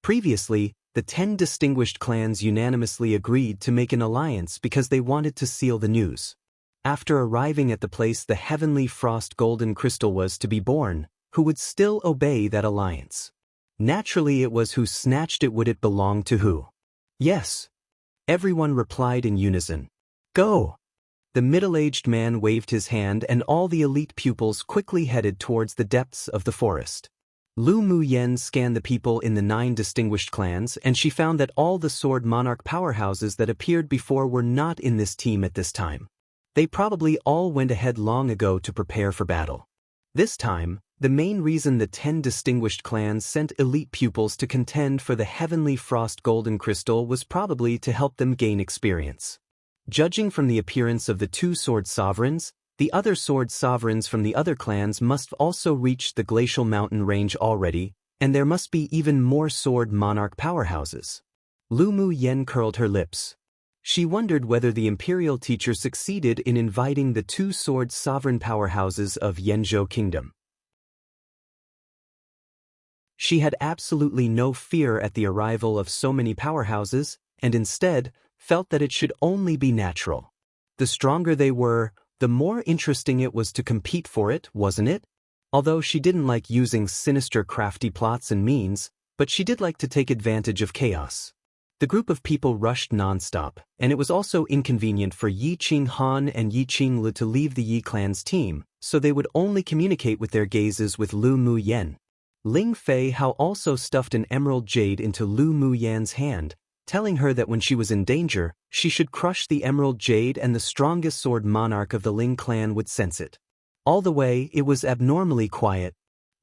Previously, the 10 distinguished clans unanimously agreed to make an alliance because they wanted to seal the news. After arriving at the place the heavenly frost golden crystal was to be born, who would still obey that alliance? Naturally it was who snatched it. Would it belong to who? Yes. Everyone replied in unison. Go! The middle-aged man waved his hand and all the elite pupils quickly headed towards the depths of the forest. Lu Muyen scanned the people in the 9 distinguished clans and she found that all the sword monarch powerhouses that appeared before were not in this team at this time. They probably all went ahead long ago to prepare for battle. This time, the main reason the 10 distinguished clans sent elite pupils to contend for the heavenly frost golden crystal was probably to help them gain experience. Judging from the appearance of the 2 sword sovereigns, the other sword sovereigns from the other clans must also reach the glacial mountain range already, and there must be even more sword monarch powerhouses. Lu Muyen curled her lips. She wondered whether the imperial teacher succeeded in inviting the 2 sword sovereign powerhouses of Yanzhou Kingdom. She had absolutely no fear at the arrival of so many powerhouses, and instead, felt that it should only be natural. The stronger they were, the more interesting it was to compete for it, wasn't it? Although she didn't like using sinister crafty plots and means, but she did like to take advantage of chaos. The group of people rushed non-stop, and it was also inconvenient for Yi Qinghan and Yi Qinglu to leave the Yi clan's team, so they would only communicate with their gazes with Lu Muyen. Ling Fei Hao also stuffed an emerald jade into Lu Muyen's hand, telling her that when she was in danger, she should crush the emerald jade and the strongest sword monarch of the Ling clan would sense it. All the way, it was abnormally quiet.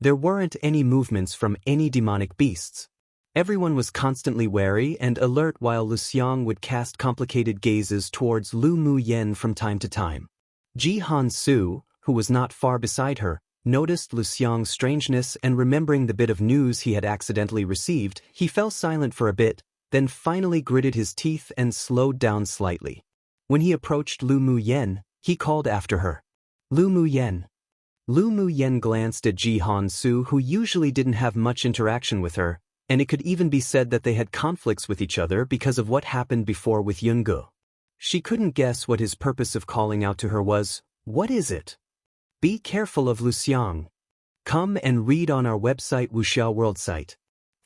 There weren't any movements from any demonic beasts. Everyone was constantly wary and alert while Lu Xiang would cast complicated gazes towards Lu Muyen from time to time. Ji Han-su, who was not far beside her, noticed Lu Xiang's strangeness and remembering the bit of news he had accidentally received, he fell silent for a bit, then finally gritted his teeth and slowed down slightly. When he approached Lu Muyen, he called after her. Lu Muyen. Lu Muyen glanced at Ji Han-su, who usually didn't have much interaction with her, and it could even be said that they had conflicts with each other because of what happened before with Yungu. She couldn't guess what his purpose of calling out to her was. What is it? Be careful of Lu Xiang. Come and read on our website Wuxia World site.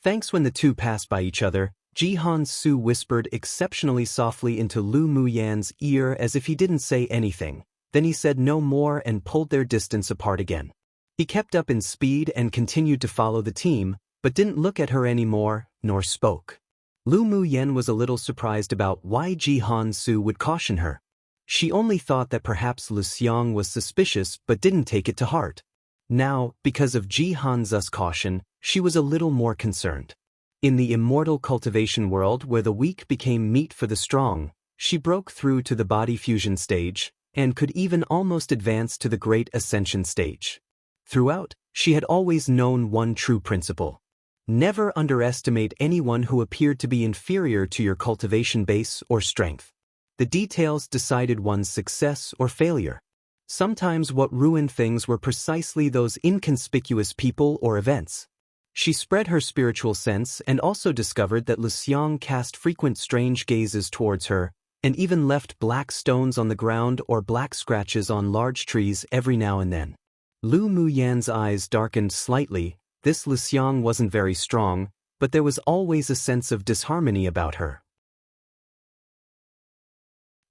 Thanks. When the two passed by each other, Ji Han-su whispered exceptionally softly into Lu Muyen's ear as if he didn't say anything. Then he said no more and pulled their distance apart again. He kept up in speed and continued to follow the team, but didn't look at her anymore, nor spoke. Lu Muyen was a little surprised about why Ji Han-su would caution her. She only thought that perhaps Lu Xiang was suspicious but didn't take it to heart. Now, because of Ji Han's caution, she was a little more concerned. In the immortal cultivation world where the weak became meat for the strong, she broke through to the body fusion stage, and could even almost advance to the great ascension stage. Throughout, she had always known one true principle. Never underestimate anyone who appeared to be inferior to your cultivation base or strength. The details decided one's success or failure. Sometimes what ruined things were precisely those inconspicuous people or events. She spread her spiritual sense and also discovered that Lu Xiang cast frequent strange gazes towards her, and even left black stones on the ground or black scratches on large trees every now and then. Lu Muyen's eyes darkened slightly. This Lu Xiang wasn't very strong, but there was always a sense of disharmony about her.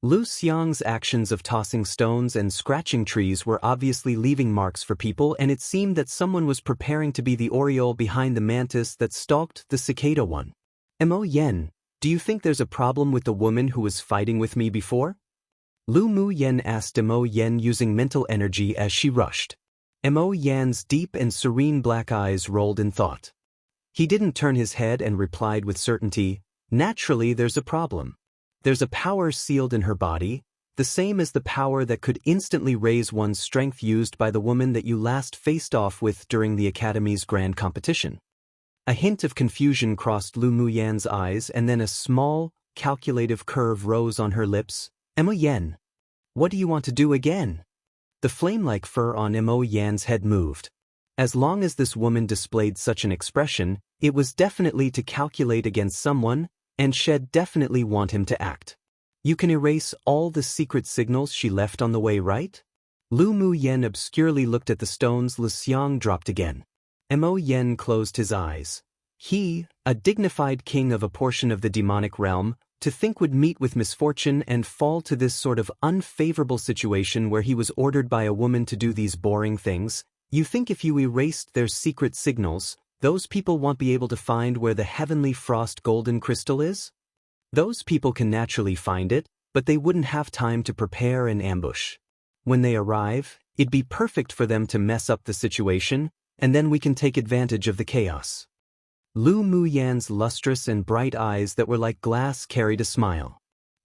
Lu Xiang's actions of tossing stones and scratching trees were obviously leaving marks for people, and it seemed that someone was preparing to be the oriole behind the mantis that stalked the cicada one. Mo Yen, do you think there's a problem with the woman who was fighting with me before? Lu Muyen asked Mo Yen using mental energy as she rushed. Mo Yan's deep and serene black eyes rolled in thought. He didn't turn his head and replied with certainty, "Naturally, there's a problem. There's a power sealed in her body, the same as the power that could instantly raise one's strength used by the woman that you last faced off with during the Academy's grand competition." A hint of confusion crossed Lu Muyan's eyes, and then a small, calculative curve rose on her lips. "Mo Yan, what do you want to do again?" The flame-like fur on Mo Yan's head moved. As long as this woman displayed such an expression, it was definitely to calculate against someone, and she'd definitely want him to act. "You can erase all the secret signals she left on the way, right?" Lu Muyan obscurely looked at the stones. Lu Xiang dropped again. Mo Yan closed his eyes. He, a dignified king of a portion of the demonic realm, to think would meet with misfortune and fall to this sort of unfavorable situation where he was ordered by a woman to do these boring things. You think if you erased their secret signals, those people won't be able to find where the heavenly frost golden crystal is? Those people can naturally find it, but they wouldn't have time to prepare an ambush. When they arrive, it'd be perfect for them to mess up the situation, and then we can take advantage of the chaos. Lu Muyan's lustrous and bright eyes that were like glass carried a smile.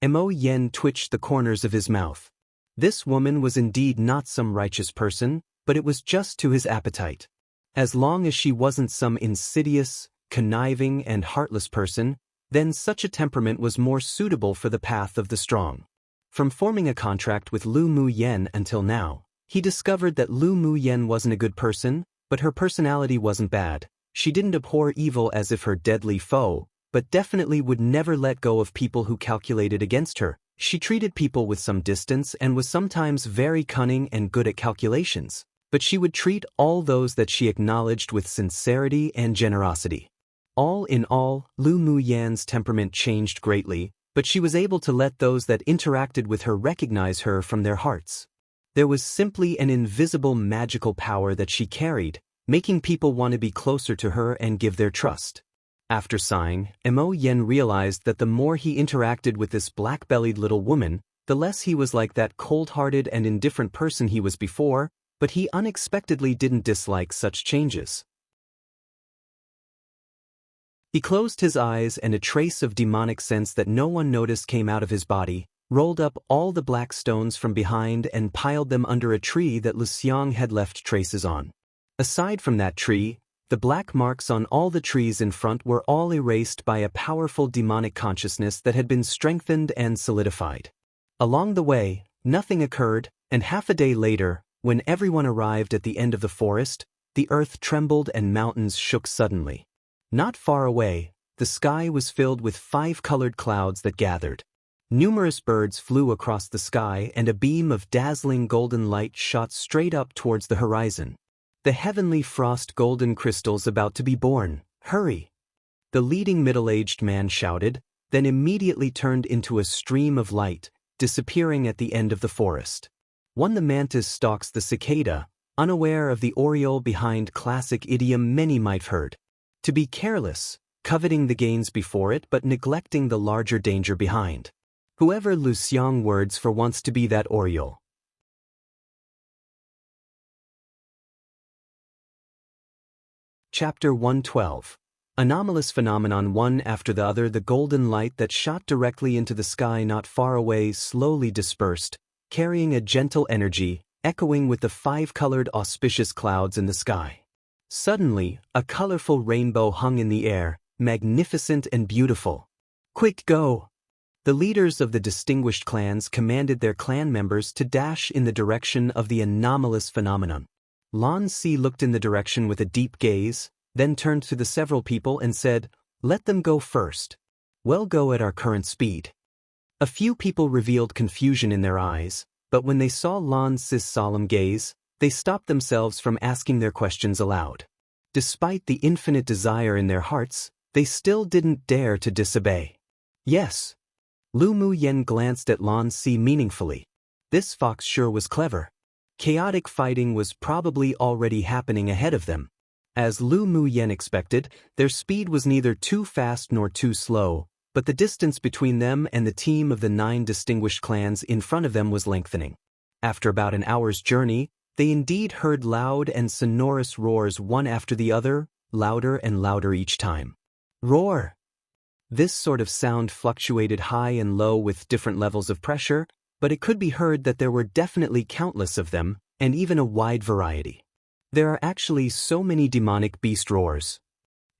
Mo Yan twitched the corners of his mouth. This woman was indeed not some righteous person, but it was just to his appetite. As long as she wasn't some insidious, conniving, and heartless person, then such a temperament was more suitable for the path of the strong. From forming a contract with Lu Muyan until now, he discovered that Lu Muyan wasn't a good person, but her personality wasn't bad. She didn't abhor evil as if her deadly foe, but definitely would never let go of people who calculated against her. She treated people with some distance and was sometimes very cunning and good at calculations, but she would treat all those that she acknowledged with sincerity and generosity. All in all, Lu Muyan's temperament changed greatly, but she was able to let those that interacted with her recognize her from their hearts. There was simply an invisible magical power that she carried, making people want to be closer to her and give their trust. After sighing, Mo Yan realized that the more he interacted with this black-bellied little woman, the less he was like that cold-hearted and indifferent person he was before, but he unexpectedly didn't dislike such changes. He closed his eyes, and a trace of demonic sense that no one noticed came out of his body, rolled up all the black stones from behind and piled them under a tree that Lu Xiang had left traces on. Aside from that tree, the black marks on all the trees in front were all erased by a powerful demonic consciousness that had been strengthened and solidified. Along the way, nothing occurred, and half a day later, when everyone arrived at the end of the forest, the earth trembled and mountains shook suddenly. Not far away, the sky was filled with 5-colored clouds that gathered. Numerous birds flew across the sky, and a beam of dazzling golden light shot straight up towards the horizon. "The heavenly frost golden crystal's about to be born. Hurry!" The leading middle-aged man shouted, then immediately turned into a stream of light, disappearing at the end of the forest. One the mantis stalks the cicada, unaware of the oriole behind classic idiom many might have heard. To be careless, coveting the gains before it but neglecting the larger danger behind. Whoever Lu Xiang words for wants to be that oriole. Chapter 112. Anomalous phenomenon. One after the other, the golden light that shot directly into the sky not far away slowly dispersed, carrying a gentle energy, echoing with the 5-colored auspicious clouds in the sky. Suddenly, a colorful rainbow hung in the air, magnificent and beautiful. "Quick, go!" The leaders of the distinguished clans commanded their clan members to dash in the direction of the anomalous phenomenon. Lan Si looked in the direction with a deep gaze, then turned to the several people and said, "Let them go first. We'll go at our current speed." A few people revealed confusion in their eyes, but when they saw Lan Si's solemn gaze, they stopped themselves from asking their questions aloud. Despite the infinite desire in their hearts, they still didn't dare to disobey. "Yes." Lu Muyan glanced at Lan Si meaningfully. This fox sure was clever. Chaotic fighting was probably already happening ahead of them. As Lu Muyan expected, their speed was neither too fast nor too slow, but the distance between them and the team of the 9 distinguished clans in front of them was lengthening. After about an hour's journey, They indeed heard loud and sonorous roars one after the other, louder and louder each time. Roar! This sort of sound fluctuated high and low with different levels of pressure, but it could be heard that there were definitely countless of them, and even a wide variety. There are actually so many demonic beast roars.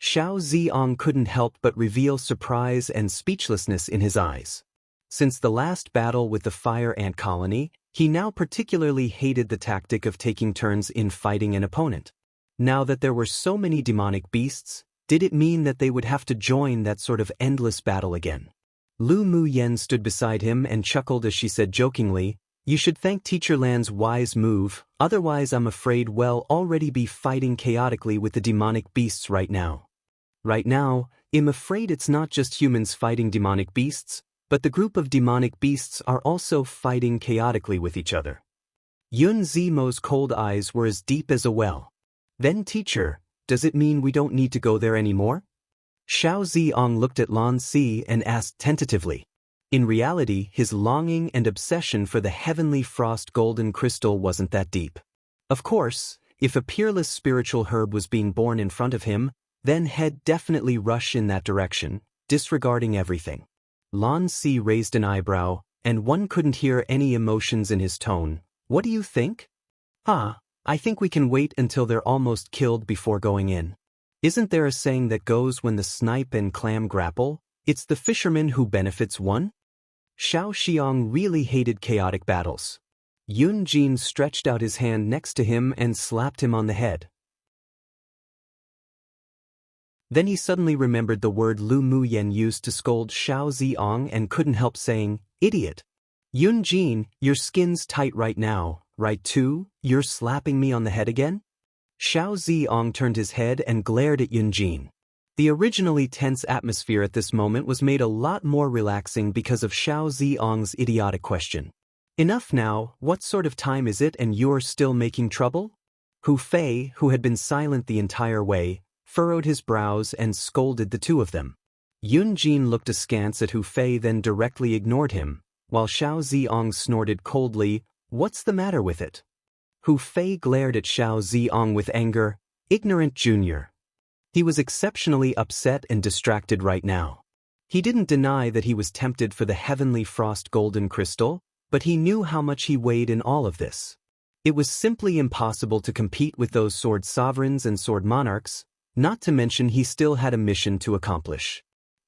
Xiao Ziong couldn't help but reveal surprise and speechlessness in his eyes. Since the last battle with the fire ant colony, he now particularly hated the tactic of taking turns in fighting an opponent. Now that there were so many demonic beasts, did it mean that they would have to join that sort of endless battle again? Lu Mu Yen stood beside him and chuckled as she said jokingly, "You should thank Teacher Lan's wise move, otherwise I'm afraid we'll already be fighting chaotically with the demonic beasts right now." Right now, I'm afraid it's not just humans fighting demonic beasts, but the group of demonic beasts are also fighting chaotically with each other. Yun Zimo's cold eyes were as deep as a well. "Then teacher, does it mean we don't need to go there anymore?" Xiao Ziong looked at Lan Si and asked tentatively. In reality, his longing and obsession for the heavenly frost golden crystal wasn't that deep. Of course, if a peerless spiritual herb was being born in front of him, then he'd definitely rush in that direction, disregarding everything. Lan Si raised an eyebrow, and one couldn't hear any emotions in his tone. "What do you think?" I think we can wait until they're almost killed before going in. Isn't there a saying that goes when the snipe and clam grapple, it's the fisherman who benefits one? Xiao Xiong really hated chaotic battles. Yun Jin stretched out his hand next to him and slapped him on the head. Then he suddenly remembered the word Lu Mu Yen used to scold Xiao Ziong and couldn't help saying, "Idiot. Yun Jin, your skin's tight right now, right too? You're slapping me on the head again?" Xiao Ziong turned his head and glared at Yun Jin. The originally tense atmosphere at this moment was made a lot more relaxing because of Xiao Ziong's idiotic question. "Enough now, what sort of time is it and you're still making trouble?" Hu Fei, who had been silent the entire way, furrowed his brows and scolded the two of them. Yun Jin looked askance at Hu Fei then directly ignored him, while Xiao Ziong snorted coldly, "What's the matter with it?" Hu Fei glared at Xiao Ziong with anger. Ignorant junior. He was exceptionally upset and distracted right now. He didn't deny that he was tempted for the heavenly frost golden crystal, but he knew how much he weighed in all of this. It was simply impossible to compete with those sword sovereigns and sword monarchs, not to mention he still had a mission to accomplish.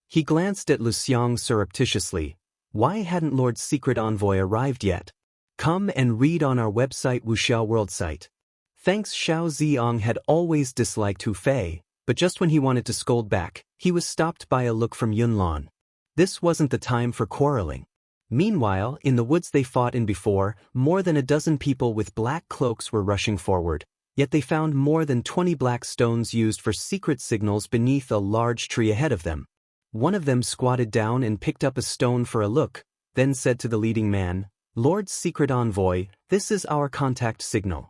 He glanced at Lu Xiang surreptitiously. Why hadn't Lord's secret envoy arrived yet? Come and read on our website Wuxia World site. Thanks. Xiao Ziong had always disliked Hu Fei, but just when he wanted to scold back, he was stopped by a look from Yun Lan. This wasn't the time for quarreling. Meanwhile, in the woods they fought in before, more than a dozen people with black cloaks were rushing forward, yet they found more than 20 black stones used for secret signals beneath a large tree ahead of them. One of them squatted down and picked up a stone for a look, then said to the leading man, "Lord's secret envoy, this is our contact signal."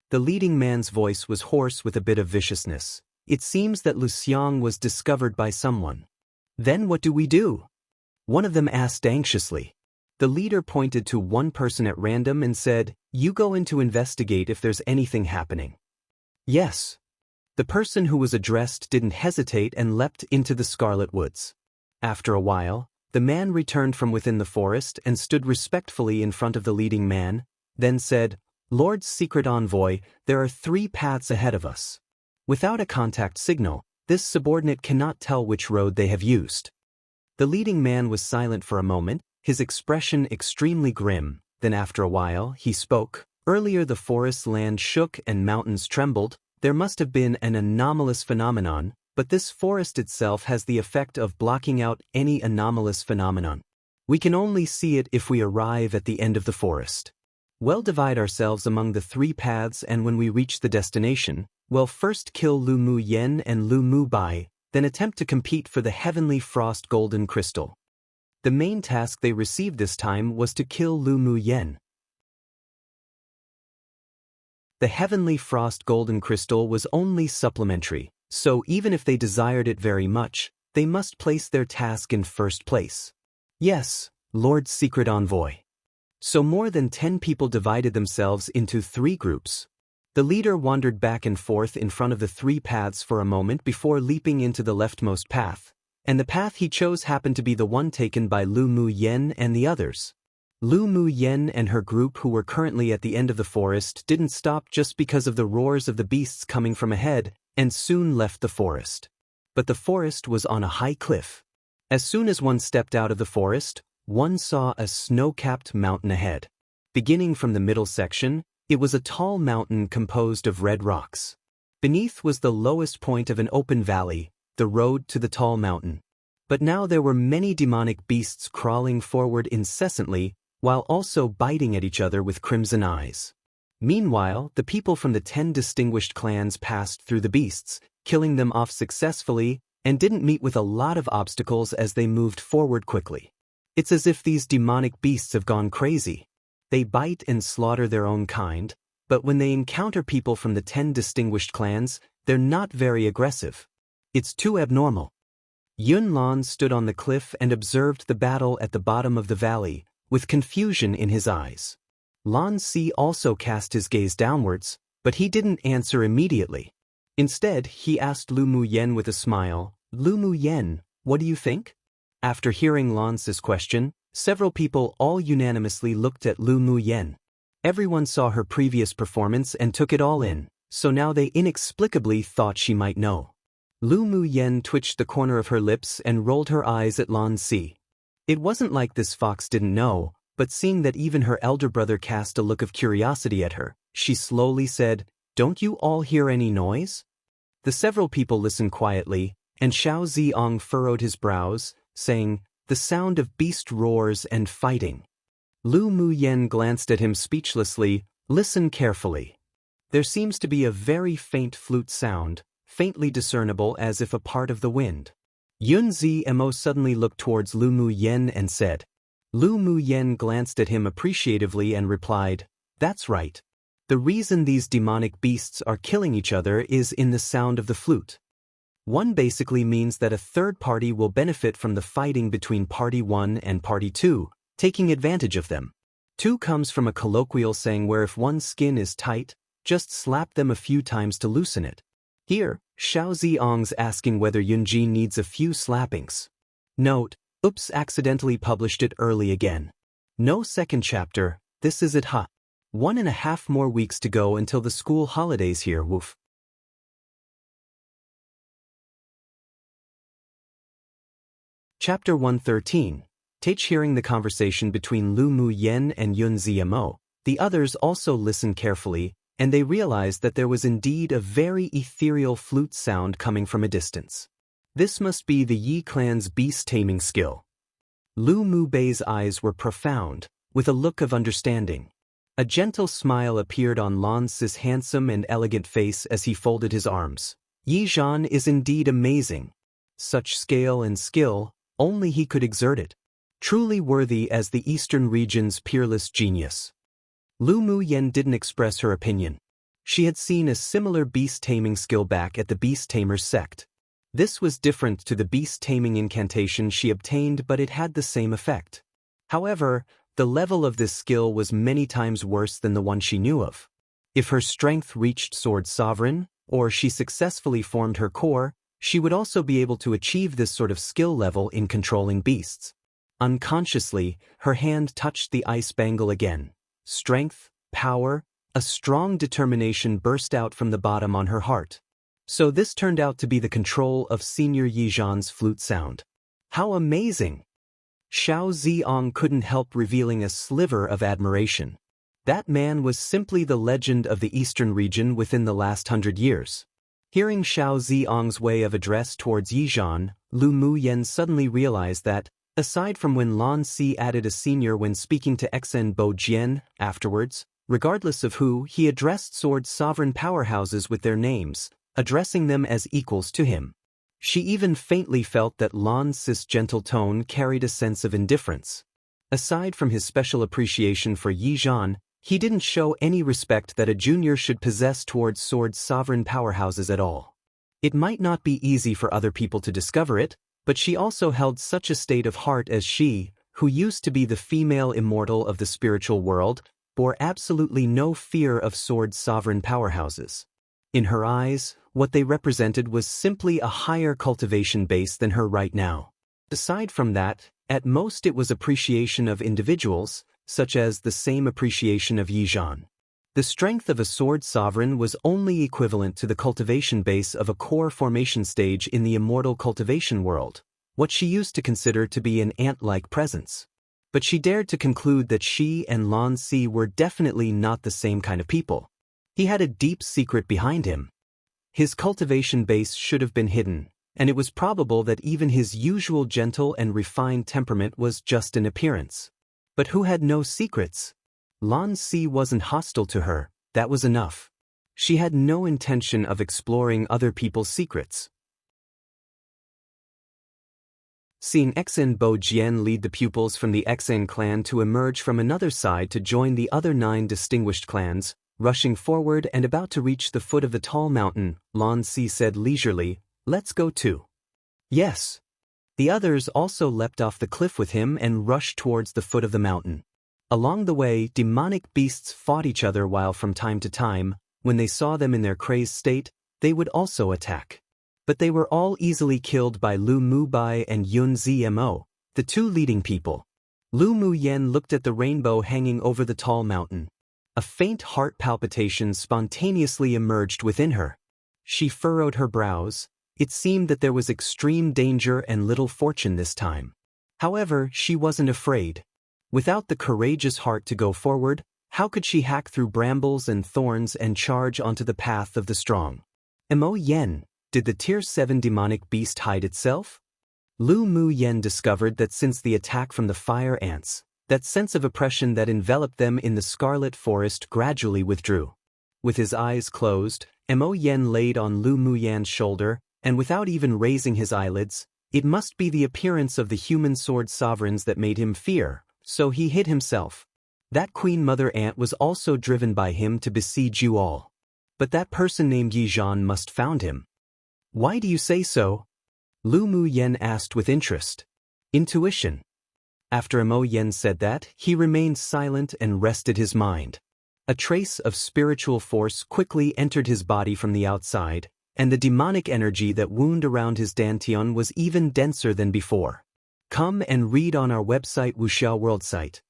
The leading man's voice was hoarse with a bit of viciousness. It seems that Lu Xiang was discovered by someone. "Then what do we do?" one of them asked anxiously. The leader pointed to one person at random and said, "You go in to investigate if there's anything happening." "Yes." The person who was addressed didn't hesitate and leapt into the Scarlet Woods. After a while, the man returned from within the forest and stood respectfully in front of the leading man, then said, "Lord's secret envoy, there are 3 paths ahead of us. Without a contact signal, this subordinate cannot tell which road they have used." The leading man was silent for a moment, his expression extremely grim, then after a while, he spoke. "Earlier the forest's land shook and mountains trembled. There must have been an anomalous phenomenon, but this forest itself has the effect of blocking out any anomalous phenomenon. We can only see it if we arrive at the end of the forest. We'll divide ourselves among the 3 paths, and when we reach the destination, we'll first kill Lu Mu Yen and Lu Mu Bai, then attempt to compete for the heavenly frost golden crystal." The main task they received this time was to kill Lu Mu Yen. The heavenly frost golden crystal was only supplementary, so even if they desired it very much, they must place their task in first place. "Yes, Lord's secret envoy." So more than 10 people divided themselves into 3 groups. The leader wandered back and forth in front of the 3 paths for a moment before leaping into the leftmost path, and the path he chose happened to be the one taken by Lu Mu Yen and the others. Lu Mu Yen and her group, who were currently at the end of the forest, didn't stop just because of the roars of the beasts coming from ahead, and soon left the forest. But the forest was on a high cliff. As soon as one stepped out of the forest, one saw a snow-capped mountain ahead. Beginning from the middle section, it was a tall mountain composed of red rocks. Beneath was the lowest point of an open valley, the road to the tall mountain. But now there were many demonic beasts crawling forward incessantly, while also biting at each other with crimson eyes. Meanwhile, the people from the 10 distinguished clans passed through the beasts, killing them off successfully, and didn't meet with a lot of obstacles as they moved forward quickly. It's as if these demonic beasts have gone crazy. They bite and slaughter their own kind, but when they encounter people from the 10 distinguished clans, they're not very aggressive. It's too abnormal. Yun Lan stood on the cliff and observed the battle at the bottom of the valley, with confusion in his eyes. Lan Si also cast his gaze downwards, but he didn't answer immediately. Instead, he asked Lu Mu Yen with a smile, "Lu Mu Yen, what do you think?" After hearing Lan Si's question, several people all unanimously looked at Lu Mu Yen. Everyone saw her previous performance and took it all in, so now they inexplicably thought she might know. Lu Mu Yen twitched the corner of her lips and rolled her eyes at Lan Si. It wasn't like this fox didn't know, but seeing that even her elder brother cast a look of curiosity at her, she slowly said, "Don't you all hear any noise?" The several people listened quietly, and Xiao Ziong furrowed his brows, saying, "The sound of beast roars and fighting." Lu Mu Yen glanced at him speechlessly. "Listen carefully. There seems to be a very faint flute sound, faintly discernible as if a part of the wind." Yun Zmo suddenly looked towards Lu Mu Yen and said. Lu Mu Yen glanced at him appreciatively and replied, "That's right. The reason these demonic beasts are killing each other is in the sound of the flute. One basically means that a third party will benefit from the fighting between Party 1 and Party 2, taking advantage of them. 2 comes from a colloquial saying where if one's skin is tight, just slap them a few times to loosen it. Here, Xiao Ziong's asking whether Yunji needs a few slappings. Note, oops, accidentally published it early again. No second chapter, this is it, huh? 1.5 more weeks to go until the school holidays here, woof. Chapter 113. Teich. Hearing the conversation between Lu Mu Yen and Yun Zmo, the others also listened carefully, and they realized that there was indeed a very ethereal flute sound coming from a distance. This must be the Yi clan's beast-taming skill. Lu Mu Bei's eyes were profound, with a look of understanding. A gentle smile appeared on Lan Si's handsome and elegant face as he folded his arms. Yi Zhan is indeed amazing. Such scale and skill, only he could exert it. Truly worthy as the Eastern region's peerless genius. Lu Mu Yen didn't express her opinion. She had seen a similar beast-taming skill back at the Beast-Tamers sect. This was different to the beast-taming incantation she obtained, but it had the same effect. However, the level of this skill was many times worse than the one she knew of. If her strength reached Sword Sovereign, or she successfully formed her core, she would also be able to achieve this sort of skill level in controlling beasts. Unconsciously, her hand touched the ice bangle again. Strength, power, a strong determination burst out from the bottom on her heart. So this turned out to be the control of Senior Yi Zhan's flute sound. How amazing! Xiao Ziong couldn't help revealing a sliver of admiration. That man was simply the legend of the Eastern region within the last 100 years. Hearing Xiao Ziong's way of address towards Yi Zhan, Lu Mu Yen suddenly realized that, aside from when Lan Si added a senior when speaking to Xen Bo Jian afterwards, regardless of who, he addressed Sword Sovereign powerhouses with their names, addressing them as equals to him. She even faintly felt that Lan Si's gentle tone carried a sense of indifference. Aside from his special appreciation for Yi Zhan, he didn't show any respect that a junior should possess towards Sword Sovereign powerhouses at all. It might not be easy for other people to discover it, but she also held such a state of heart as she, who used to be the female immortal of the spiritual world, bore absolutely no fear of sword sovereign powerhouses. In her eyes, what they represented was simply a higher cultivation base than her right now. Aside from that, at most it was appreciation of individuals, such as the same appreciation of Yizhan. The strength of a sword sovereign was only equivalent to the cultivation base of a core formation stage in the immortal cultivation world, what she used to consider to be an ant-like presence. But she dared to conclude that she and Lan Si were definitely not the same kind of people. He had a deep secret behind him. His cultivation base should have been hidden, and it was probable that even his usual gentle and refined temperament was just an appearance. But who had no secrets? Lan Si wasn't hostile to her, that was enough. She had no intention of exploring other people's secrets. Seeing Xen Bo Jian lead the pupils from the Xen clan to emerge from another side to join the other 9 distinguished clans, rushing forward and about to reach the foot of the tall mountain, Lan Si said leisurely, "Let's go too." Yes. The others also leapt off the cliff with him and rushed towards the foot of the mountain. Along the way, demonic beasts fought each other while from time to time, when they saw them in their crazed state, they would also attack. But they were all easily killed by Lu Mubai and Yun Zmo, the 2 leading people. Lu Muyen looked at the rainbow hanging over the tall mountain. A faint heart palpitation spontaneously emerged within her. She furrowed her brows. It seemed that there was extreme danger and little fortune this time. However, she wasn't afraid. Without the courageous heart to go forward, how could she hack through brambles and thorns and charge onto the path of the strong? Mo Yen, did the Tier 7 demonic beast hide itself? Lu Mu Yen discovered that since the attack from the fire ants, that sense of oppression that enveloped them in the scarlet forest gradually withdrew. With his eyes closed, Mo Yen laid on Lu Mu Yan's shoulder, and without even raising his eyelids, it must be the appearance of the human sword sovereigns that made him fear, so he hid himself. That Queen Mother Ant was also driven by him to besiege you all. But that person named Yizhan must found him. Why do you say so? Lu Mu Yen asked with interest. Intuition. After Mo Yen said that, he remained silent and rested his mind. A trace of spiritual force quickly entered his body from the outside, and the demonic energy that wound around his dantian was even denser than before. Come and read on our website Wuxia World site.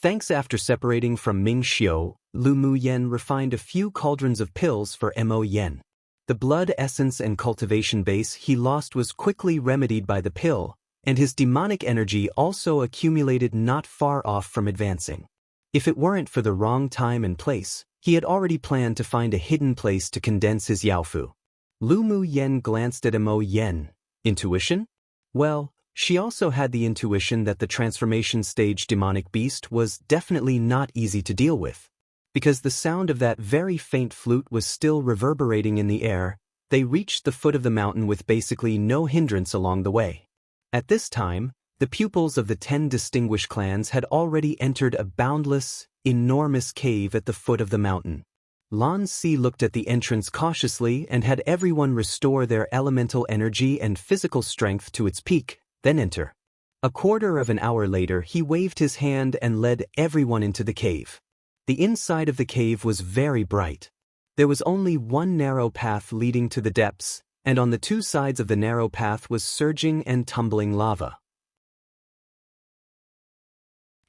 Thanks. After separating from Ming Xiu, Lu Mu Yen refined a few cauldrons of pills for Mo Yen. The blood essence and cultivation base he lost was quickly remedied by the pill, and his demonic energy also accumulated not far off from advancing. If it weren't for the wrong time and place, he had already planned to find a hidden place to condense his Yaofu. Lu Mu Yen glanced at Mo Yen. Intuition? Well, she also had the intuition that the transformation stage demonic beast was definitely not easy to deal with. Because the sound of that very faint flute was still reverberating in the air, they reached the foot of the mountain with basically no hindrance along the way. At this time, the pupils of the 10 distinguished clans had already entered a boundless, enormous cave at the foot of the mountain. Lan Si looked at the entrance cautiously and had everyone restore their elemental energy and physical strength to its peak, then enter. A quarter of an hour later, he waved his hand and led everyone into the cave. The inside of the cave was very bright. There was only one narrow path leading to the depths, and on the 2 sides of the narrow path was surging and tumbling lava.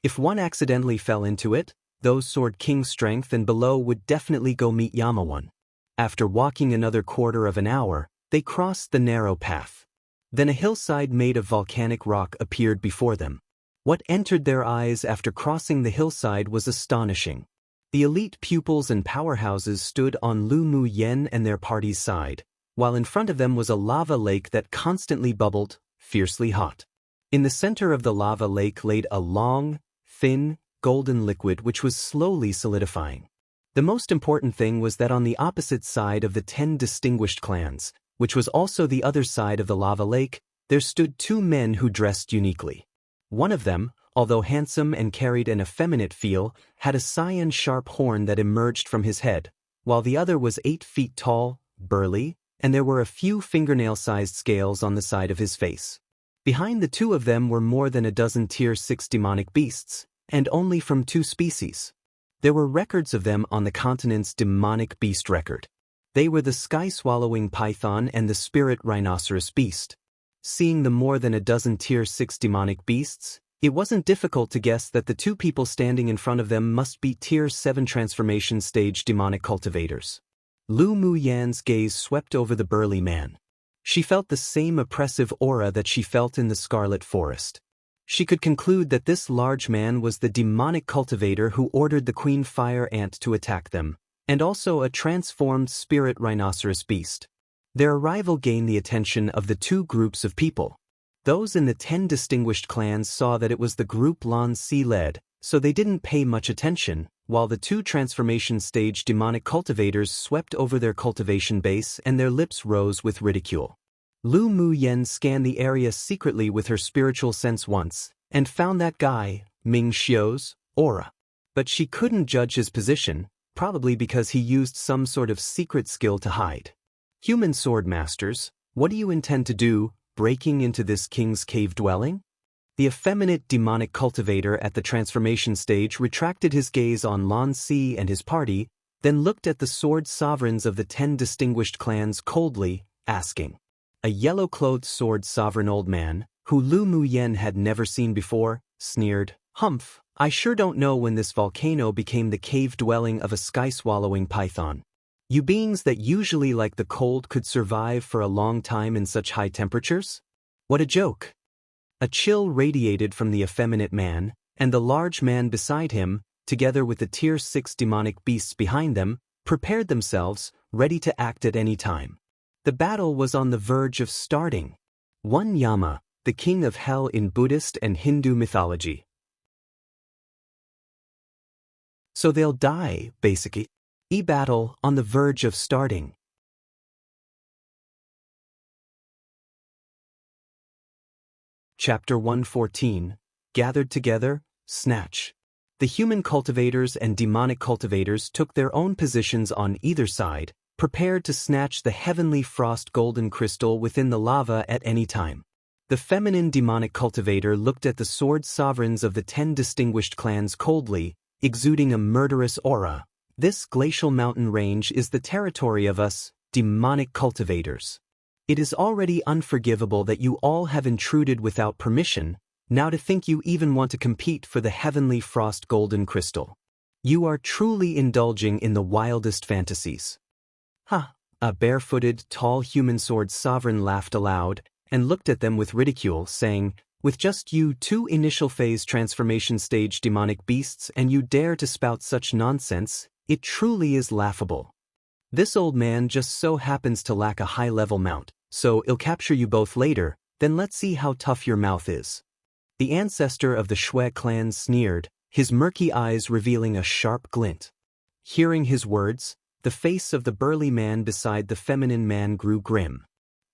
If one accidentally fell into it, those Sword King's strength and below would definitely go meet Yamawan. After walking another quarter of an hour, they crossed the narrow path. Then a hillside made of volcanic rock appeared before them. What entered their eyes after crossing the hillside was astonishing. The elite pupils and powerhouses stood on Lu Mu Yen and their party's side, while in front of them was a lava lake that constantly bubbled, fiercely hot. In the center of the lava lake laid a long, thin, golden liquid which was slowly solidifying. The most important thing was that on the opposite side of the 10 distinguished clans, which was also the other side of the lava lake, there stood 2 men who dressed uniquely. One of them, although handsome and carried an effeminate feel, had a cyan sharp horn that emerged from his head, while the other was 8 feet tall, burly, and there were a few fingernail-sized scales on the side of his face. Behind the two of them were more than a dozen Tier 6 demonic beasts, and only from 2 species. There were records of them on the continent's demonic beast record. They were the sky-swallowing python and the spirit rhinoceros beast. Seeing the more than a dozen Tier 6 demonic beasts, it wasn't difficult to guess that the 2 people standing in front of them must be Tier 7 transformation stage demonic cultivators. Lu Muyan's gaze swept over the burly man. She felt the same oppressive aura that she felt in the Scarlet Forest. She could conclude that this large man was the demonic cultivator who ordered the Queen Fire Ant to attack them, and also a transformed spirit rhinoceros beast. Their arrival gained the attention of the 2 groups of people. Those in the 10 distinguished clans saw that it was the group Lan Si led, so they didn't pay much attention, while the 2 transformation stage demonic cultivators swept over their cultivation base and their lips rose with ridicule. Lu Muyan scanned the area secretly with her spiritual sense once, and found that guy, Ming Xiu's, aura. But she couldn't judge his position, probably because he used some sort of secret skill to hide. Human sword masters, what do you intend to do, breaking into this king's cave dwelling? The effeminate demonic cultivator at the transformation stage retracted his gaze on Lan Si and his party, then looked at the sword sovereigns of the 10 distinguished clans coldly, asking. A yellow-clothed sword sovereign old man, who Lu Muyan had never seen before, sneered, "Humph, I sure don't know when this volcano became the cave dwelling of a sky-swallowing python. You beings that usually like the cold could survive for a long time in such high temperatures? What a joke." A chill radiated from the effeminate man, and the large man beside him, together with the Tier 6 demonic beasts behind them, prepared themselves, ready to act at any time. The battle was on the verge of starting. One Yama, the king of hell in Buddhist and Hindu mythology. So they'll die, basically. E-battle on the verge of starting. Chapter 114, Gathered Together, Snatch. The human cultivators and demonic cultivators took their own positions on either side, prepared to snatch the heavenly frost golden crystal within the lava at any time. The feminine demonic cultivator looked at the sword sovereigns of the 10 distinguished clans coldly, exuding a murderous aura. This glacial mountain range is the territory of us, demonic cultivators. It is already unforgivable that you all have intruded without permission, now to think you even want to compete for the heavenly frost golden crystal. You are truly indulging in the wildest fantasies. Ha! A barefooted, tall human sword sovereign laughed aloud, and looked at them with ridicule, saying, "With just you 2 initial phase transformation stage demonic beasts and you dare to spout such nonsense, it truly is laughable. This old man just so happens to lack a high-level mount, so he'll capture you both later, then let's see how tough your mouth is." The ancestor of the Shui clan sneered, his murky eyes revealing a sharp glint. Hearing his words, the face of the burly man beside the feminine man grew grim.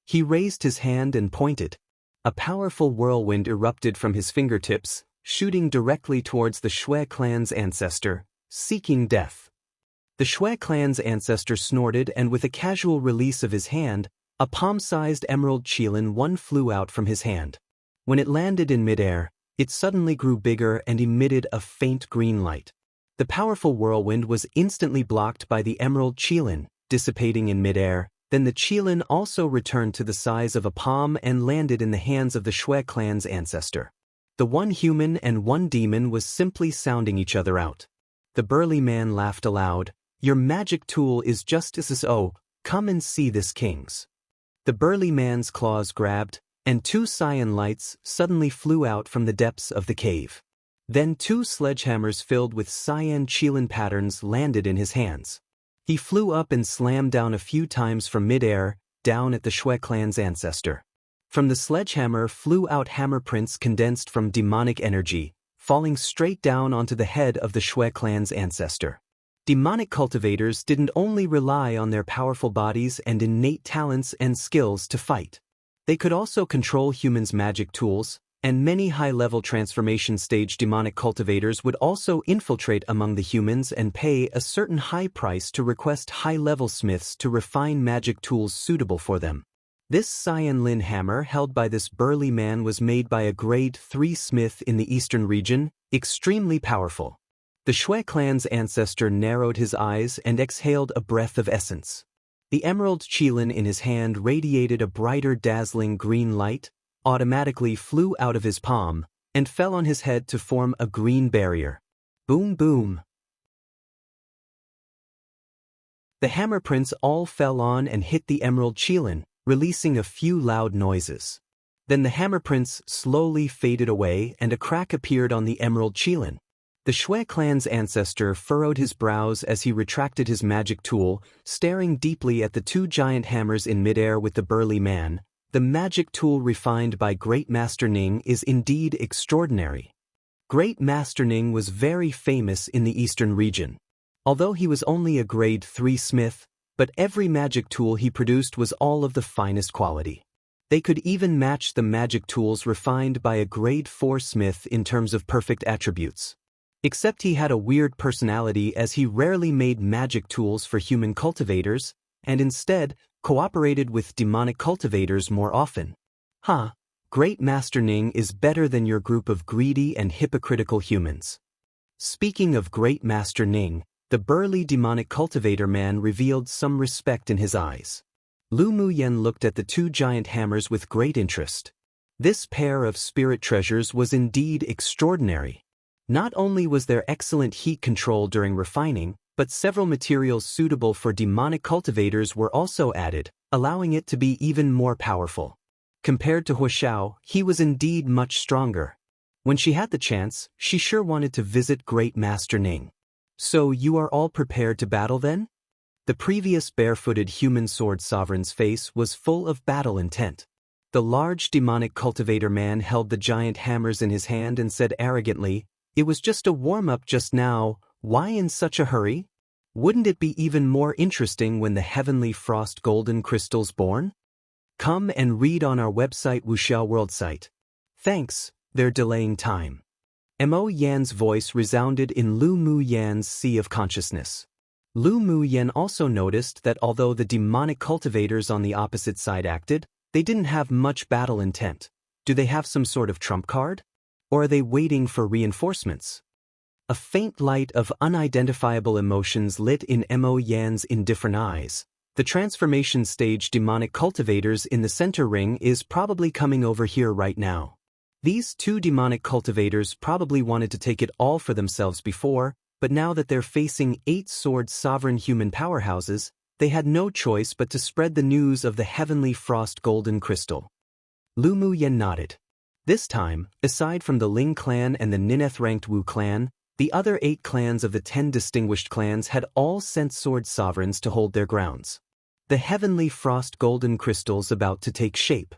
He raised his hand and pointed. A powerful whirlwind erupted from his fingertips, shooting directly towards the Shui clan's ancestor, seeking death. The Shui clan's ancestor snorted, and with a casual release of his hand, a palm-sized emerald qilin one flew out from his hand. When it landed in midair, it suddenly grew bigger and emitted a faint green light. The powerful whirlwind was instantly blocked by the emerald qilin, dissipating in midair. Then the qilin also returned to the size of a palm and landed in the hands of the Shui clan's ancestor. The one human and one demon was simply sounding each other out. The burly man laughed aloud. "Your magic tool is just as come and see this king's." The burly man's claws grabbed, and 2 cyan lights suddenly flew out from the depths of the cave. Then 2 sledgehammers filled with cyan qilin patterns landed in his hands. He flew up and slammed down a few times from midair, down at the Shui clan's ancestor. From the sledgehammer flew out hammer prints condensed from demonic energy, falling straight down onto the head of the Shui clan's ancestor. Demonic cultivators didn't only rely on their powerful bodies and innate talents and skills to fight. They could also control humans' magic tools, and many high-level transformation stage demonic cultivators would also infiltrate among the humans and pay a certain high price to request high-level smiths to refine magic tools suitable for them. This Wang Lin hammer held by this burly man was made by a grade 3 smith in the eastern region, extremely powerful. The Shui clan's ancestor narrowed his eyes and exhaled a breath of essence. The emerald qilin in his hand radiated a brighter dazzling green light, automatically flew out of his palm, and fell on his head to form a green barrier. Boom boom. The hammer prints all fell on and hit the emerald qilin, releasing a few loud noises. Then the hammer prints slowly faded away and a crack appeared on the emerald qilin. The Shui clan's ancestor furrowed his brows as he retracted his magic tool, staring deeply at the two giant hammers in midair with the burly man. The magic tool refined by Great Master Ning is indeed extraordinary. Great Master Ning was very famous in the eastern region. Although he was only a grade 3 smith, but every magic tool he produced was all of the finest quality. They could even match the magic tools refined by a grade 4 smith in terms of perfect attributes. Except he had a weird personality as he rarely made magic tools for human cultivators, and instead cooperated with demonic cultivators more often. Great Master Ning is better than your group of greedy and hypocritical humans. Speaking of Great Master Ning, the burly demonic cultivator man revealed some respect in his eyes. Lu Muyen looked at the two giant hammers with great interest. This pair of spirit treasures was indeed extraordinary. Not only was there excellent heat control during refining, but several materials suitable for demonic cultivators were also added, allowing it to be even more powerful. Compared to Huoxiao, he was indeed much stronger. When she had the chance, she sure wanted to visit Great Master Ning. So you are all prepared to battle then? The previous barefooted human sword sovereign's face was full of battle intent. The large demonic cultivator man held the giant hammers in his hand and said arrogantly, "It was just a warm-up just now, why in such a hurry? Wouldn't it be even more interesting when the heavenly frost golden crystal's born? Come and read on our website Wuxia World site. Thanks, they're delaying time." Mo Yan's voice resounded in Lu Mu Yan's sea of consciousness. Lu Mu Yan also noticed that although the demonic cultivators on the opposite side acted, they didn't have much battle intent. Do they have some sort of trump card? Or are they waiting for reinforcements? A faint light of unidentifiable emotions lit in Mo Yan's indifferent eyes. The transformation stage demonic cultivators in the center ring is probably coming over here right now. These two demonic cultivators probably wanted to take it all for themselves before, but now that they're facing 8 sword sovereign human powerhouses, they had no choice but to spread the news of the heavenly frost golden crystal. Lu Mu Yan nodded. This time, aside from the Ling clan and the Nineth-ranked Wu clan, the other 8 clans of the 10 distinguished clans had all sent sword sovereigns to hold their grounds. The heavenly frost golden crystal's about to take shape.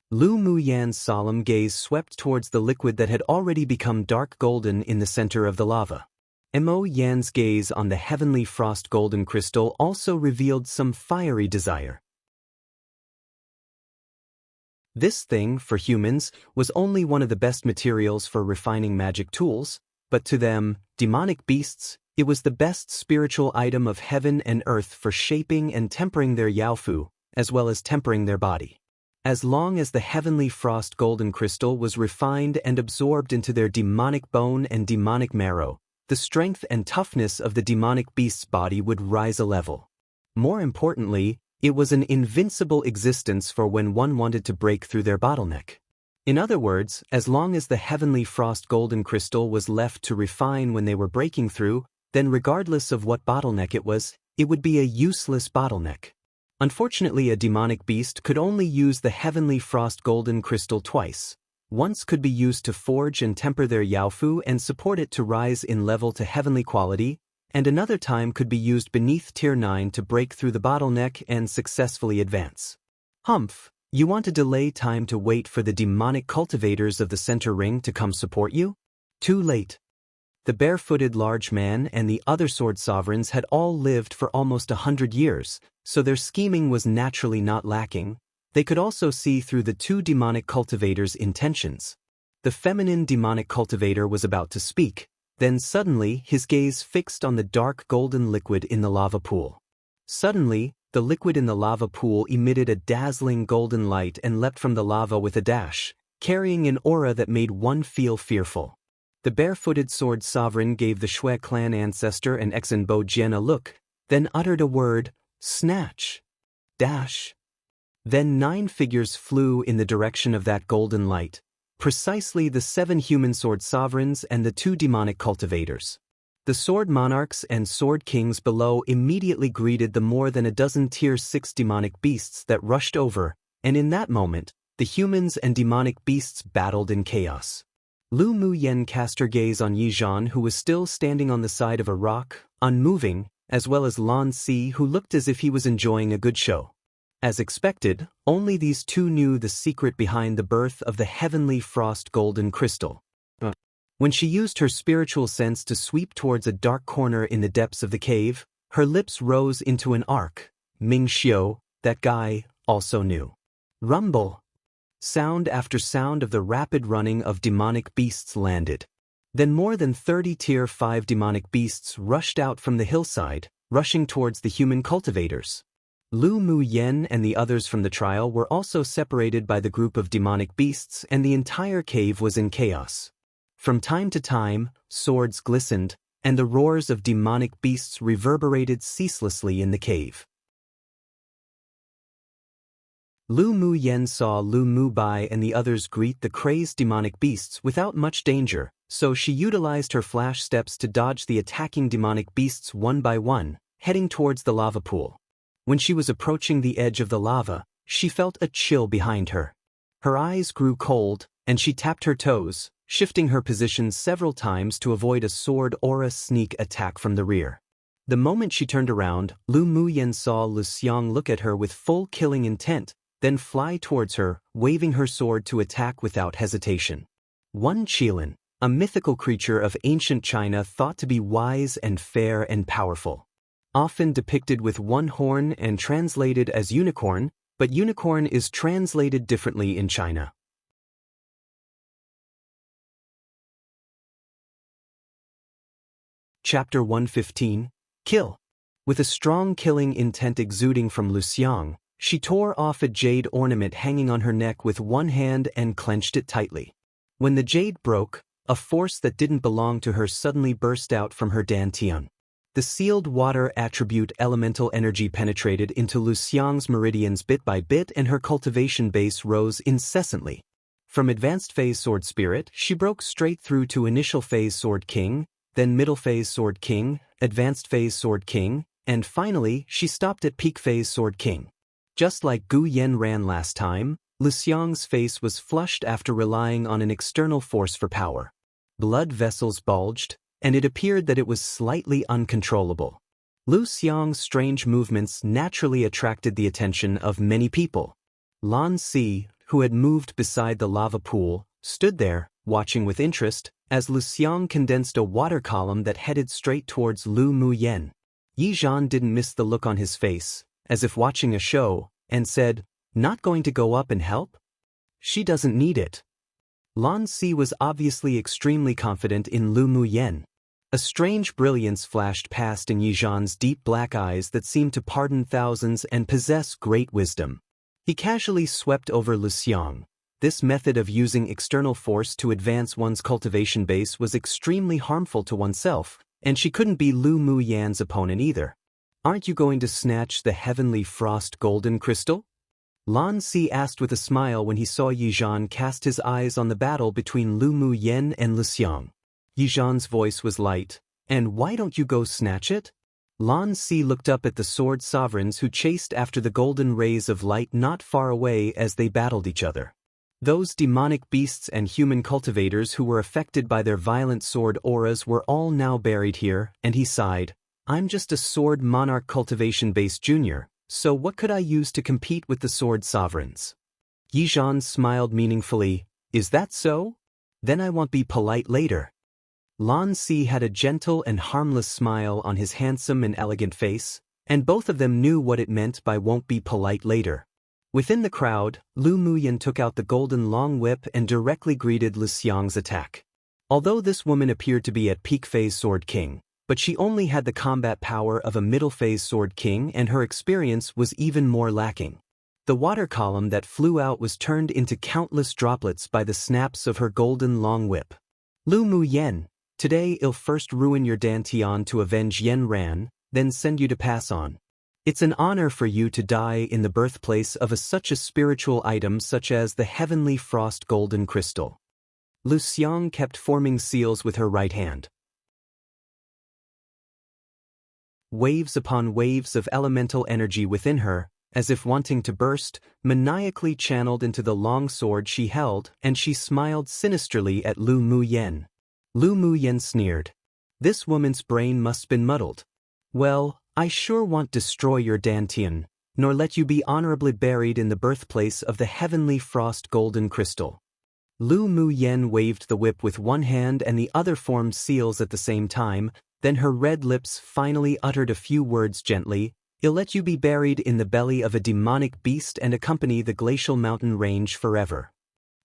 Lu Mu Yan's solemn gaze swept towards the liquid that had already become dark golden in the center of the lava. Mo Yan's gaze on the heavenly frost golden crystal also revealed some fiery desire. This thing, for humans, was only one of the best materials for refining magic tools, but to them, demonic beasts, it was the best spiritual item of heaven and earth for shaping and tempering their yaofu, as well as tempering their body. As long as the heavenly frost golden crystal was refined and absorbed into their demonic bone and demonic marrow, the strength and toughness of the demonic beast's body would rise a level. More importantly, it was an invincible existence for when one wanted to break through their bottleneck. In other words, as long as the heavenly frost golden crystal was left to refine when they were breaking through, then regardless of what bottleneck it would be a useless bottleneck. Unfortunately, a demonic beast could only use the heavenly frost golden crystal twice. Once could be used to forge and temper their yaofu and support it to rise in level to heavenly quality, and another time could be used beneath tier 9 to break through the bottleneck and successfully advance. Humph, you want to delay time to wait for the demonic cultivators of the center ring to come support you? Too late. The barefooted large man and the other sword sovereigns had all lived for almost 100 years, so their scheming was naturally not lacking. They could also see through the two demonic cultivators' intentions. The feminine demonic cultivator was about to speak, then suddenly his gaze fixed on the dark golden liquid in the lava pool. Suddenly, the liquid in the lava pool emitted a dazzling golden light and leapt from the lava with a dash, carrying an aura that made one feel fearful. The barefooted sword sovereign gave the Shui clan ancestor and Exenbo Jian a look, then uttered a word, snatch. Dash. Then 9 figures flew in the direction of that golden light, precisely the 7 human sword sovereigns and the 2 demonic cultivators. The sword monarchs and sword kings below immediately greeted the more than a dozen tier 6 demonic beasts that rushed over, and in that moment, the humans and demonic beasts battled in chaos. Lu Muyen cast her gaze on Yi Zhan, who was still standing on the side of a rock, unmoving, as well as Lan Si, who looked as if he was enjoying a good show. As expected, only these 2 knew the secret behind the birth of the heavenly frost golden crystal. When she used her spiritual sense to sweep towards a dark corner in the depths of the cave, her lips rose into an arc. Ming Xiu, that guy, also knew. Rumble. Sound after sound of the rapid running of demonic beasts landed. Then more than 30 tier 5 demonic beasts rushed out from the hillside, rushing towards the human cultivators. Lu Muyen and the others from the trial were also separated by the group of demonic beasts, and the entire cave was in chaos. From time to time, swords glistened, and the roars of demonic beasts reverberated ceaselessly in the cave. Lu Muyen saw Lu Mubai and the others greet the crazed demonic beasts without much danger, so she utilized her flash steps to dodge the attacking demonic beasts one by one, heading towards the lava pool. When she was approaching the edge of the lava, she felt a chill behind her. Her eyes grew cold, and she tapped her toes, shifting her position several times to avoid a sword aura sneak attack from the rear. The moment she turned around, Lu Muyen saw Lu Xiang look at her with full killing intent, then fly towards her, waving her sword to attack without hesitation. Wan Qilin, a mythical creature of ancient China thought to be wise and fair and powerful. Often depicted with one horn and translated as unicorn, but unicorn is translated differently in China. Chapter 115, Kill. With a strong killing intent exuding from Lu Xiang, she tore off a jade ornament hanging on her neck with one hand and clenched it tightly. When the jade broke, a force that didn't belong to her suddenly burst out from her dantian. The sealed water attribute elemental energy penetrated into Lu Xiang's meridians bit by bit, and her cultivation base rose incessantly. From advanced phase Sword Spirit, she broke straight through to initial phase Sword King, then middle phase Sword King, advanced phase Sword King, and finally she stopped at peak phase Sword King. Just like Gu Yen ran last time, Lu Xiang's face was flushed after relying on an external force for power. Blood vessels bulged, and it appeared that it was slightly uncontrollable. Lu Xiang's strange movements naturally attracted the attention of many people. Lan Si, who had moved beside the lava pool, stood there, watching with interest, as Lu Xiang condensed a water column that headed straight towards Lu Muyen. Yi Zhan didn't miss the look on his face, as if watching a show, and said, "Not going to go up and help? She doesn't need it." Lan Si was obviously extremely confident in Lu Muyen. A strange brilliance flashed past in Yi Zhan's deep black eyes that seemed to pardon thousands and possess great wisdom. He casually swept over Lu Xiang. This method of using external force to advance one's cultivation base was extremely harmful to oneself, and she couldn't be Lu Muyen's opponent either. "Aren't you going to snatch the heavenly frost golden crystal?" Lan Si asked with a smile when he saw Yi Zhan cast his eyes on the battle between Lu Muyen and Lu Xiang. Yi Zhan's voice was light. "And why don't you go snatch it?" Lan Si looked up at the sword sovereigns who chased after the golden rays of light not far away as they battled each other. Those demonic beasts and human cultivators who were affected by their violent sword auras were all now buried here, and he sighed. "I'm just a sword monarch cultivation-based junior, so what could I use to compete with the sword sovereigns?" Yi Zhan smiled meaningfully. "Is that so? Then I won't be polite later." Lan Si had a gentle and harmless smile on his handsome and elegant face, and both of them knew what it meant by "won't be polite later." Within the crowd, Lu Muyen took out the golden long whip and directly greeted Lu Xiang's attack. Although this woman appeared to be at peak phase Sword King, but she only had the combat power of a middle-phase sword king and her experience was even more lacking. The water column that flew out was turned into countless droplets by the snaps of her golden long whip. Lu Mu Yen, today I'll first ruin your dantian to avenge Yen Ran, then send you to pass on. It's an honor for you to die in the birthplace of such a spiritual item such as the heavenly frost golden crystal. Lu Xiang kept forming seals with her right hand. Waves upon waves of elemental energy within her, as if wanting to burst, maniacally channeled into the long sword she held, and she smiled sinisterly at Lu Mu Yen. Lu Mu Yen sneered. This woman's brain must been muddled. Well, I sure won't destroy your dantian, nor let you be honorably buried in the birthplace of the heavenly frost golden crystal. Lu Mu Yen waved the whip with one hand and the other formed seals at the same time, then her red lips finally uttered a few words gently. I'll let you be buried in the belly of a demonic beast and accompany the glacial mountain range forever.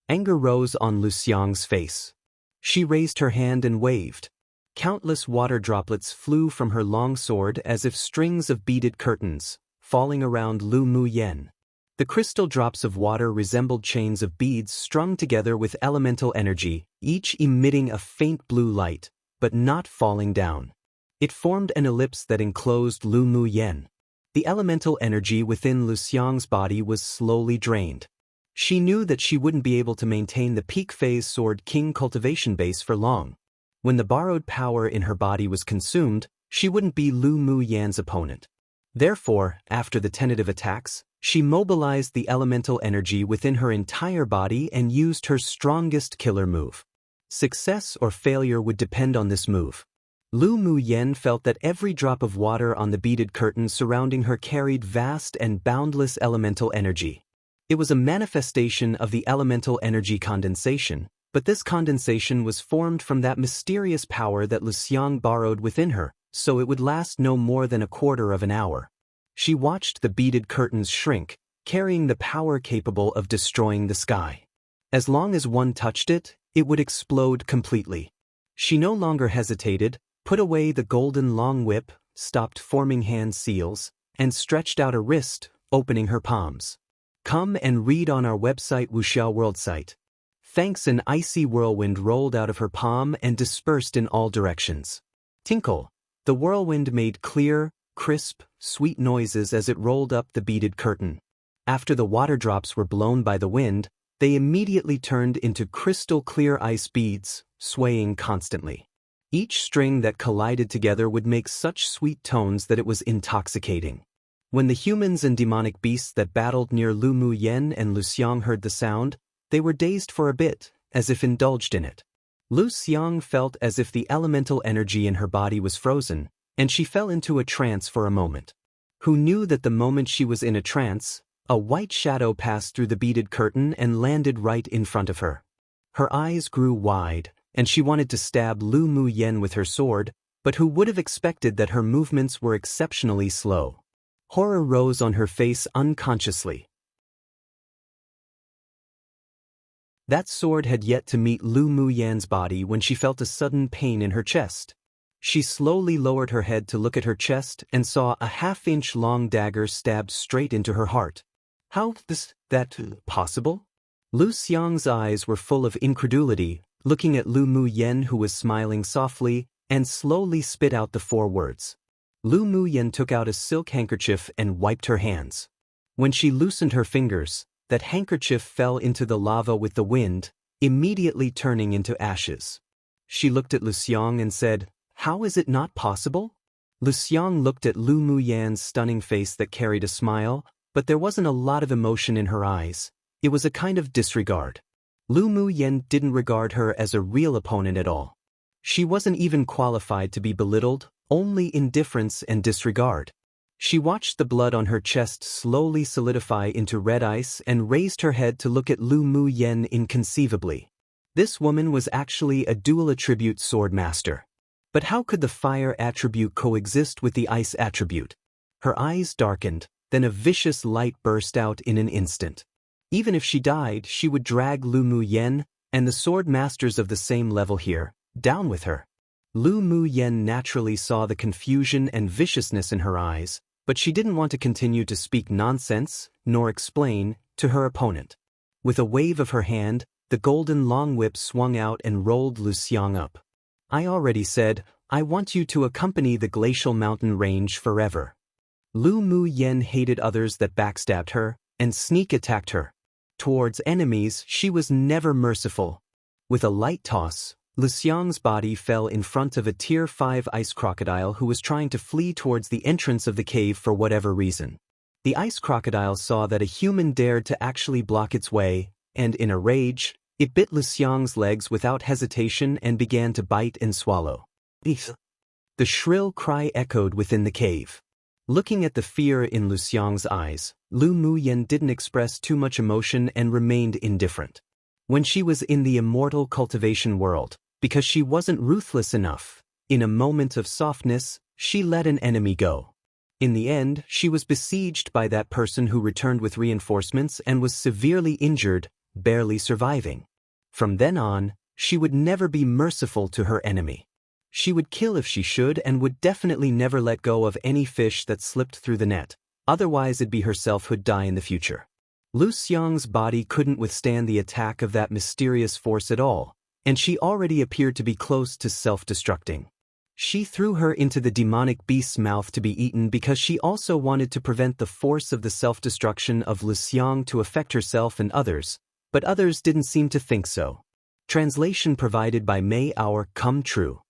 Anger rose on Lu Xiang's face. She raised her hand and waved. Countless water droplets flew from her long sword as if strings of beaded curtains, falling around Lu Mu Yen. The crystal drops of water resembled chains of beads strung together with elemental energy, each emitting a faint blue light, but not falling down. It formed an ellipse that enclosed Lu Mu Yen. The elemental energy within Lu Xiang's body was slowly drained. She knew that she wouldn't be able to maintain the peak phase sword king cultivation base for long. When the borrowed power in her body was consumed, she wouldn't be Lu Mu Yan's opponent. Therefore, after the tentative attacks, she mobilized the elemental energy within her entire body and used her strongest killer move. Success or failure would depend on this move. Lu Mu Yen felt that every drop of water on the beaded curtains surrounding her carried vast and boundless elemental energy. It was a manifestation of the elemental energy condensation, but this condensation was formed from that mysterious power that Lu Xiang borrowed within her, so it would last no more than a quarter of an hour. She watched the beaded curtains shrink, carrying the power capable of destroying the sky. As long as one touched it, it would explode completely. She no longer hesitated, put away the golden long whip, stopped forming hand seals, and stretched out a wrist, opening her palms. Come and read on our website Wuxia World site. Thanks, an icy whirlwind rolled out of her palm and dispersed in all directions. Tinkle. The whirlwind made clear, crisp, sweet noises as it rolled up the beaded curtain. After the water drops were blown by the wind, they immediately turned into crystal-clear ice beads, swaying constantly. Each string that collided together would make such sweet tones that it was intoxicating. When the humans and demonic beasts that battled near Lu Mu Yen and Lu Xiang heard the sound, they were dazed for a bit, as if indulged in it. Lu Xiang felt as if the elemental energy in her body was frozen, and she fell into a trance for a moment. Who knew that the moment she was in a trance, a white shadow passed through the beaded curtain and landed right in front of her. Her eyes grew wide, and she wanted to stab Lu Mu Yen with her sword, but who would have expected that her movements were exceptionally slow? Horror rose on her face unconsciously. That sword had yet to meet Lu Mu Yan's body when she felt a sudden pain in her chest. She slowly lowered her head to look at her chest and saw a half-inch long dagger stabbed straight into her heart. How is that possible? Lu Xiang's eyes were full of incredulity, looking at Lu Mu Yen, who was smiling softly, and slowly spit out the 4 words. Lu Mu Yen took out a silk handkerchief and wiped her hands. When she loosened her fingers, that handkerchief fell into the lava with the wind, immediately turning into ashes. She looked at Lu Xiang and said, "How is it not possible?" Lu Xiang looked at Lu Mu Yan's stunning face that carried a smile, but there wasn't a lot of emotion in her eyes. It was a kind of disregard. Lu Mu Yen didn't regard her as a real opponent at all. She wasn't even qualified to be belittled, only indifference and disregard. She watched the blood on her chest slowly solidify into red ice and raised her head to look at Lu Mu Yen inconceivably. This woman was actually a dual attribute sword master. But how could the fire attribute coexist with the ice attribute? Her eyes darkened, then a vicious light burst out in an instant. Even if she died, she would drag Lu Mu Yen, and the sword masters of the same level here, down with her. Lu Muyen naturally saw the confusion and viciousness in her eyes, but she didn't want to continue to speak nonsense, nor explain, to her opponent. With a wave of her hand, the golden long whip swung out and rolled Lu Xiang up. I already said, I want you to accompany the glacial mountain range forever. Lu Muyen hated others that backstabbed her, and sneak attacked her. Towards enemies, she was never merciful. With a light toss, Lu Xiang's body fell in front of a Tier 5 ice crocodile who was trying to flee towards the entrance of the cave for whatever reason. The ice crocodile saw that a human dared to actually block its way, and in a rage, it bit Lu Xiang's legs without hesitation and began to bite and swallow. The shrill cry echoed within the cave. Looking at the fear in Lu Xiang's eyes, Lu Muyen didn't express too much emotion and remained indifferent. When she was in the immortal cultivation world, because she wasn't ruthless enough, in a moment of softness, she let an enemy go. In the end, she was besieged by that person who returned with reinforcements and was severely injured, barely surviving. From then on, she would never be merciful to her enemy. She would kill if she should and would definitely never let go of any fish that slipped through the net, otherwise it'd be herself who'd die in the future. Lu Xiang's body couldn't withstand the attack of that mysterious force at all, and she already appeared to be close to self-destructing. She threw her into the demonic beast's mouth to be eaten because she also wanted to prevent the force of the self-destruction of Lu Xiang to affect herself and others, but others didn't seem to think so. Translation provided by May Our Come True.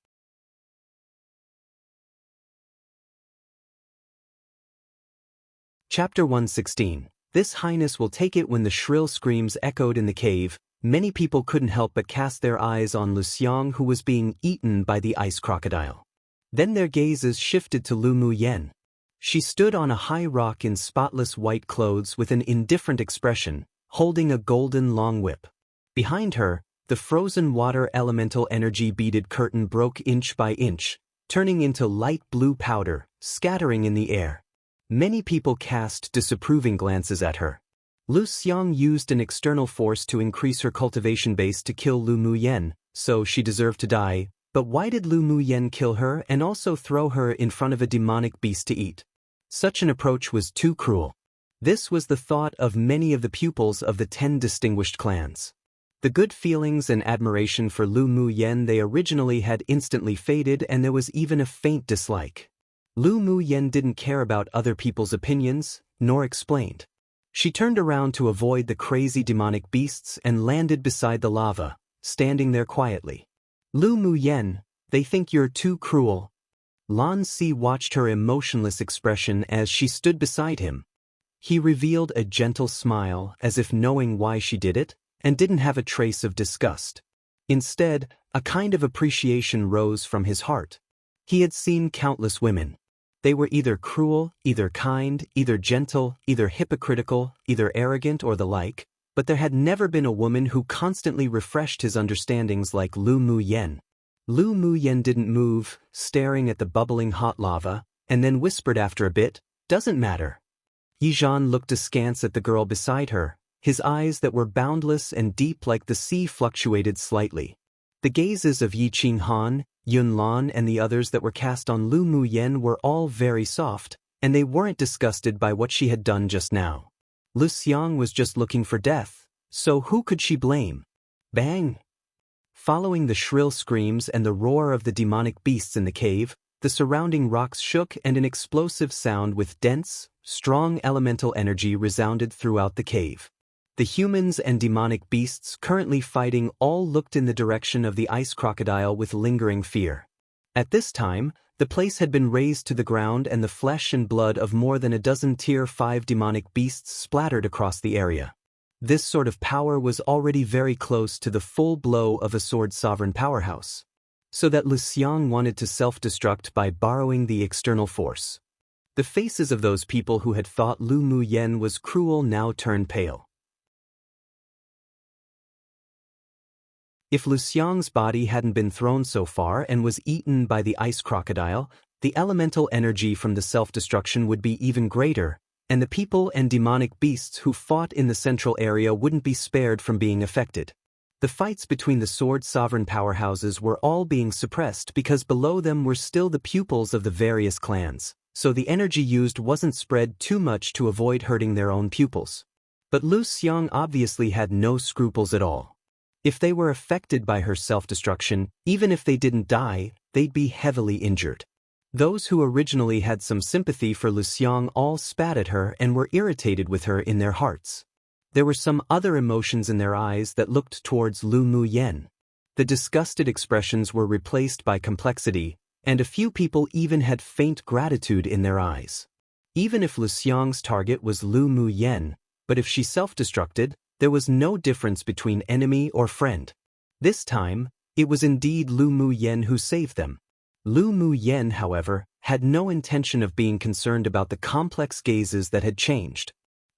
Chapter 116. This highness will take it. When the shrill screams echoed in the cave, many people couldn't help but cast their eyes on Lu Xiang, who was being eaten by the ice crocodile. Then their gazes shifted to Lu Muyen. She stood on a high rock in spotless white clothes with an indifferent expression, holding a golden long whip. Behind her, the frozen water elemental energy beaded curtain broke inch by inch, turning into light blue powder, scattering in the air. Many people cast disapproving glances at her. Lu Xiang used an external force to increase her cultivation base to kill Lu Muyen, so she deserved to die, but why did Lu Muyen kill her and also throw her in front of a demonic beast to eat? Such an approach was too cruel. This was the thought of many of the pupils of the 10 distinguished clans. The good feelings and admiration for Lu Muyen they originally had instantly faded, and there was even a faint dislike. Lu Muyen didn't care about other people's opinions, nor explained. She turned around to avoid the crazy demonic beasts and landed beside the lava, standing there quietly. Lu Muyen, they think you're too cruel. Lan Si watched her emotionless expression as she stood beside him. He revealed a gentle smile as if knowing why she did it, and didn't have a trace of disgust. Instead, a kind of appreciation rose from his heart. He had seen countless women. They were either cruel, either kind, either gentle, either hypocritical, either arrogant or the like, but there had never been a woman who constantly refreshed his understandings like Lu Muyen. Lu Muyen didn't move, staring at the bubbling hot lava, and then whispered after a bit, "Doesn't matter." Yizhan looked askance at the girl beside her. His eyes that were boundless and deep like the sea fluctuated slightly. The gazes of Yi Qinghan, Yun Lan and the others that were cast on Lu Muyen were all very soft, and they weren't disgusted by what she had done just now. Lu Xiang was just looking for death, so who could she blame? Bang! Following the shrill screams and the roar of the demonic beasts in the cave, the surrounding rocks shook and an explosive sound with dense, strong elemental energy resounded throughout the cave. The humans and demonic beasts currently fighting all looked in the direction of the ice crocodile with lingering fear. At this time, the place had been razed to the ground and the flesh and blood of more than a dozen Tier 5 demonic beasts splattered across the area. This sort of power was already very close to the full blow of a sword sovereign powerhouse. So that Lu Xiang wanted to self-destruct by borrowing the external force. The faces of those people who had thought Lu Muyen was cruel now turned pale. If Lu Xiang's body hadn't been thrown so far and was eaten by the ice crocodile, the elemental energy from the self-destruction would be even greater, and the people and demonic beasts who fought in the central area wouldn't be spared from being affected. The fights between the sword sovereign powerhouses were all being suppressed because below them were still the pupils of the various clans, so the energy used wasn't spread too much to avoid hurting their own pupils. But Lu Xiang obviously had no scruples at all. If they were affected by her self-destruction, even if they didn't die, they'd be heavily injured. Those who originally had some sympathy for Lu Xiang all spat at her and were irritated with her in their hearts. There were some other emotions in their eyes that looked towards Lu Muyen. The disgusted expressions were replaced by complexity, and a few people even had faint gratitude in their eyes. Even if Lu Xiang's target was Lu Muyen, but if she self-destructed, there was no difference between enemy or friend. This time, it was indeed Lu Muyen who saved them. Lu Muyen, however, had no intention of being concerned about the complex gazes that had changed.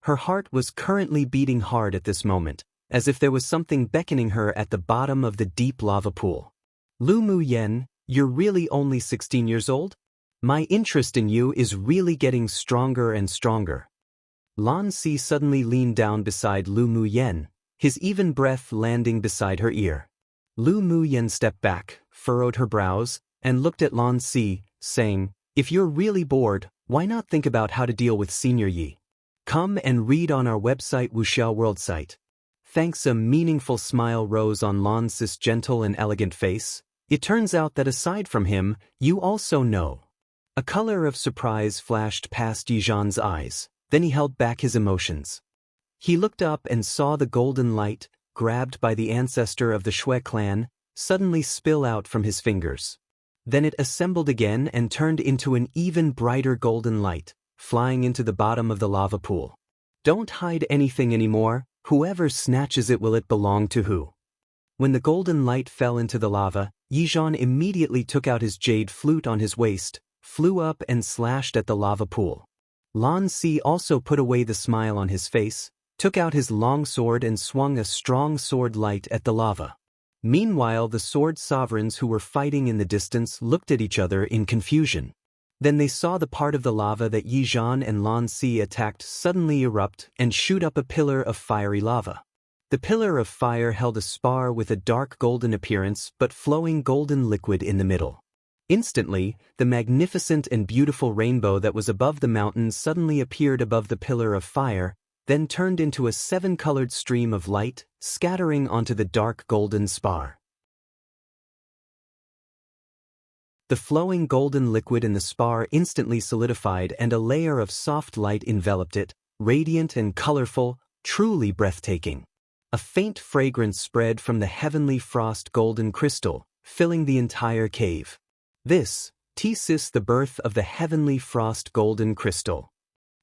Her heart was currently beating hard at this moment, as if there was something beckoning her at the bottom of the deep lava pool. Lu Muyen, you're really only 16 years old? My interest in you is really getting stronger and stronger. Lan Si suddenly leaned down beside Lu Muyen, his even breath landing beside her ear. Lu Muyen stepped back, furrowed her brows, and looked at Lan Si, saying, "If you're really bored, why not think about how to deal with Senior Yi? Come and read on our website Wuxia World site." Thanks, a meaningful smile rose on Lan Si's gentle and elegant face. It turns out that aside from him, you also know. A color of surprise flashed past Yizhan's eyes, then he held back his emotions. He looked up and saw the golden light, grabbed by the ancestor of the Shui clan, suddenly spill out from his fingers. Then it assembled again and turned into an even brighter golden light, flying into the bottom of the lava pool. Don't hide anything anymore, whoever snatches it will it belong to who? When the golden light fell into the lava, Yizhan immediately took out his jade flute on his waist, flew up and slashed at the lava pool. Lan Si also put away the smile on his face, took out his long sword and swung a strong sword light at the lava. Meanwhile, the sword sovereigns who were fighting in the distance looked at each other in confusion. Then they saw the part of the lava that Yizhan and Lan Si attacked suddenly erupt and shoot up a pillar of fiery lava. The pillar of fire held a spar with a dark golden appearance but flowing golden liquid in the middle. Instantly, the magnificent and beautiful rainbow that was above the mountain suddenly appeared above the pillar of fire, then turned into a seven-colored stream of light, scattering onto the dark golden spar. The flowing golden liquid in the spar instantly solidified and a layer of soft light enveloped it, radiant and colorful, truly breathtaking. A faint fragrance spread from the heavenly frost golden crystal, filling the entire cave. This, is the birth of the heavenly frost golden crystal.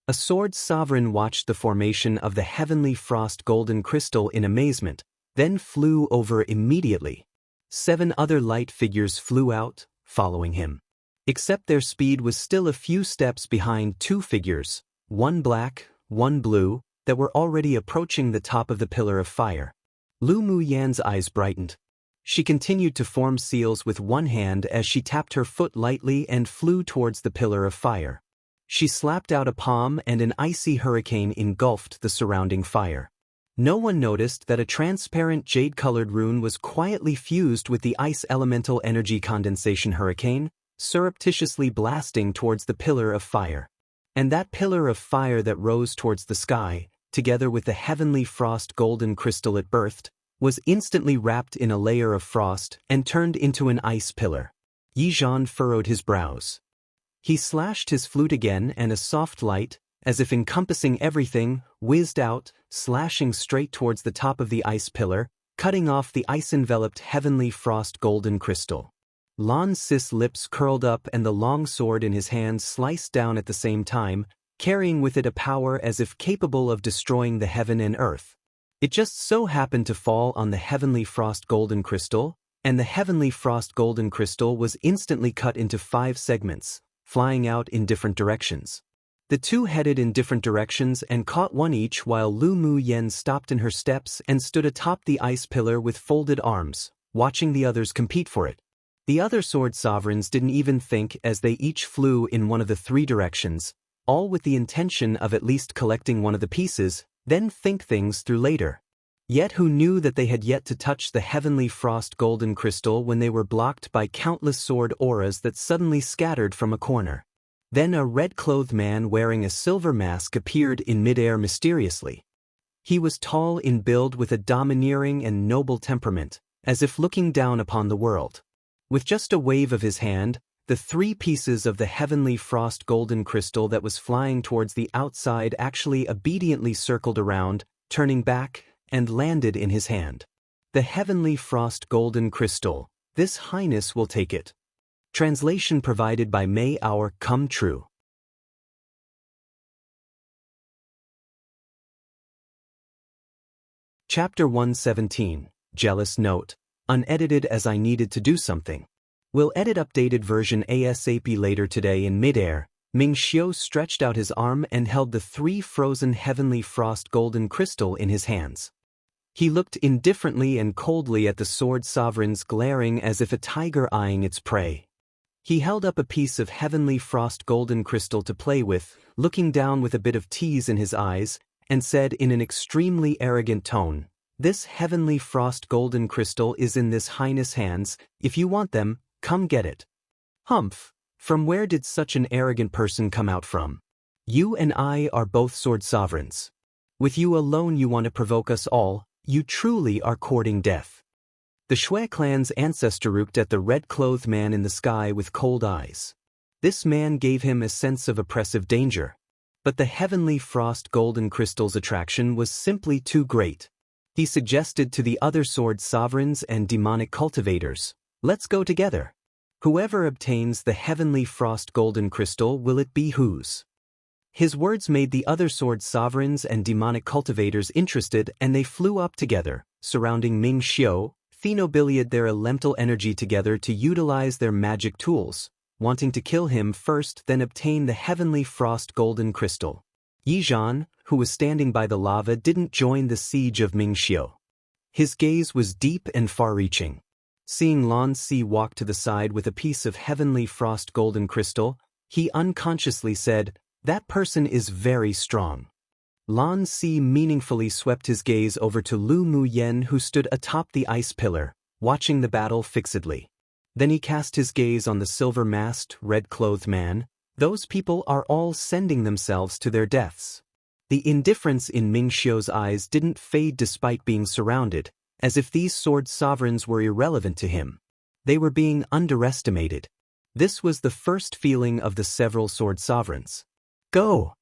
A sword sovereign watched the formation of the heavenly frost golden crystal in amazement, then flew over immediately. 7 other light figures flew out, following him. Except their speed was still a few steps behind 2 figures, one black, one blue, that were already approaching the top of the pillar of fire. Lu Muyan's eyes brightened. She continued to form seals with one hand as she tapped her foot lightly and flew towards the pillar of fire. She slapped out a palm and an icy hurricane engulfed the surrounding fire. No one noticed that a transparent jade-colored rune was quietly fused with the ice elemental energy condensation hurricane, surreptitiously blasting towards the pillar of fire. And that pillar of fire that rose towards the sky, together with the heavenly frost golden crystal it birthed, was instantly wrapped in a layer of frost and turned into an ice pillar. Yizhan furrowed his brows. He slashed his flute again and a soft light, as if encompassing everything, whizzed out, slashing straight towards the top of the ice pillar, cutting off the ice-enveloped heavenly frost golden crystal. Lan Si's lips curled up and the long sword in his hand sliced down at the same time, carrying with it a power as if capable of destroying the heaven and earth. It just so happened to fall on the heavenly frost golden crystal, and the heavenly frost golden crystal was instantly cut into 5 segments, flying out in different directions. The 2 headed in different directions and caught one each while Lu Muyen stopped in her steps and stood atop the ice pillar with folded arms, watching the others compete for it. The other sword sovereigns didn't even think as they each flew in one of the 3 directions, all with the intention of at least collecting one of the pieces, then think things through later. Yet who knew that they had yet to touch the heavenly frost golden crystal when they were blocked by countless sword auras that suddenly scattered from a corner. Then a red-clothed man wearing a silver mask appeared in midair mysteriously. He was tall in build with a domineering and noble temperament, as if looking down upon the world. With just a wave of his hand, the 3 pieces of the heavenly frost golden crystal that was flying towards the outside actually obediently circled around, turning back, and landed in his hand. The heavenly frost golden crystal, this highness will take it. Translation provided by May Our Come True. Chapter 117, Jealous Note, unedited as I needed to do something. Will edit updated version ASAP later today in midair. Ming Xiu stretched out his arm and held the 3 frozen heavenly frost golden crystal in his hands. He looked indifferently and coldly at the sword sovereigns, glaring as if a tiger eyeing its prey. He held up a piece of heavenly frost golden crystal to play with, looking down with a bit of tease in his eyes, and said in an extremely arrogant tone, "This heavenly frost golden crystal is in this highness' hands. If you want them, come get it." Humph! From where did such an arrogant person come out from? You and I are both sword sovereigns. With you alone you want to provoke us all. You truly are courting death. The Shui clan's ancestor looked at the red-clothed man in the sky with cold eyes. This man gave him a sense of oppressive danger. But the heavenly frost golden crystal's attraction was simply too great. He suggested to the other sword sovereigns and demonic cultivators, "Let's go together. Whoever obtains the heavenly frost golden crystal will it be whose?" His words made the other sword sovereigns and demonic cultivators interested, and they flew up together, surrounding Ming Xiu, phenobiliated their elemental energy together to utilize their magic tools, wanting to kill him first, then obtain the heavenly frost golden crystal. Yizhan, who was standing by the lava, didn't join the siege of Ming Xiu. His gaze was deep and far-reaching. Seeing Lan Si walk to the side with a piece of heavenly frost golden crystal, he unconsciously said, "That person is very strong." Lan Si meaningfully swept his gaze over to Lu Mu Yen, who stood atop the ice pillar, watching the battle fixedly. Then he cast his gaze on the silver-masked, red-clothed man. Those people are all sending themselves to their deaths. The indifference in Ming Xiu's eyes didn't fade despite being surrounded, as if these sword sovereigns were irrelevant to him. They were being underestimated. This was the first feeling of the several sword sovereigns. "Go!"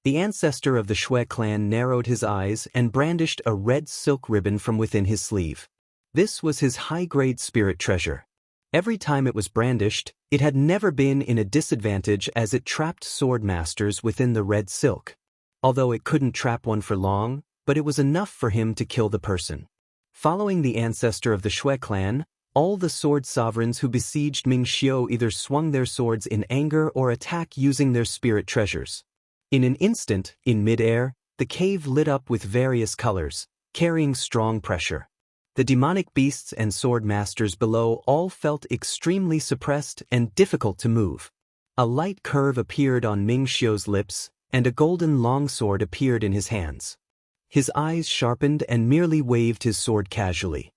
The ancestor of the Shui clan narrowed his eyes and brandished a red silk ribbon from within his sleeve. This was his high-grade spirit treasure. Every time it was brandished, it had never been in a disadvantage as it trapped sword masters within the red silk. Although it couldn't trap one for long, but it was enough for him to kill the person. Following the ancestor of the Shui clan, all the sword sovereigns who besieged Ming Xiu either swung their swords in anger or attacked using their spirit treasures. In an instant, in midair, the cave lit up with various colors, carrying strong pressure. The demonic beasts and sword masters below all felt extremely suppressed and difficult to move. A light curve appeared on Ming Xiu's lips, and a golden longsword appeared in his hands. His eyes sharpened and merely waved his sword casually.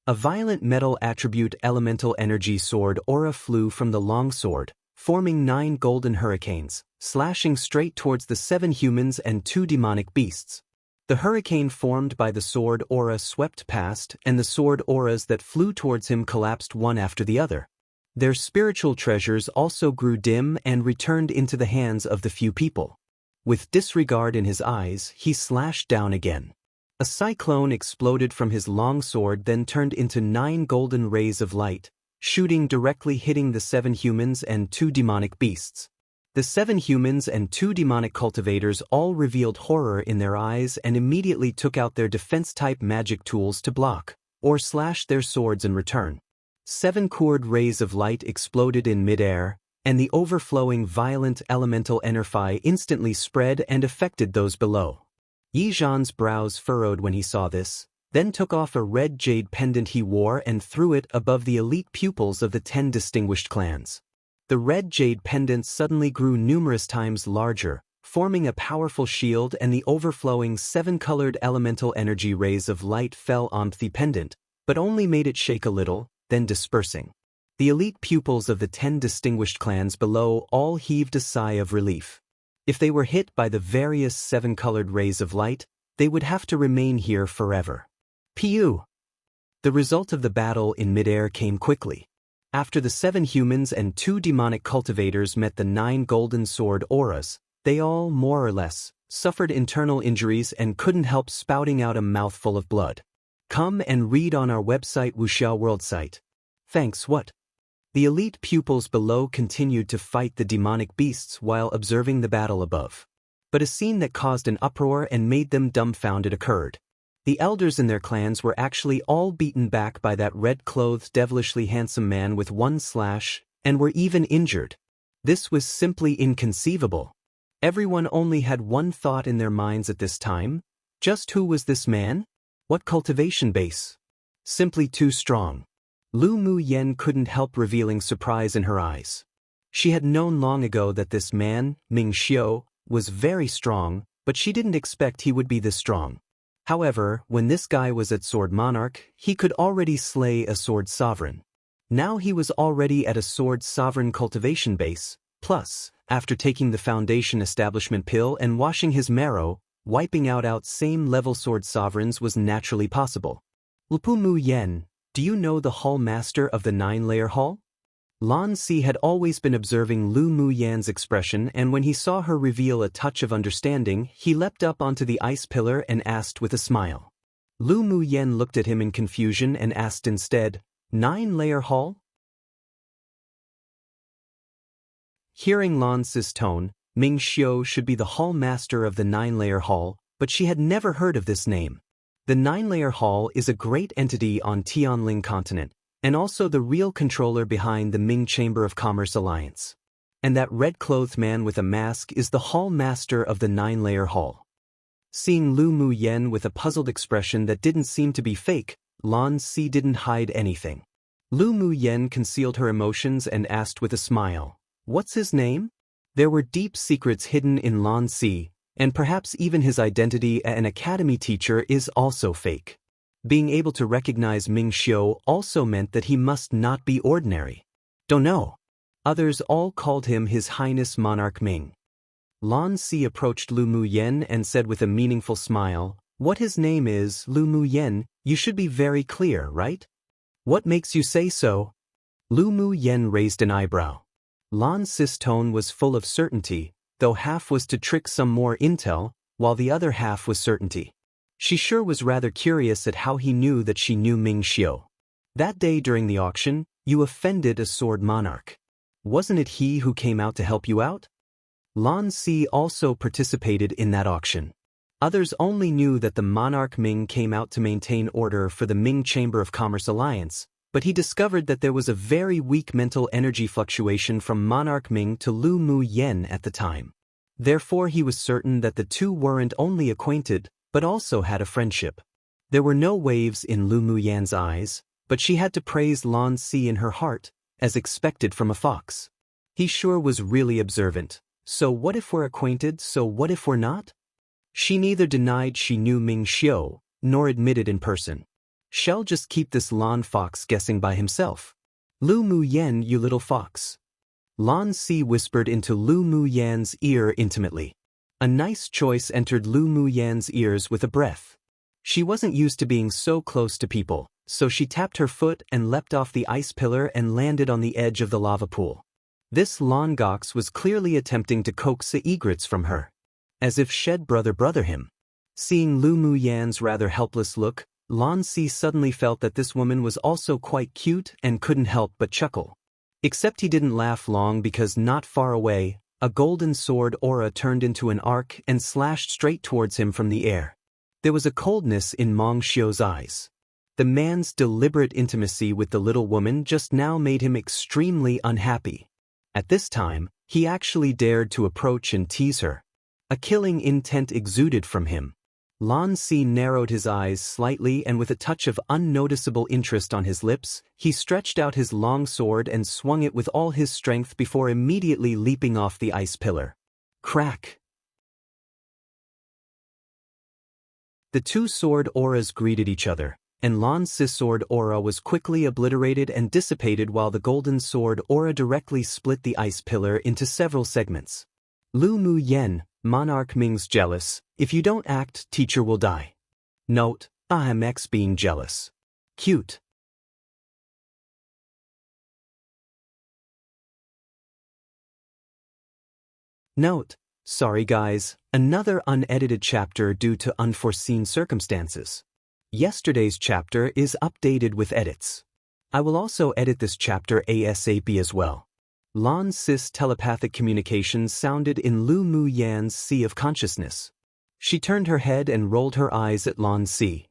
A violent metal attribute elemental energy sword aura flew from the longsword, forming 9 golden hurricanes, slashing straight towards the 7 humans and 2 demonic beasts. The hurricane formed by the sword aura swept past, and the sword auras that flew towards him collapsed one after the other. Their spiritual treasures also grew dim and returned into the hands of the few people. With disregard in his eyes, he slashed down again. A cyclone exploded from his long sword, then turned into 9 golden rays of light, shooting directly hitting the 7 humans and 2 demonic beasts. The 7 humans and 2 demonic cultivators all revealed horror in their eyes and immediately took out their defense-type magic tools to block, or slash their swords in return. 7 cord rays of light exploded in midair, and the overflowing violent elemental energy instantly spread and affected those below. Yizhan's brows furrowed when he saw this, then took off a red jade pendant he wore and threw it above the elite pupils of the 10 distinguished clans. The red jade pendant suddenly grew numerous times larger, forming a powerful shield, and the overflowing 7-colored elemental energy rays of light fell on the pendant, but only made it shake a little, then dispersing. The elite pupils of the 10 distinguished clans below all heaved a sigh of relief. If they were hit by the various 7-colored rays of light, they would have to remain here forever. Pu. The result of the battle in midair came quickly. After the 7 humans and 2 demonic cultivators met the 9 golden sword auras, they all, more or less, suffered internal injuries and couldn't help spouting out a mouthful of blood. Come and read on our website Wuxia World site. Thanks what? The elite pupils below continued to fight the demonic beasts while observing the battle above. But a scene that caused an uproar and made them dumbfounded occurred. The elders in their clans were actually all beaten back by that red-clothed, devilishly handsome man with 1 slash, and were even injured. This was simply inconceivable. Everyone only had one thought in their minds at this time. Just who was this man? What cultivation base? Simply too strong. Lu Mu Yen couldn't help revealing surprise in her eyes. She had known long ago that this man, Ming Xiu, was very strong, but she didn't expect he would be this strong. However, when this guy was at Sword Monarch, he could already slay a Sword Sovereign. Now he was already at a Sword Sovereign cultivation base, plus, after taking the Foundation Establishment pill and washing his marrow, wiping out same-level Sword Sovereigns was naturally possible. Lupu Mu Yen, do you know the Hall Master of the 9-layer Hall? Lan Si had always been observing Lu Mu Yan's expression, and when he saw her reveal a touch of understanding, he leapt up onto the ice pillar and asked with a smile. Lu Mu Yan looked at him in confusion and asked instead, 9-layer Hall? Hearing Lan Si's tone, Ming Xiu should be the Hall Master of the 9-layer Hall, but she had never heard of this name. The 9-layer Hall is a great entity on Tianling continent, and also the real controller behind the Ming Chamber of Commerce Alliance. And that red-clothed man with a mask is the Hall Master of the 9-layer Hall. Seeing Lu Mu Yen with a puzzled expression that didn't seem to be fake, Lan Si didn't hide anything. Lu Mu Yen concealed her emotions and asked with a smile, "What's his name?" There were deep secrets hidden in Lan Si, and perhaps even his identity as an academy teacher is also fake. Being able to recognize Ming Xiu also meant that he must not be ordinary. Don't know. Others all called him His Highness Monarch Ming. Lan Si approached Lu Mu Yen and said with a meaningful smile, "What his name is, Lu Mu Yen, you should be very clear, right? What makes you say so?" Lu Mu Yen raised an eyebrow. Lan Si's tone was full of certainty, though half was to trick some more intel, while the other half was certainty. She sure was rather curious at how he knew that she knew Ming Xiu. That day during the auction, you offended a Sword Monarch. Wasn't it he who came out to help you out? Lan Si also participated in that auction. Others only knew that the Monarch Ming came out to maintain order for the Ming Chamber of Commerce Alliance, but he discovered that there was a very weak mental energy fluctuation from Monarch Ming to Lu Mu Yen at the time. Therefore he was certain that the two weren't only acquainted, but also had a friendship. There were no waves in Lu Mu Yan's eyes, but she had to praise Lan Si in her heart, as expected from a fox. He sure was really observant. So what if we're acquainted, so what if we're not? She neither denied she knew Ming Xiu, nor admitted in person. Shall just keep this Lan fox guessing by himself. Lu Mu Yen, you little fox. Lan Si whispered into Lu Mu Yan's ear intimately. A nice choice entered Lu Mu Yan's ears with a breath. She wasn't used to being so close to people, so she tapped her foot and leapt off the ice pillar and landed on the edge of the lava pool. This Lan Gox was clearly attempting to coax the egrets from her. As if shed brother him. Seeing Lu Mu Yan's rather helpless look, Lan Si suddenly felt that this woman was also quite cute and couldn't help but chuckle. Except he didn't laugh long because not far away, a golden sword aura turned into an arc and slashed straight towards him from the air. There was a coldness in Meng Xiu's eyes. The man's deliberate intimacy with the little woman just now made him extremely unhappy. At this time, he actually dared to approach and tease her. A killing intent exuded from him. Lan Si narrowed his eyes slightly and with a touch of unnoticeable interest on his lips, he stretched out his long sword and swung it with all his strength before immediately leaping off the ice pillar. Crack! The two sword auras greeted each other, and Lan Si's sword aura was quickly obliterated and dissipated while the golden sword aura directly split the ice pillar into several segments. Lu Mu Yen, Monarch Ming's jealous. If you don't act, teacher will die. Note, I'm X being jealous. Cute. Note, sorry guys, another unedited chapter due to unforeseen circumstances. Yesterday's chapter is updated with edits. I will also edit this chapter ASAP as well. Lan Si's telepathic communications sounded in Lu Mu Yan's sea of consciousness. She turned her head and rolled her eyes at Lan Si.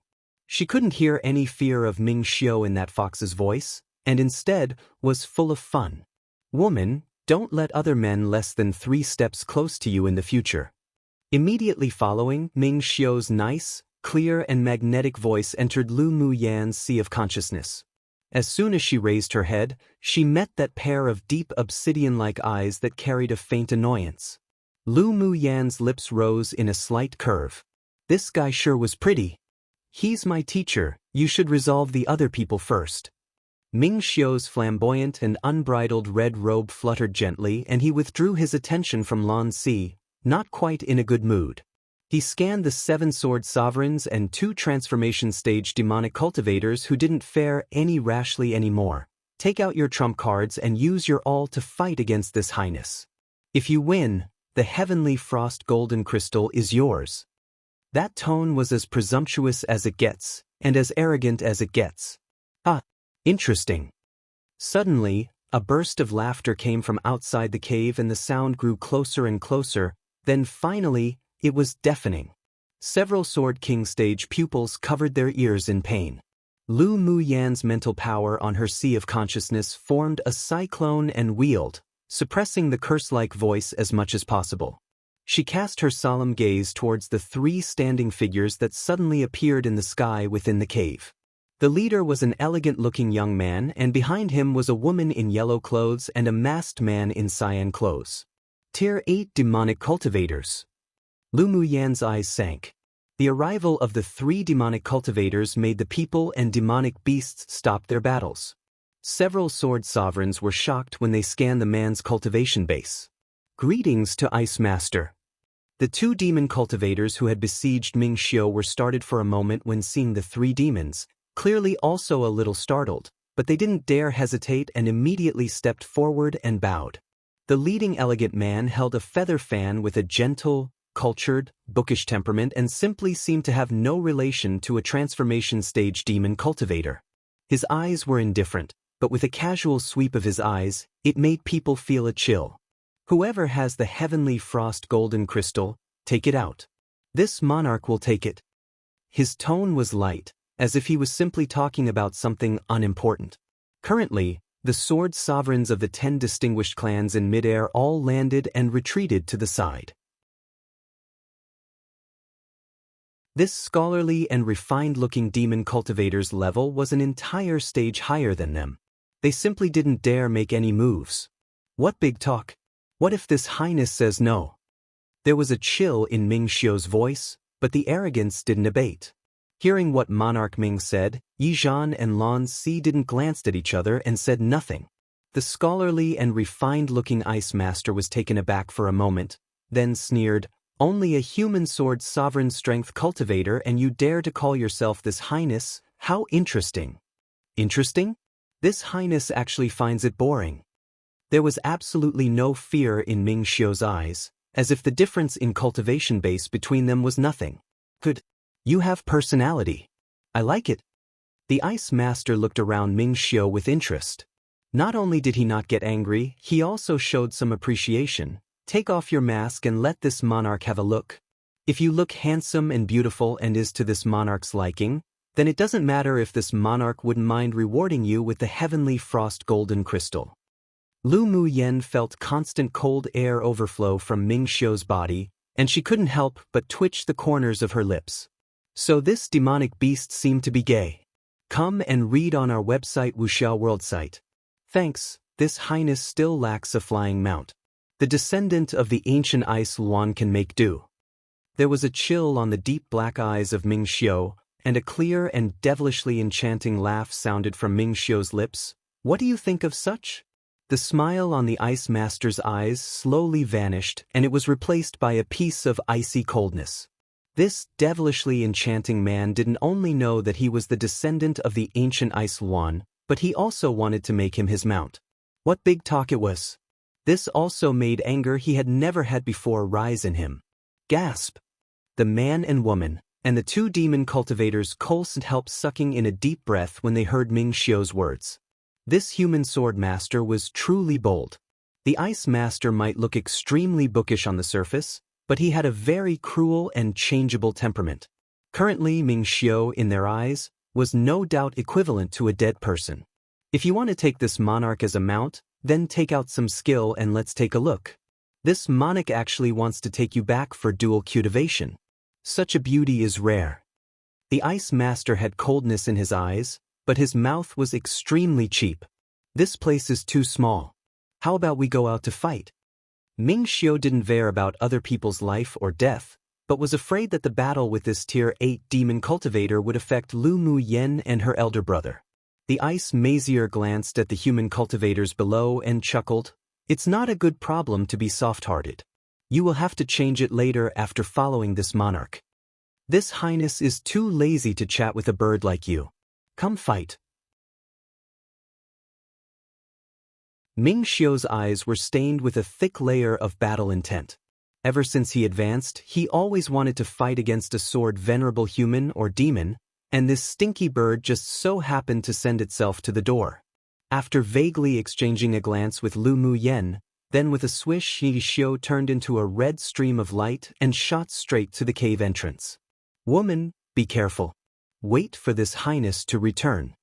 She couldn't hear any fear of Ming Xiu in that fox's voice, and instead was full of fun. Woman, don't let other men less than 3 steps close to you in the future. Immediately following, Ming Xiu's nice, clear and magnetic voice entered Lu Mu Yan's sea of consciousness. As soon as she raised her head, she met that pair of deep obsidian-like eyes that carried a faint annoyance. Lu Mu Yan's lips rose in a slight curve. This guy sure was pretty. He's my teacher, you should resolve the other people first. Ming Xiu's flamboyant and unbridled red robe fluttered gently and he withdrew his attention from Lan Si, not quite in a good mood. He scanned the 7 sword sovereigns and 2 transformation stage demonic cultivators who didn't fare any rashly anymore. Take out your trump cards and use your all to fight against this highness. If you win, the heavenly frost golden crystal is yours. That tone was as presumptuous as it gets, and as arrogant as it gets. Ah, interesting. Suddenly, a burst of laughter came from outside the cave and the sound grew closer and closer, then finally, it was deafening. Several Sword King stage pupils covered their ears in pain. Lu Mu Yan's mental power on her sea of consciousness formed a cyclone and wheeled, suppressing the curse-like voice as much as possible. She cast her solemn gaze towards the 3 standing figures that suddenly appeared in the sky within the cave. The leader was an elegant-looking young man, and behind him was a woman in yellow clothes and a masked man in cyan clothes. Tier 8 Demonic Cultivators. Lu Mu Yan's eyes sank. The arrival of the 3 demonic cultivators made the people and demonic beasts stop their battles. Several sword sovereigns were shocked when they scanned the man's cultivation base. Greetings to Ice Master. The 2 demon cultivators who had besieged Ming Xiu were startled for a moment when seeing the 3 demons, clearly also a little startled, but they didn't dare hesitate and immediately stepped forward and bowed. The leading elegant man held a feather fan with a gentle, cultured, bookish temperament and simply seemed to have no relation to a transformation stage demon cultivator. His eyes were indifferent, but with a casual sweep of his eyes, it made people feel a chill. Whoever has the heavenly frost golden crystal, take it out. This monarch will take it. His tone was light, as if he was simply talking about something unimportant. Currently, the sword sovereigns of the 10 distinguished clans in midair all landed and retreated to the side. This scholarly and refined-looking demon cultivator's level was an entire stage higher than them. They simply didn't dare make any moves. What big talk? What if this highness says no? There was a chill in Ming Xiu's voice, but the arrogance didn't abate. Hearing what Monarch Ming said, Yi Zhan and Lan Si didn't glance at each other and said nothing. The scholarly and refined-looking Ice Master was taken aback for a moment, then sneered, "Only a human sword sovereign strength cultivator and you dare to call yourself this highness? How interesting." Interesting? This highness actually finds it boring. There was absolutely no fear in Ming Xiu's eyes, as if the difference in cultivation base between them was nothing. Good. You have personality. I like it. The Ice Master looked around Ming Xiu with interest. Not only did he not get angry, he also showed some appreciation. Take off your mask and let this monarch have a look. If you look handsome and beautiful and is to this monarch's liking, then it doesn't matter if this monarch wouldn't mind rewarding you with the heavenly frost golden crystal. Lu Mu Yan felt constant cold air overflow from Ming Xiu's body, and she couldn't help but twitch the corners of her lips. So this demonic beast seemed to be gay. Come and read on our website Wuxia World site. Thanks, this highness still lacks a flying mount. The descendant of the ancient Ice Luan can make do. There was a chill on the deep black eyes of Ming Xiu, and a clear and devilishly enchanting laugh sounded from Ming Xiu's lips. What do you think of such? The smile on the ice master's eyes slowly vanished, and it was replaced by a piece of icy coldness. This devilishly enchanting man didn't only know that he was the descendant of the ancient Ice Luan, but he also wanted to make him his mount. What big talk it was! This also made anger he had never had before rise in him. Gasp! The man and woman, and the two demon cultivators couldn't help sucking in a deep breath when they heard Ming Xiu's words. This human sword master was truly bold. The ice master might look extremely bookish on the surface, but he had a very cruel and changeable temperament. Currently, Ming Xiu, in their eyes, was no doubt equivalent to a dead person. If you want to take this monarch as a mount, then take out some skill and let's take a look. This monarch actually wants to take you back for dual cultivation. Such a beauty is rare. The ice master had coldness in his eyes, but his mouth was extremely cheap. This place is too small. How about we go out to fight? Ming Xiu didn't care about other people's life or death, but was afraid that the battle with this Tier 8 demon cultivator would affect Lu Mu Yen and her elder brother. The ice mazier glanced at the human cultivators below and chuckled. It's not a good problem to be soft-hearted. You will have to change it later after following this monarch. This highness is too lazy to chat with a bird like you. Come fight. Ming Xiu's eyes were stained with a thick layer of battle intent. Ever since he advanced, he always wanted to fight against a sword venerable human or demon, and this stinky bird just so happened to send itself to the door. After vaguely exchanging a glance with Lu Mu Yen, then with a swish Ming Xiu turned into a red stream of light and shot straight to the cave entrance. Woman, be careful. Wait for this highness to return.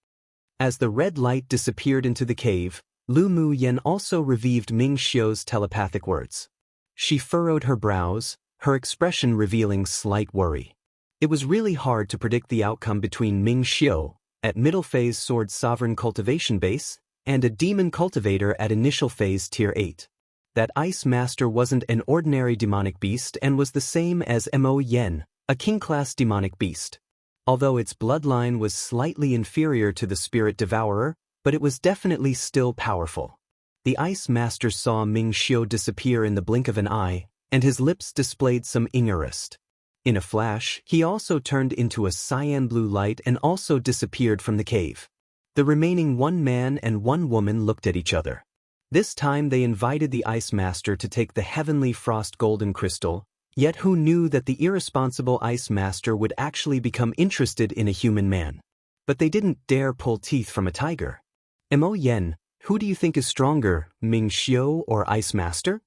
As the red light disappeared into the cave, Lu Mu Yen also revived Ming Xiu's telepathic words. She furrowed her brows, her expression revealing slight worry. It was really hard to predict the outcome between Ming Xiu, at middle phase sword sovereign cultivation base, and a demon cultivator at initial phase tier 8. That ice master wasn't an ordinary demonic beast and was the same as Mo Yen, a king-class demonic beast. Although its bloodline was slightly inferior to the spirit devourer, but it was definitely still powerful. The ice master saw Ming Xiu disappear in the blink of an eye, and his lips displayed some interest. In a flash, he also turned into a cyan blue light and also disappeared from the cave. The remaining one man and one woman looked at each other. This time they invited the ice master to take the heavenly frost golden crystal, yet who knew that the irresponsible ice master would actually become interested in a human man? But they didn't dare pull teeth from a tiger. Mo Yen, who do you think is stronger, Ming Xiu or Ice Master?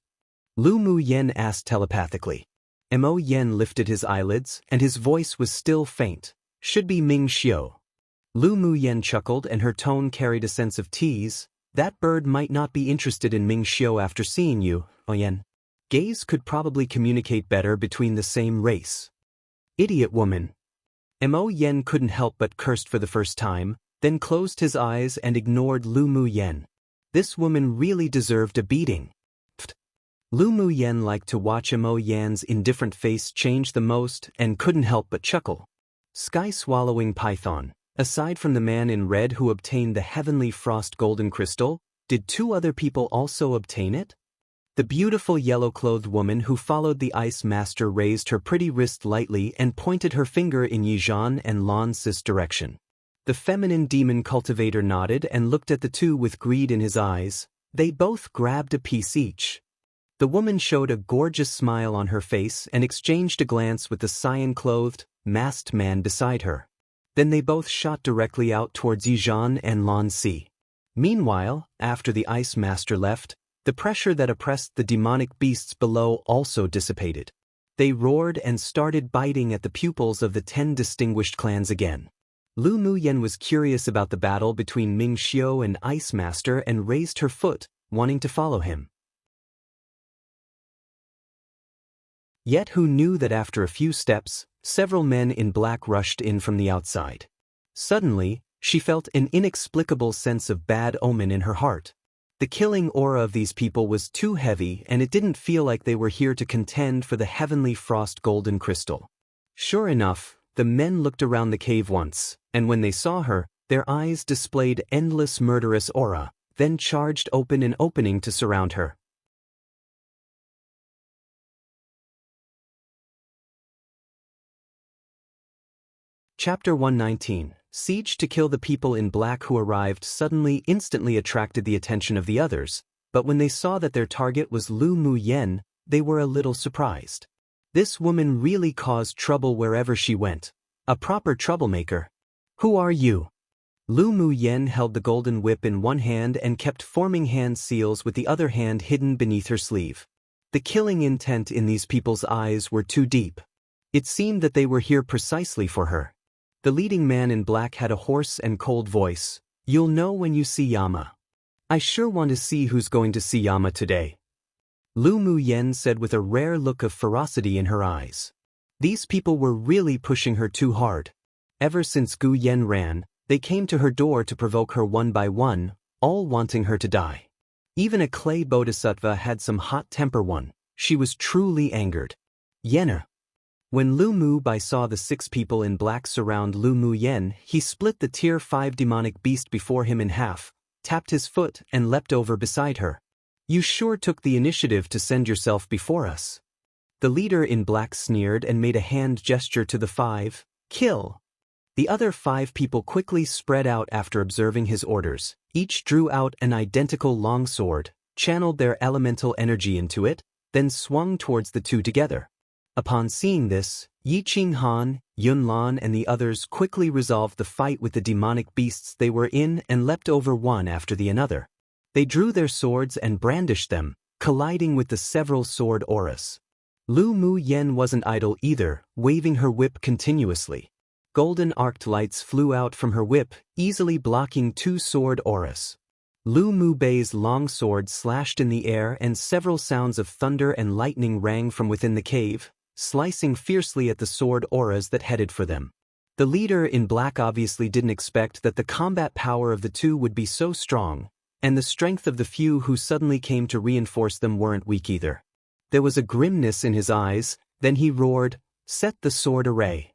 Lu Mu Yen asked telepathically. Mo Yen lifted his eyelids, and his voice was still faint. Should be Ming Xiu. Lu Mu Yen chuckled, and her tone carried a sense of tease. That bird might not be interested in Ming Xiu after seeing you, Mo Yen. Gays could probably communicate better between the same race. Idiot woman. Mo Yen couldn't help but cursed for the first time, then closed his eyes and ignored Lu Mu Yen. This woman really deserved a beating. Pfft. Lu Mu Yen liked to watch Mo Yan's indifferent face change the most and couldn't help but chuckle. Sky-swallowing python. Aside from the man in red who obtained the heavenly frost golden crystal, did two other people also obtain it? The beautiful yellow-clothed woman who followed the ice master raised her pretty wrist lightly and pointed her finger in Yizhan and Lan Si's direction. The feminine demon cultivator nodded and looked at the two with greed in his eyes. They both grabbed a piece each. The woman showed a gorgeous smile on her face and exchanged a glance with the cyan-clothed, masked man beside her. Then they both shot directly out towards Yizhan and Lan Si. Meanwhile, after the ice master left, the pressure that oppressed the demonic beasts below also dissipated. They roared and started biting at the pupils of the 10 distinguished clans again. Lu Mu Yen was curious about the battle between Ming Xiu and Ice Master and raised her foot, wanting to follow him. Yet who knew that after a few steps, several men in black rushed in from the outside. Suddenly, she felt an inexplicable sense of bad omen in her heart. The killing aura of these people was too heavy, and it didn't feel like they were here to contend for the heavenly frost golden crystal. Sure enough, the men looked around the cave once, and when they saw her, their eyes displayed endless murderous aura, then charged open an opening to surround her. Chapter 119. Siege to kill the people in black who arrived suddenly instantly attracted the attention of the others, but when they saw that their target was Lu Mu Yen, they were a little surprised. This woman really caused trouble wherever she went. A proper troublemaker. Who are you? Lu Mu Yen held the golden whip in one hand and kept forming hand seals with the other hand hidden beneath her sleeve. The killing intent in these people's eyes were too deep. It seemed that they were here precisely for her. The leading man in black had a hoarse and cold voice. You'll know when you see Yama. I sure want to see who's going to see Yama today. Lu Mu Yen said with a rare look of ferocity in her eyes. These people were really pushing her too hard. Ever since Gu Yen ran, they came to her door to provoke her one by one, all wanting her to die. Even a clay bodhisattva had some hot temper. She was truly angered. Yenna. When Lu Mu Bai saw the 6 people in black surround Lu Mu Yen, he split the Tier 5 demonic beast before him in half, tapped his foot and leapt over beside her. You sure took the initiative to send yourself before us. The leader in black sneered and made a hand gesture to the 5. Kill. The other 5 people quickly spread out after observing his orders. Each drew out an identical longsword, channeled their elemental energy into it, then swung towards the 2 together. Upon seeing this, Yi Qing Han, Yun Lan and the others quickly resolved the fight with the demonic beasts they were in and leapt over one after the another. They drew their swords and brandished them, colliding with the several sword auras. Lu Mu Yen wasn't idle either, waving her whip continuously. Golden arced lights flew out from her whip, easily blocking 2 sword auras. Lu Mu Bei's long sword slashed in the air and several sounds of thunder and lightning rang from within the cave, slicing fiercely at the sword auras that headed for them. The leader in black obviously didn't expect that the combat power of the 2 would be so strong, and the strength of the few who suddenly came to reinforce them weren't weak either. There was a grimness in his eyes, then he roared, "Set the sword array."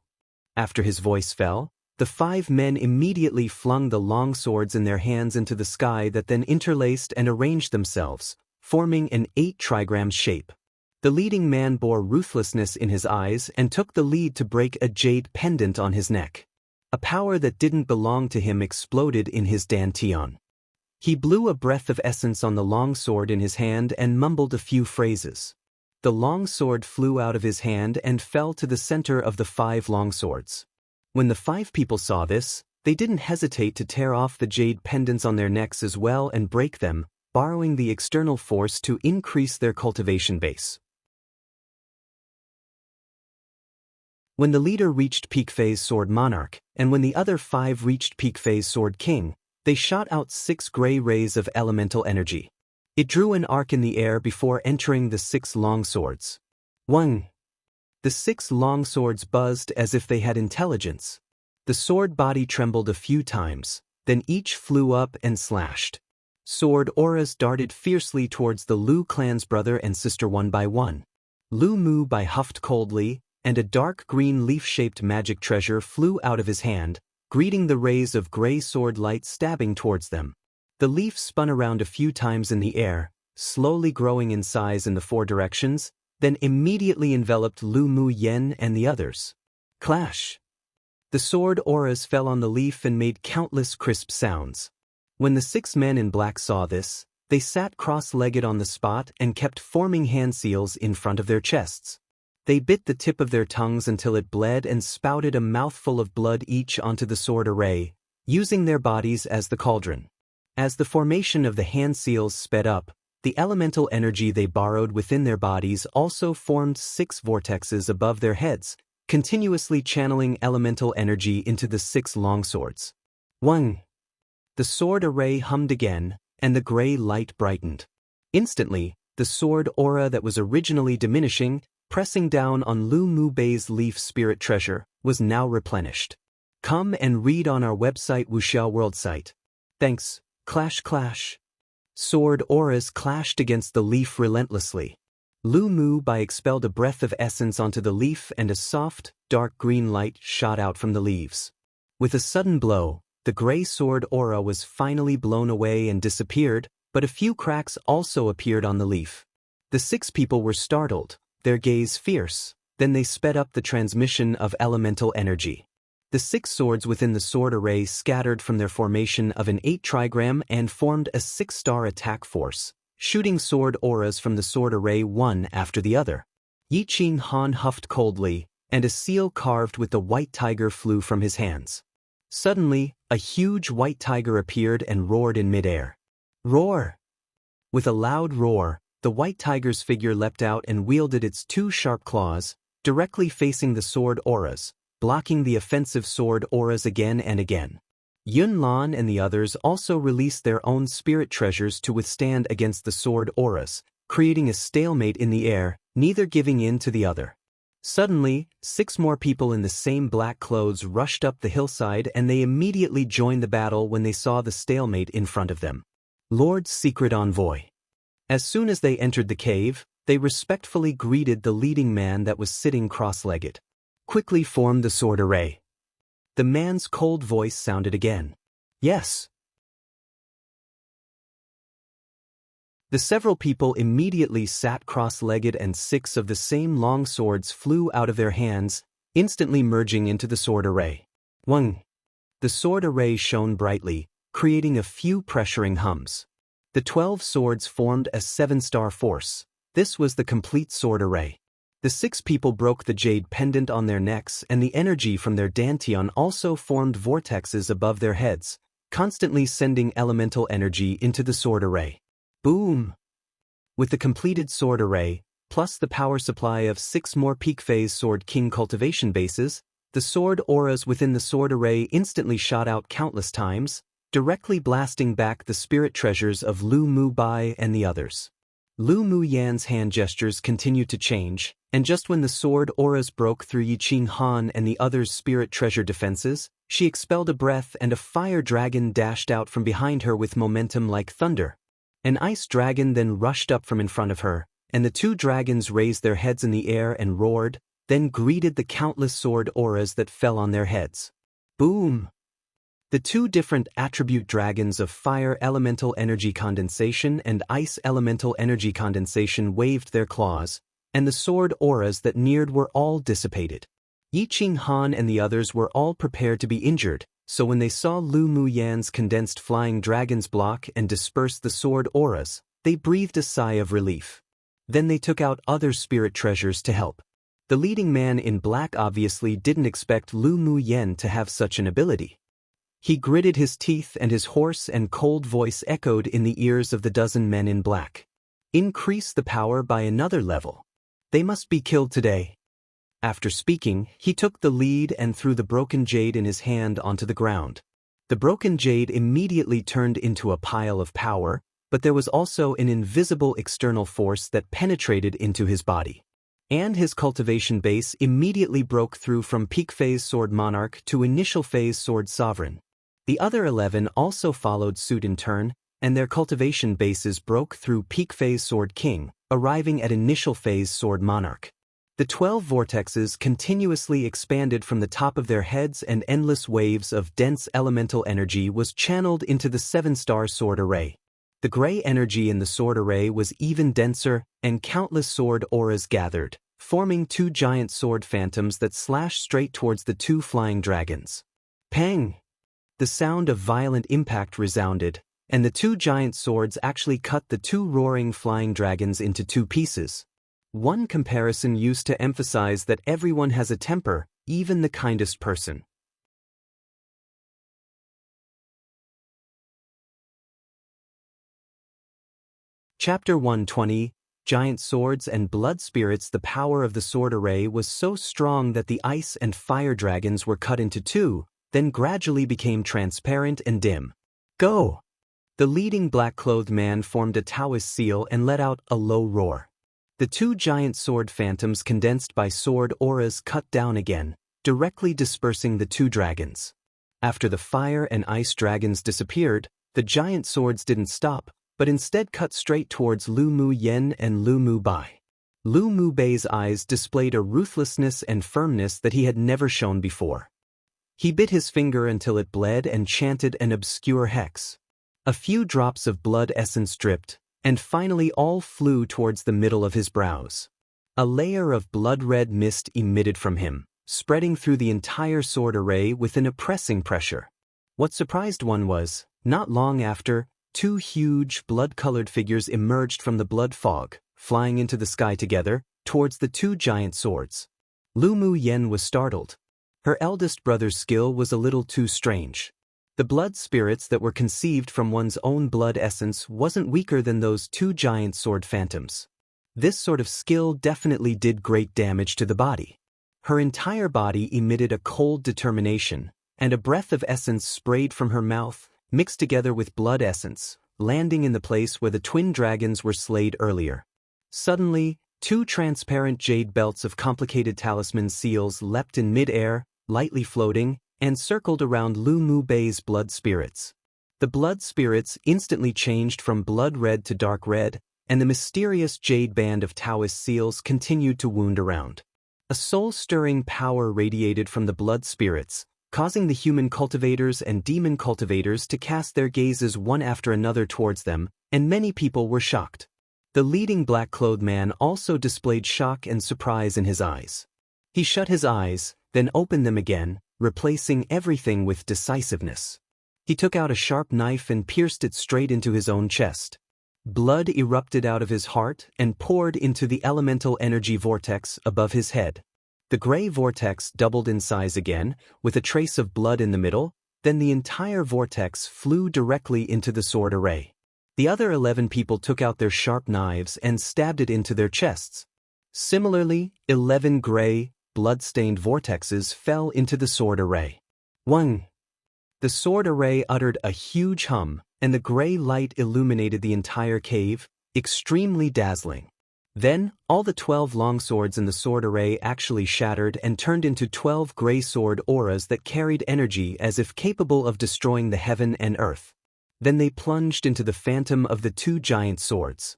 After his voice fell, the 5 men immediately flung the long swords in their hands into the sky that then interlaced and arranged themselves, forming an 8-trigram shape. The leading man bore ruthlessness in his eyes and took the lead to break a jade pendant on his neck. A power that didn't belong to him exploded in his dantian. He blew a breath of essence on the long sword in his hand and mumbled a few phrases. The long sword flew out of his hand and fell to the center of the 5 long swords. When the 5 people saw this, they didn't hesitate to tear off the jade pendants on their necks as well and break them, borrowing the external force to increase their cultivation base. When the leader reached peak phase Sword Monarch, and when the other 5 reached peak phase Sword King, they shot out 6 gray rays of elemental energy. It drew an arc in the air before entering the 6 long swords. Wang. The 6 long swords buzzed as if they had intelligence. The sword body trembled a few times, then each flew up and slashed. Sword auras darted fiercely towards the Lu clan's brother and sister one by one. Lu Mu Bai huffed coldly, and a dark green leaf-shaped magic treasure flew out of his hand, greeting the rays of gray sword light stabbing towards them. The leaf spun around a few times in the air, slowly growing in size in the 4 directions, then immediately enveloped Lu Mu Yen and the others. Clash! The sword auras fell on the leaf and made countless crisp sounds. When the 6 men in black saw this, they sat cross-legged on the spot and kept forming hand seals in front of their chests. They bit the tip of their tongues until it bled and spouted a mouthful of blood each onto the sword array, using their bodies as the cauldron. As the formation of the hand seals sped up, the elemental energy they borrowed within their bodies also formed 6 vortexes above their heads, continuously channeling elemental energy into the 6 longswords. Wang! The sword array hummed again, and the gray light brightened. Instantly, the sword aura that was originally diminishing, pressing down on Lu Mu Bei's leaf spirit treasure, was now replenished. Come and read on our website Wuxia World site. Thanks, Clash Clash. sword auras clashed against the leaf relentlessly. Lu Mu Bai expelled a breath of essence onto the leaf and a soft, dark green light shot out from the leaves. With a sudden blow, the gray sword aura was finally blown away and disappeared, but a few cracks also appeared on the leaf. The 6 people were startled, their gaze fierce, then they sped up the transmission of elemental energy. The 6 swords within the sword array scattered from their formation of an 8 trigram and formed a 6-star attack force, shooting sword auras from the sword array one after the other. Yiqing Han huffed coldly, and a seal carved with the white tiger flew from his hands. Suddenly, a huge white tiger appeared and roared in midair. Roar! With a loud roar, the white tiger's figure leapt out and wielded its 2 sharp claws, directly facing the sword auras, blocking the offensive sword auras again and again. Yun Lan and the others also released their own spirit treasures to withstand against the sword auras, creating a stalemate in the air, neither giving in to the other. Suddenly, 6 more people in the same black clothes rushed up the hillside and they immediately joined the battle when they saw the stalemate in front of them. Lord's secret envoy. As soon as they entered the cave, they respectfully greeted the leading man that was sitting cross-legged. Quickly form the sword array. The man's cold voice sounded again. Yes. The several people immediately sat cross-legged and 6 of the same long swords flew out of their hands, instantly merging into the sword array. Wang. The sword array shone brightly, creating a few pressuring hums. The 12 swords formed a 7-star force. This was the complete sword array. The 6 people broke the jade pendant on their necks and the energy from their dantian also formed vortexes above their heads, constantly sending elemental energy into the sword array. Boom! With the completed sword array, plus the power supply of 6 more peak phase sword king cultivation bases, the sword auras within the sword array instantly shot out countless times, directly blasting back the spirit treasures of Lu Mu Bai and the others. Lu Mu Yan's hand gestures continued to change, and just when the sword auras broke through Yiqing Han and the others' spirit treasure defenses, she expelled a breath and a fire dragon dashed out from behind her with momentum like thunder. An ice dragon then rushed up from in front of her, and the 2 dragons raised their heads in the air and roared, then greeted the countless sword auras that fell on their heads. Boom! The 2 different attribute dragons of fire elemental energy condensation and ice elemental energy condensation waved their claws, and the sword auras that neared were all dissipated. Yiqing Han and the others were all prepared to be injured, so when they saw Lu Mu Yan's condensed flying dragons block and disperse the sword auras, they breathed a sigh of relief. Then they took out other spirit treasures to help. The leading man in black obviously didn't expect Lu Mu Yan to have such an ability. He gritted his teeth and his hoarse and cold voice echoed in the ears of the dozen men in black. Increase the power by another level. They must be killed today. After speaking, he took the lead and threw the broken jade in his hand onto the ground. The broken jade immediately turned into a pile of power, but there was also an invisible external force that penetrated into his body. And his cultivation base immediately broke through from peak phase sword monarch to initial phase sword sovereign. The other 11 also followed suit in turn, and their cultivation bases broke through peak phase sword king, arriving at initial phase sword monarch. The 12 vortexes continuously expanded from the top of their heads and endless waves of dense elemental energy was channeled into the 7-star sword array. The gray energy in the sword array was even denser, and countless sword auras gathered, forming 2 giant sword phantoms that slashed straight towards the 2 flying dragons. Pang! The sound of violent impact resounded, and the 2 giant swords actually cut the 2 roaring flying dragons into 2 pieces. One comparison used to emphasize that everyone has a temper, even the kindest person. Chapter 120, Giant Swords and Blood Spirits. The power of the sword array was so strong that the ice and fire dragons were cut into 2, then gradually became transparent and dim. Go! The leading black-clothed man formed a Daoist seal and let out a low roar. The 2 giant sword phantoms condensed by sword auras cut down again, directly dispersing the 2 dragons. After the fire and ice dragons disappeared, the giant swords didn't stop, but instead cut straight towards Lu Mu Yen and Lu Mu Bai. Lu Mu Bai's eyes displayed a ruthlessness and firmness that he had never shown before. He bit his finger until it bled and chanted an obscure hex. A few drops of blood essence dripped, and finally all flew towards the middle of his brows. A layer of blood-red mist emitted from him, spreading through the entire sword array with an oppressing pressure. What surprised one was, not long after, two huge, blood-colored figures emerged from the blood fog, flying into the sky together, towards the two giant swords. Lu Mu Yen was startled. Her eldest brother's skill was a little too strange. The blood spirits that were conceived from one's own blood essence wasn't weaker than those two giant sword phantoms. This sort of skill definitely did great damage to the body. Her entire body emitted a cold determination, and a breath of essence sprayed from her mouth, mixed together with blood essence, landing in the place where the twin dragons were slayed earlier. Suddenly, two transparent jade belts of complicated talisman seals leapt in mid-air, lightly floating, and circled around Lu Mu Bai's blood spirits. The blood spirits instantly changed from blood red to dark red, and the mysterious jade band of Daoist seals continued to wound around. A soul-stirring power radiated from the blood spirits, causing the human cultivators and demon cultivators to cast their gazes one after another towards them, and many people were shocked. The leading black-clothed man also displayed shock and surprise in his eyes. He shut his eyes, then opened them again, replacing everything with decisiveness. He took out a sharp knife and pierced it straight into his own chest. Blood erupted out of his heart and poured into the elemental energy vortex above his head. The gray vortex doubled in size again, with a trace of blood in the middle, then the entire vortex flew directly into the sword array. The other 11 people took out their sharp knives and stabbed it into their chests. Similarly, 11 gray, blood-stained vortexes fell into the sword array. Wang! The sword array uttered a huge hum, and the gray light illuminated the entire cave, extremely dazzling. Then, all the 12 longswords in the sword array actually shattered and turned into 12 gray sword auras that carried energy as if capable of destroying the heaven and earth. Then they plunged into the phantom of the two giant swords.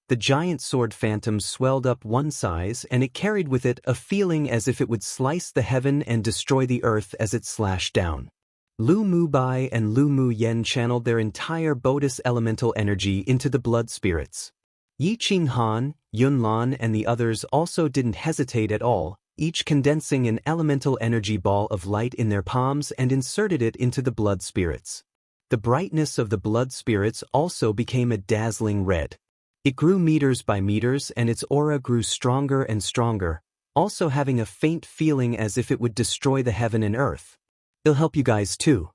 The giant sword phantom swelled up one size, and it carried with it a feeling as if it would slice the heaven and destroy the earth as it slashed down. Lu Mu Bai and Lu Mu Yen channeled their entire Bodis elemental energy into the blood spirits. Yi Qing Han, Yun Lan and the others also didn't hesitate at all, each condensing an elemental energy ball of light in their palms and inserted it into the blood spirits. The brightness of the blood spirits also became a dazzling red. It grew meters by meters and its aura grew stronger and stronger, also having a faint feeling as if it would destroy the heaven and earth. It'll help you guys too.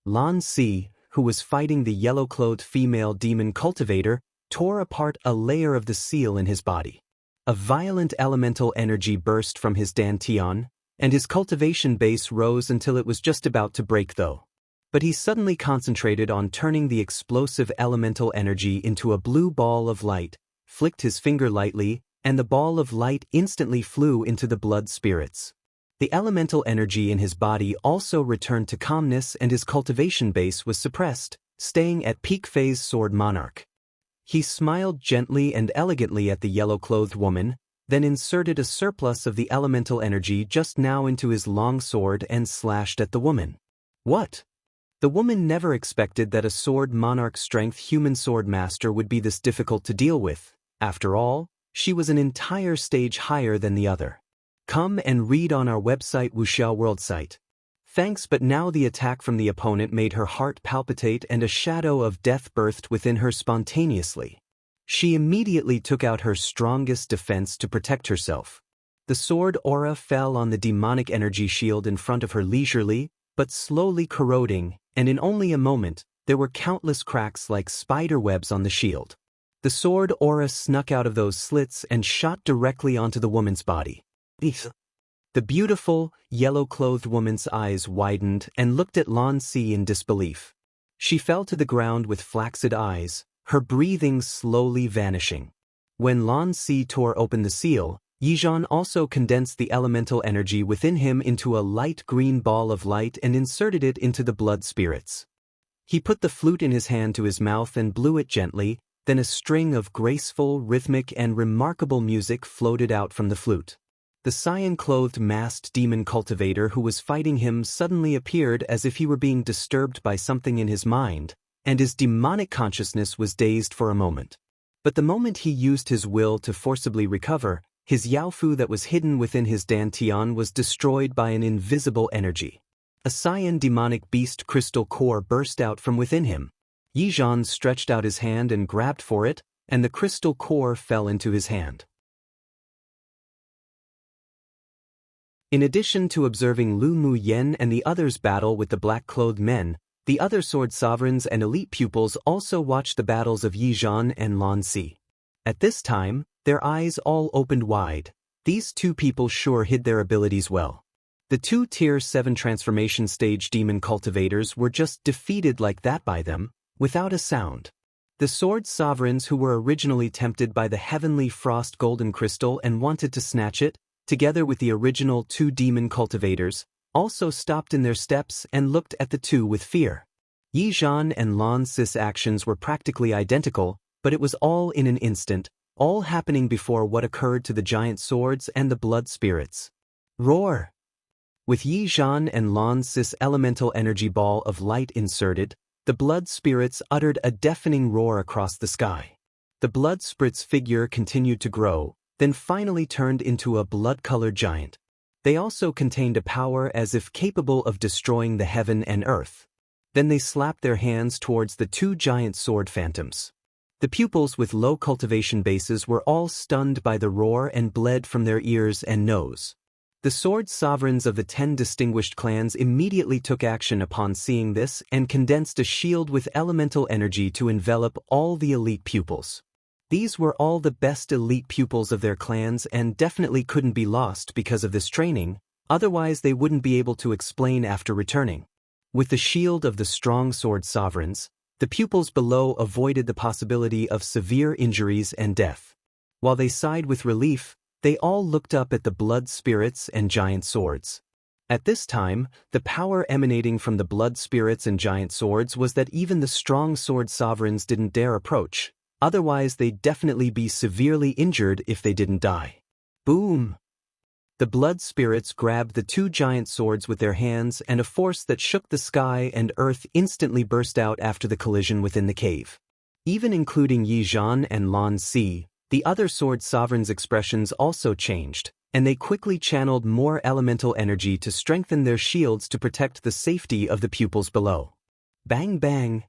Lan Si, who was fighting the yellow-clothed female demon cultivator, tore apart a layer of the seal in his body. A violent elemental energy burst from his dantian, and his cultivation base rose until it was just about to break though. But he suddenly concentrated on turning the explosive elemental energy into a blue ball of light, flicked his finger lightly, and the ball of light instantly flew into the blood spirits. The elemental energy in his body also returned to calmness and his cultivation base was suppressed, staying at peak phase sword monarch. He smiled gently and elegantly at the yellow-clothed woman, then inserted a surplus of the elemental energy just now into his long sword and slashed at the woman. What? The woman never expected that a sword monarch strength human sword master would be this difficult to deal with. After all, she was an entire stage higher than the other. Come and read on our website Wuxia World site. Thanks, but now the attack from the opponent made her heart palpitate and a shadow of death birthed within her spontaneously. She immediately took out her strongest defense to protect herself. The sword aura fell on the demonic energy shield in front of her leisurely, but slowly corroding, and in only a moment, there were countless cracks like spider webs on the shield. The sword aura snuck out of those slits and shot directly onto the woman's body. The beautiful, yellow-clothed woman's eyes widened and looked at Lan Si in disbelief. She fell to the ground with flaccid eyes, her breathing slowly vanishing. When Lan Si tore open the seal, Yizhan also condensed the elemental energy within him into a light green ball of light and inserted it into the blood spirits. He put the flute in his hand to his mouth and blew it gently, then a string of graceful, rhythmic, and remarkable music floated out from the flute. The cyan-clothed masked demon cultivator who was fighting him suddenly appeared as if he were being disturbed by something in his mind, and his demonic consciousness was dazed for a moment. But the moment he used his will to forcibly recover, his Yaofu that was hidden within his dantian was destroyed by an invisible energy. A cyan demonic beast crystal core burst out from within him. Yizhan stretched out his hand and grabbed for it, and the crystal core fell into his hand. In addition to observing Lu Mu Yen and the others battle with the black-clothed men, the other sword sovereigns and elite pupils also watched the battles of Yizhan and Lan Si. At this time, their eyes all opened wide. These two people sure hid their abilities well. The two Tier 7 transformation stage demon cultivators were just defeated like that by them, without a sound. The sword sovereigns who were originally tempted by the heavenly frost golden crystal and wanted to snatch it, together with the original two demon cultivators, also stopped in their steps and looked at the two with fear. Yizhan and Lan Si's actions were practically identical, but it was all in an instant, all happening before what occurred to the giant swords and the blood spirits. Roar! With Yizhan and Lan Si's elemental energy ball of light inserted, the blood spirits uttered a deafening roar across the sky. The blood sprit's figure continued to grow, then finally turned into a blood-colored giant. They also contained a power as if capable of destroying the heaven and earth. Then they slapped their hands towards the two giant sword phantoms. The pupils with low cultivation bases were all stunned by the roar and bled from their ears and nose. The sword sovereigns of the 10 distinguished clans immediately took action upon seeing this and condensed a shield with elemental energy to envelop all the elite pupils. These were all the best elite pupils of their clans and definitely couldn't be lost because of this training, otherwise they wouldn't be able to explain after returning. With the shield of the strong sword sovereigns, the pupils below avoided the possibility of severe injuries and death. While they sighed with relief, they all looked up at the blood spirits and giant swords. At this time, the power emanating from the blood spirits and giant swords was that even the strong sword sovereigns didn't dare approach, otherwise they'd definitely be severely injured if they didn't die. Boom! The blood spirits grabbed the two giant swords with their hands, and a force that shook the sky and earth instantly burst out after the collision within the cave. Even including Yizhan and Lan Si, the other sword sovereigns' expressions also changed, and they quickly channeled more elemental energy to strengthen their shields to protect the safety of the pupils below. Bang bang!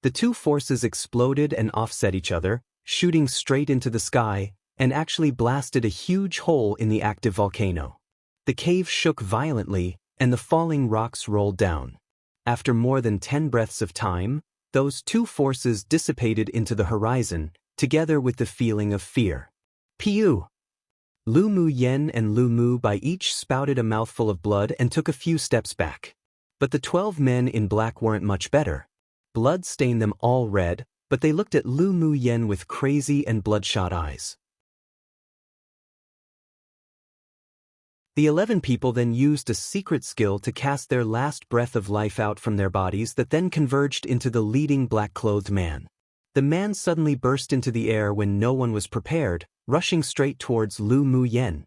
The two forces exploded and offset each other, shooting straight into the sky, and actually blasted a huge hole in the active volcano. The cave shook violently, and the falling rocks rolled down. After more than 10 breaths of time, those two forces dissipated into the horizon, together with the feeling of fear. Piu! Lu Mu Yen and Lu Mu by each spouted a mouthful of blood and took a few steps back. But the 12 men in black weren't much better. Blood stained them all red, but they looked at Lu Mu Yen with crazy and bloodshot eyes. The 11 people then used a secret skill to cast their last breath of life out from their bodies that then converged into the leading black-clothed man. The man suddenly burst into the air when no one was prepared, rushing straight towards Lu Mu Yen.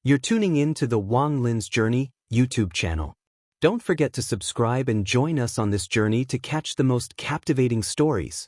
You're tuning in to the Wang Lin's Journey YouTube channel. Don't forget to subscribe and join us on this journey to catch the most captivating stories.